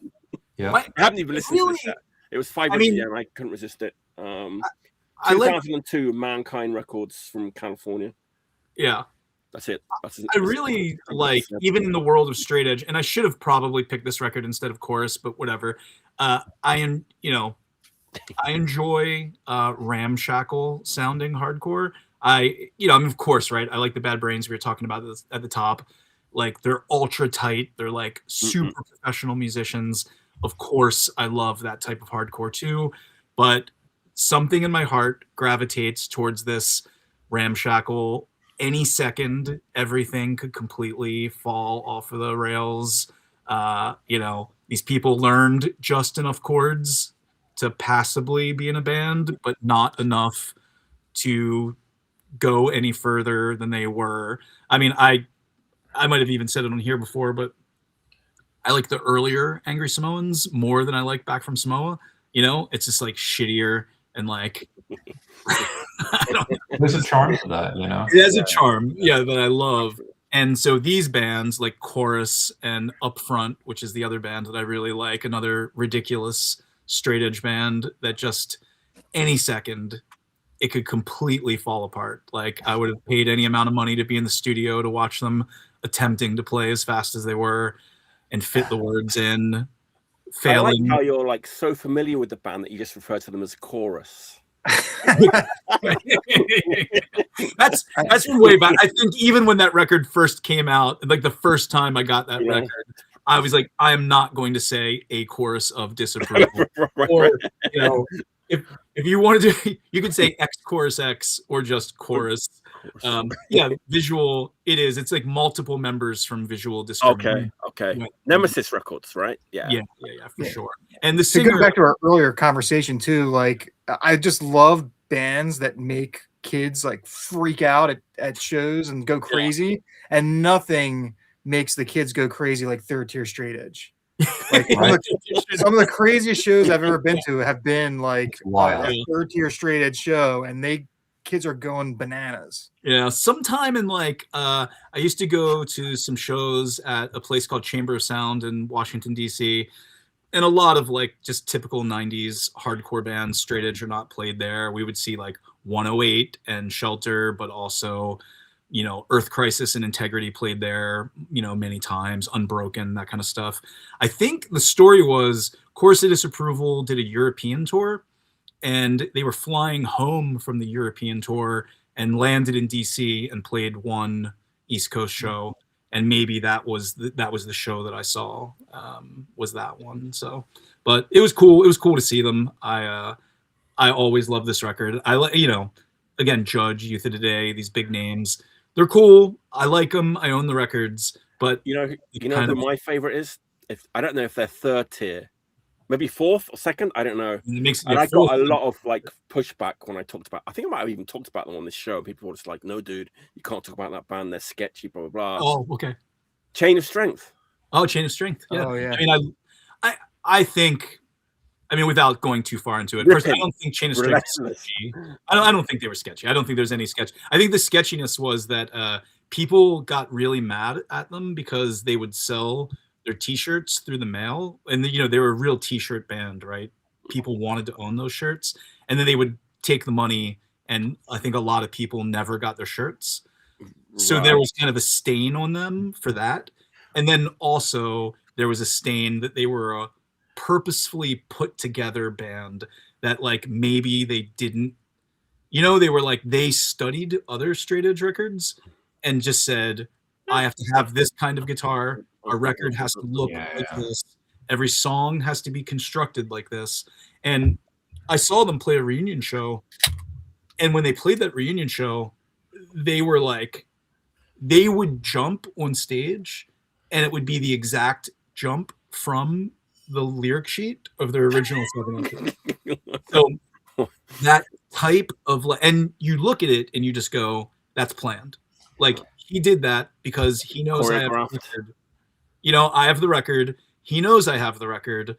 I haven't even listened to this yet. It was 500 yen. I couldn't resist it. 2002 Mankind Records from California. Yeah. That's it. I really like, even in the world of straight edge, and I should have probably picked this record instead of Chorus, but whatever. I enjoy ramshackle sounding hardcore. Of course, right? I like the Bad Brains we were talking about at the top. Like, they're ultra tight. They're like super professional musicians. Of course, I love that type of hardcore too. But something in my heart gravitates towards this ramshackle. Any second, everything could completely fall off of the rails. These people learned just enough chords to passably be in a band, but not enough to go any further than they were. I mean, I might have even said it on here before, but I like the earlier Angry Samoans more than I like Back from Samoa. It's just like shittier and like there's a charm to that, It has a charm, that I love. And so these bands like Chorus and Upfront, which is the other band that I really like, another ridiculous straight edge band that just any second it could completely fall apart. Like, I would have paid any amount of money to be in the studio to watch them attempting to play as fast as they were and fit the words in, failing. I like how you're like so familiar with the band that you just refer to them as Chorus. That's from way back. I think even when that record first came out, like the first time I got that record, I was like, I am not going to say a chorus of disapproval. Or, if you wanted to, you could say X chorus X or just chorus. Visual. It's like multiple members from Visual Discrimination. Okay. Nemesis Records, right? Yeah, for sure. And the to singer, go back to our earlier conversation too, like, I just love bands that make kids like freak out at shows and go crazy, and nothing makes the kids go crazy like Third Tier Straight Edge. Like, some of the craziest shows I've ever been to have been like a Third Tier Straight Edge show, and kids are going bananas. Yeah, sometime in like I used to go to some shows at a place called Chamber of Sound in Washington, D.C., and a lot of like just typical 90s hardcore bands, straight edge or not, played there. We would see like 108 and Shelter, but also Earth Crisis and Integrity played there, many times, Unbroken, that kind of stuff. I think the story was Chorus of Disapproval did a European tour, and they were flying home from the European tour and landed in DC and played one East Coast show. And maybe that was the show that I saw, was that one. So, but it was cool. It was cool to see them. I always love this record. Again, Judge, Youth of Today, these big names. They're cool. I like them. I own the records. But who my favorite is? I don't know if they're third tier, maybe fourth or second. I don't know. And I got a lot of like pushback when I talked about. I think I might have even talked about them on this show. People were just like, "No, dude, you can't talk about that band. They're sketchy." Blah blah blah. Oh, okay. Chain of Strength. Oh, Chain of Strength. Yeah. Oh, yeah. I mean, I think. I mean, without going too far into it, first, I don't think Chain of Strength is sketchy. I don't think they were sketchy. I don't think there's any sketch. I think the sketchiness was that people got really mad at them because they would sell their T-shirts through the mail, and they were a real T-shirt band, right? People wanted to own those shirts, and then they would take the money, and I think a lot of people never got their shirts, so there was kind of a stain on them for that, and then also there was a stain that they were a purposefully put together band that like maybe they didn't, they were like, they studied other straight edge records and just said, I have to have this kind of guitar. Our record has to look like this. Every song has to be constructed like this. And I saw them play a reunion show. And when they played that reunion show, they were like, they would jump on stage and it would be the exact jump from the lyric sheet of their original 7-inch. So that type of, and you look at it and you just go, that's planned. Like, he did that because he knows I have the record. I have the record. He knows I have the record,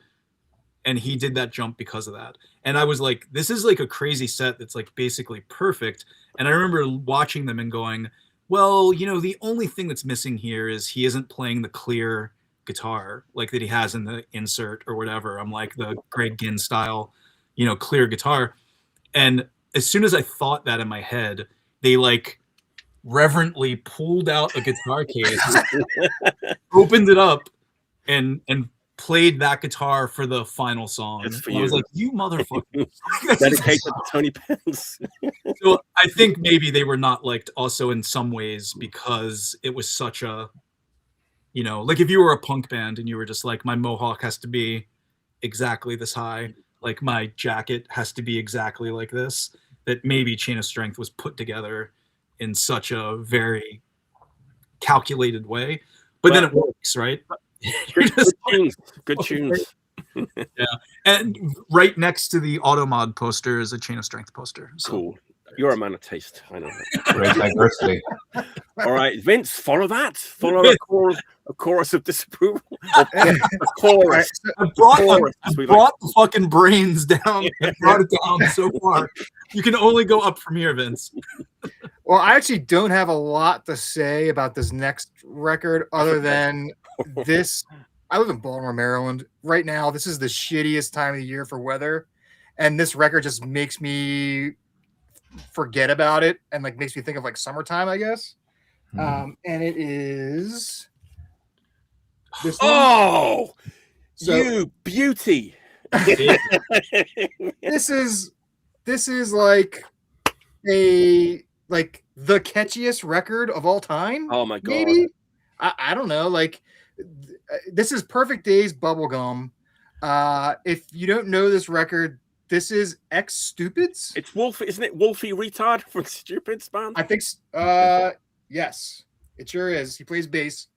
and he did that jump because of that. And I was like, this is like a crazy set that's like basically perfect. And I remember watching them and going, Well, you know, the only thing that's missing here is he isn't playing the clear guitar like that he has in the insert or whatever. I'm like the Greg Ginn style, you know, clear guitar. And as soon as I thought that in my head, they like reverently pulled out a guitar case, opened it up, and played that guitar for the final song. I was like, you motherfucker. Dedicated to Tony Pence. So I think maybe they were not liked also in some ways because it was such a, you know, like if you were a punk band and you were just like, my mohawk has to be exactly this high, like my jacket has to be exactly like this, that maybe Chain of Strength was put together in such a very calculated way. But then it works, right? Good tunes. Yeah, and right next to the Automod poster is a Chain of Strength poster. So. Cool. You're a man of taste. I know that. Great diversity. All right, Vince, follow that. Follow a chorus of disapproval. A chorus. I brought the fucking brains down. I brought it down so far. You can only go up from here, Vince. Well, I actually don't have a lot to say about this next record other than this. I live in Baltimore, Maryland. Right now, this is the shittiest time of the year for weather. And this record just makes me forget about it and like makes me think of like summertime, I guess. And it is this one. Oh, so, you beauty. This is like the catchiest record of all time. Oh my god. Maybe I don't know. Like this is Perfect Days Bubblegum. If you don't know this record, this is X Stupids. It's Wolfie, isn't it? Wolfie Retard from Stupids band. I think. Yes, it sure is. He plays bass.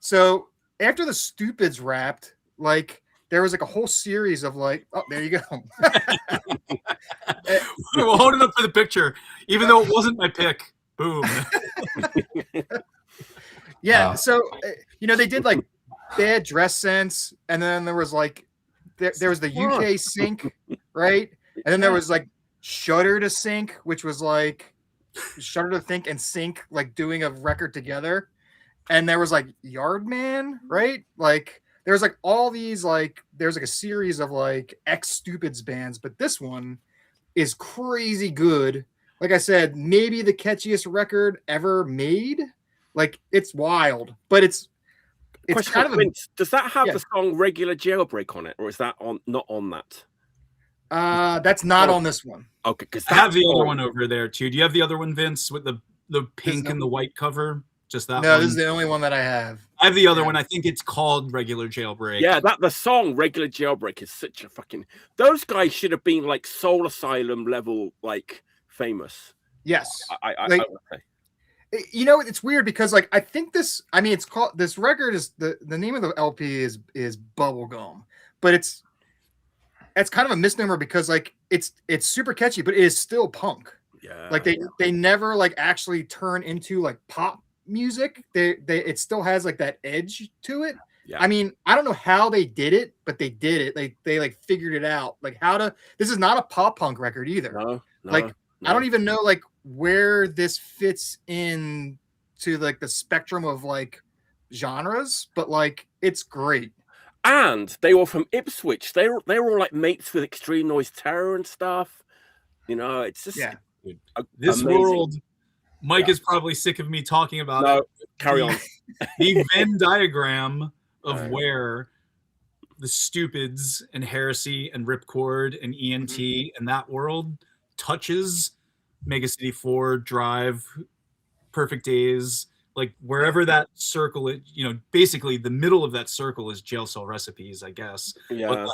So after the Stupids wrapped, like there was like a whole series of like, oh, there you go. We'll hold it up for the picture, even though it wasn't my pick. Boom. Yeah. Wow. So you know they did like Bad Dress Sense, and then there was like. There was the UK Sync, right? And then there was like Shudder to Sync, which was like Shudder to Think and Sync, like doing a record together. And there was like Yardman, right? Like there's like all these like there's like a series of like X Stupids bands, but this one is crazy good. Like I said, maybe the catchiest record ever made. Like it's wild, but it's kind of does that have the song Regular Jailbreak on it, or is that not on that? That's not on this one. Okay, because I have the other one over there too. Do you have the other one, Vince, with the pink and the white cover? Just that No, one? This is the only one that I have. I have the other one. I think it's called Regular Jailbreak. Yeah, the song Regular Jailbreak is such a fucking. Those guys should have been like Soul Asylum level, like famous. Yes. I You know, it's weird because like I think it's called this record is the name of the LP is Bubblegum, but it's kind of a misnomer because like it's super catchy, but it is still punk. Yeah. Like they never like actually turn into like pop music. It still has like that edge to it. Yeah. I mean, I don't know how they did it, but they did it. They like figured it out. Like this is not a pop punk record either. No. I don't even know like where this fits in to like the spectrum of like genres, but like it's great. And they were from Ipswich. They were all like mates with Extreme Noise Terror and stuff. You know, it's just this amazing. World. Mike is probably sick of me talking about it. Carry on. The Venn diagram of where the Stupids and Heresy and Ripcord and ENT and that world touches Mega City 4, Drive, Perfect Days, like wherever that circle is, you know, basically the middle of that circle is Jail Cell Recipes, I guess. Yeah. But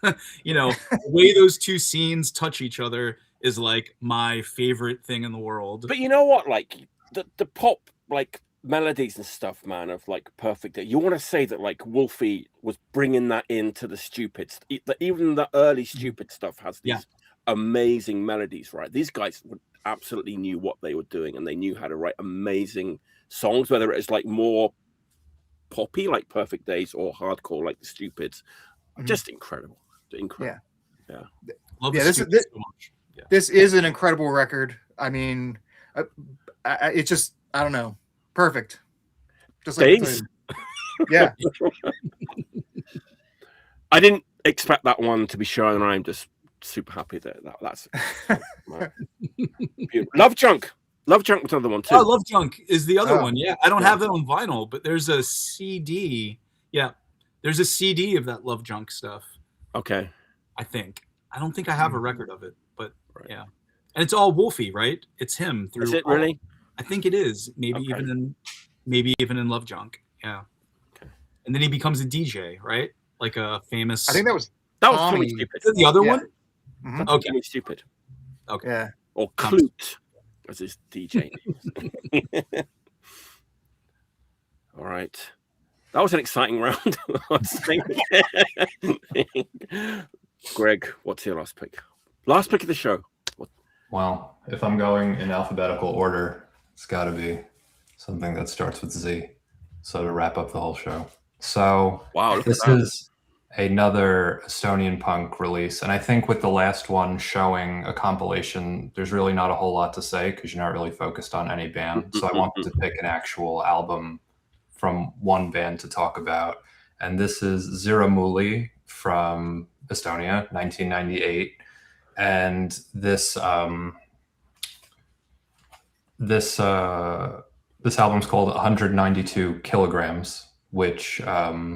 like, you know, the way those two scenes touch each other is like my favorite thing in the world. But you know what? Like the pop like melodies and stuff, man, of like Perfect Day. You want to say that like Wolfie was bringing that into the Stupids. Even the early Stupid stuff has these amazing melodies, right? These guys absolutely knew what they were doing, and they knew how to write amazing songs, whether it's like more poppy like Perfect Days or hardcore like the Stupids. Just incredible. This is an incredible record. I mean, it's just, I don't know, perfect. Just It like is. yeah. I didn't expect that one to be shown, and I'm just super happy that's Love Junk. Love Junk was another one too. Oh, Love Junk is the other Oh. one. Yeah, I don't have it on vinyl, but there's a CD. Yeah, there's a CD of that Love Junk stuff. Okay. I think. I don't think I have a record of it, but yeah. And it's all Wolfie, right? It's him through. Is it really? I think it is. Maybe even in Love Junk. Yeah. Okay. And then he becomes a DJ, right? Like a famous. I think that was Tommy Stupid. Is that the other one? Mm-hmm. Okay. Tommy Stupid. Okay. Yeah. Or Clute, as his DJ name. All right. That was an exciting round. Greg, what's your last pick? Last pick of the show. Well, if I'm going in alphabetical order, it's got to be something that starts with Z. So to wrap up the whole show. So wow, this is another Estonian punk release. And I think with the last one showing a compilation, there's really not a whole lot to say because you're not really focused on any band. So I wanted to pick an actual album from one band to talk about. And this is Ziramuli from Estonia, 1998. And this album's called 192 Kilograms, which I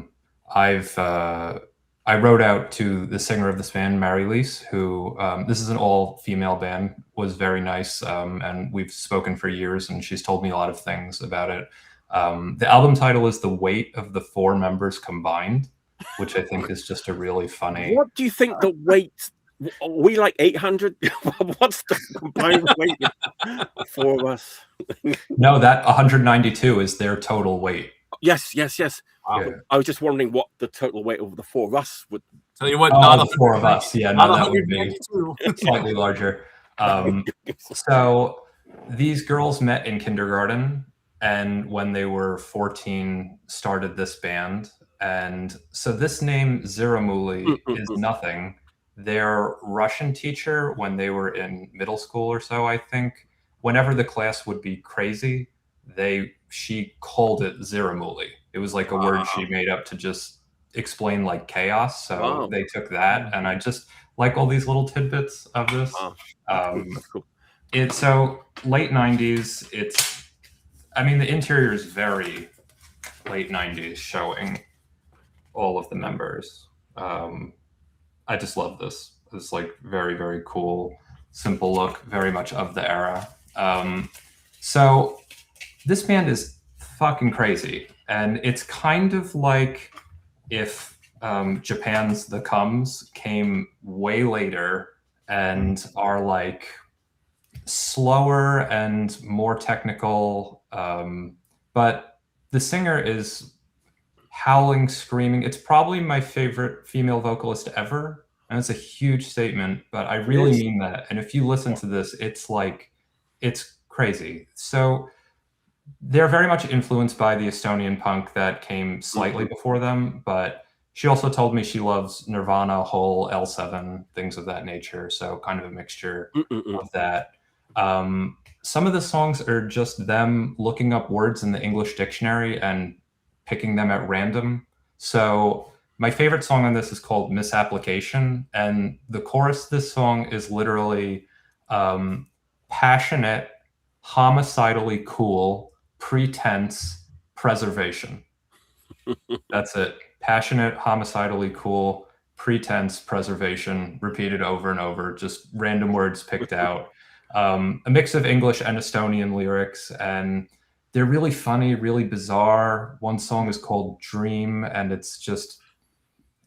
wrote out to the singer of this band, Mary-Lise, who this is an all-female band, was very nice, and we've spoken for years, and she's told me a lot of things about it. The album title is The Weight of the Four Members Combined, which I think is just a really funny... What do you think the weight... Are we like 800? What's the combined weight of four of us? No, that 192 is their total weight. Yes. Yeah. I was just wondering what the total weight of the four of us would. Tell you what, not the four of us. Yeah, not no, that would be slightly larger. So these girls met in kindergarten, and when they were 14, started this band. And so this name Ziramuli is nothing. Their Russian teacher, when they were in middle school or so, I think, whenever the class would be crazy, she called it Ziramuli. It was like a word she made up to just explain like chaos. So they took that, and I just like all these little tidbits of this. It's so late 90s. The interior is very late 90s, showing all of the members. I just love this. It's like very, very cool, simple look, very much of the era. So this band is fucking crazy. And it's kind of like if Japan's The Comes came way later and are like slower and more technical. But the singer is howling, screaming. It's probably my favorite female vocalist ever. And it's a huge statement, but I really mean that. And if you listen to this, it's crazy. So they're very much influenced by the Estonian punk that came slightly before them, but she also told me she loves Nirvana, Hole, L7, things of that nature. So kind of a mixture of that. Some of the songs are just them looking up words in the English dictionary and picking them at random. So my favorite song on this is called Misapplication. And the chorus of this song is literally passionate, homicidally cool, pretense, preservation. That's it. Passionate, homicidally cool, pretense, preservation, repeated over and over, just random words picked out. A mix of English and Estonian lyrics, and they're really funny, really bizarre. One song is called Dream, and it's just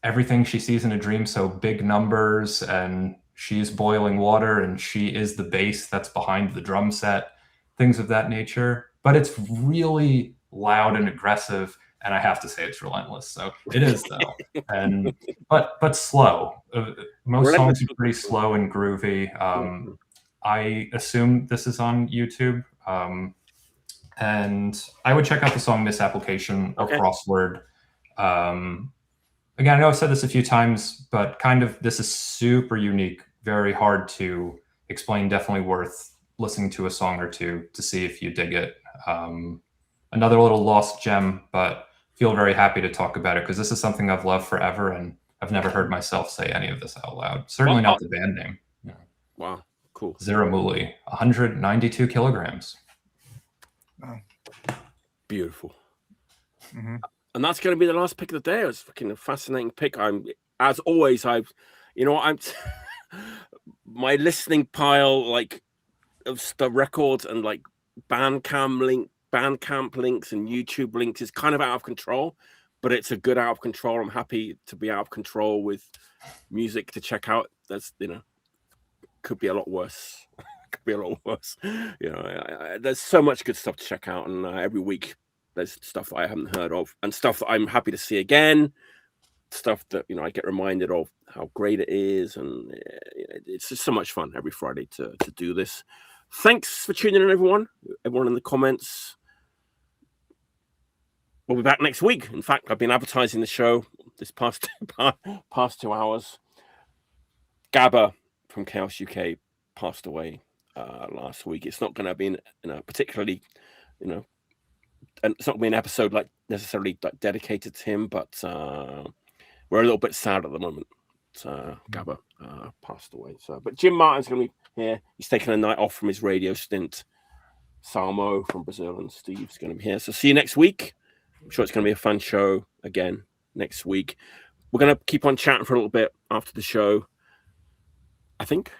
everything she sees in a dream. So big numbers, and she's boiling water, and she is the bass that's behind the drum set, things of that nature. But it's really loud and aggressive, and I have to say it's relentless. So it is, though. And but slow. Most songs are pretty slow and groovy. I assume this is on YouTube. And I would check out the song Misapplication or Crossword. Again, I know I've said this a few times, but kind of this is super unique, very hard to explain, definitely worth listening to a song or two to see if you dig it. Another little lost gem, but feel very happy to talk about it because this is something I've loved forever, and I've never heard myself say any of this out loud. Certainly not the band name. Yeah. Wow, cool. Ziramuli, 192 kilograms. Wow. Beautiful. Mm-hmm. And that's going to be the last pick of the day. It was fucking a fascinating pick. As always, I'm my listening pile, like, of the records and like Bandcamp links and YouTube links is kind of out of control, but it's a good out of control. I'm happy to be out of control with music to check out. That's, could be a lot worse. Could be a lot worse. There's so much good stuff to check out, and every week there's stuff I haven't heard of and stuff that I'm happy to see again, stuff that I get reminded of how great it is, and it's just so much fun every Friday to do this. Thanks for tuning in, everyone in the comments. We'll be back next week. In fact, I've been advertising the show this past 2 hours. Gabba from Chaos UK passed away last week. It's not going to be particularly, and it's not going to be an episode like necessarily like dedicated to him, but we're a little bit sad at the moment. Gabba passed away. But Jim Martin's going to be here. He's taking a night off from his radio stint. Salmo from Brazil and Steve's going to be here. So see you next week. I'm sure it's going to be a fun show again next week. We're going to keep on chatting for a little bit after the show, I think.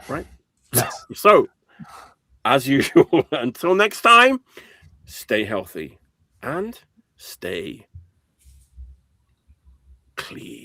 Right? Yes. So, as usual, until next time, stay healthy and stay clean.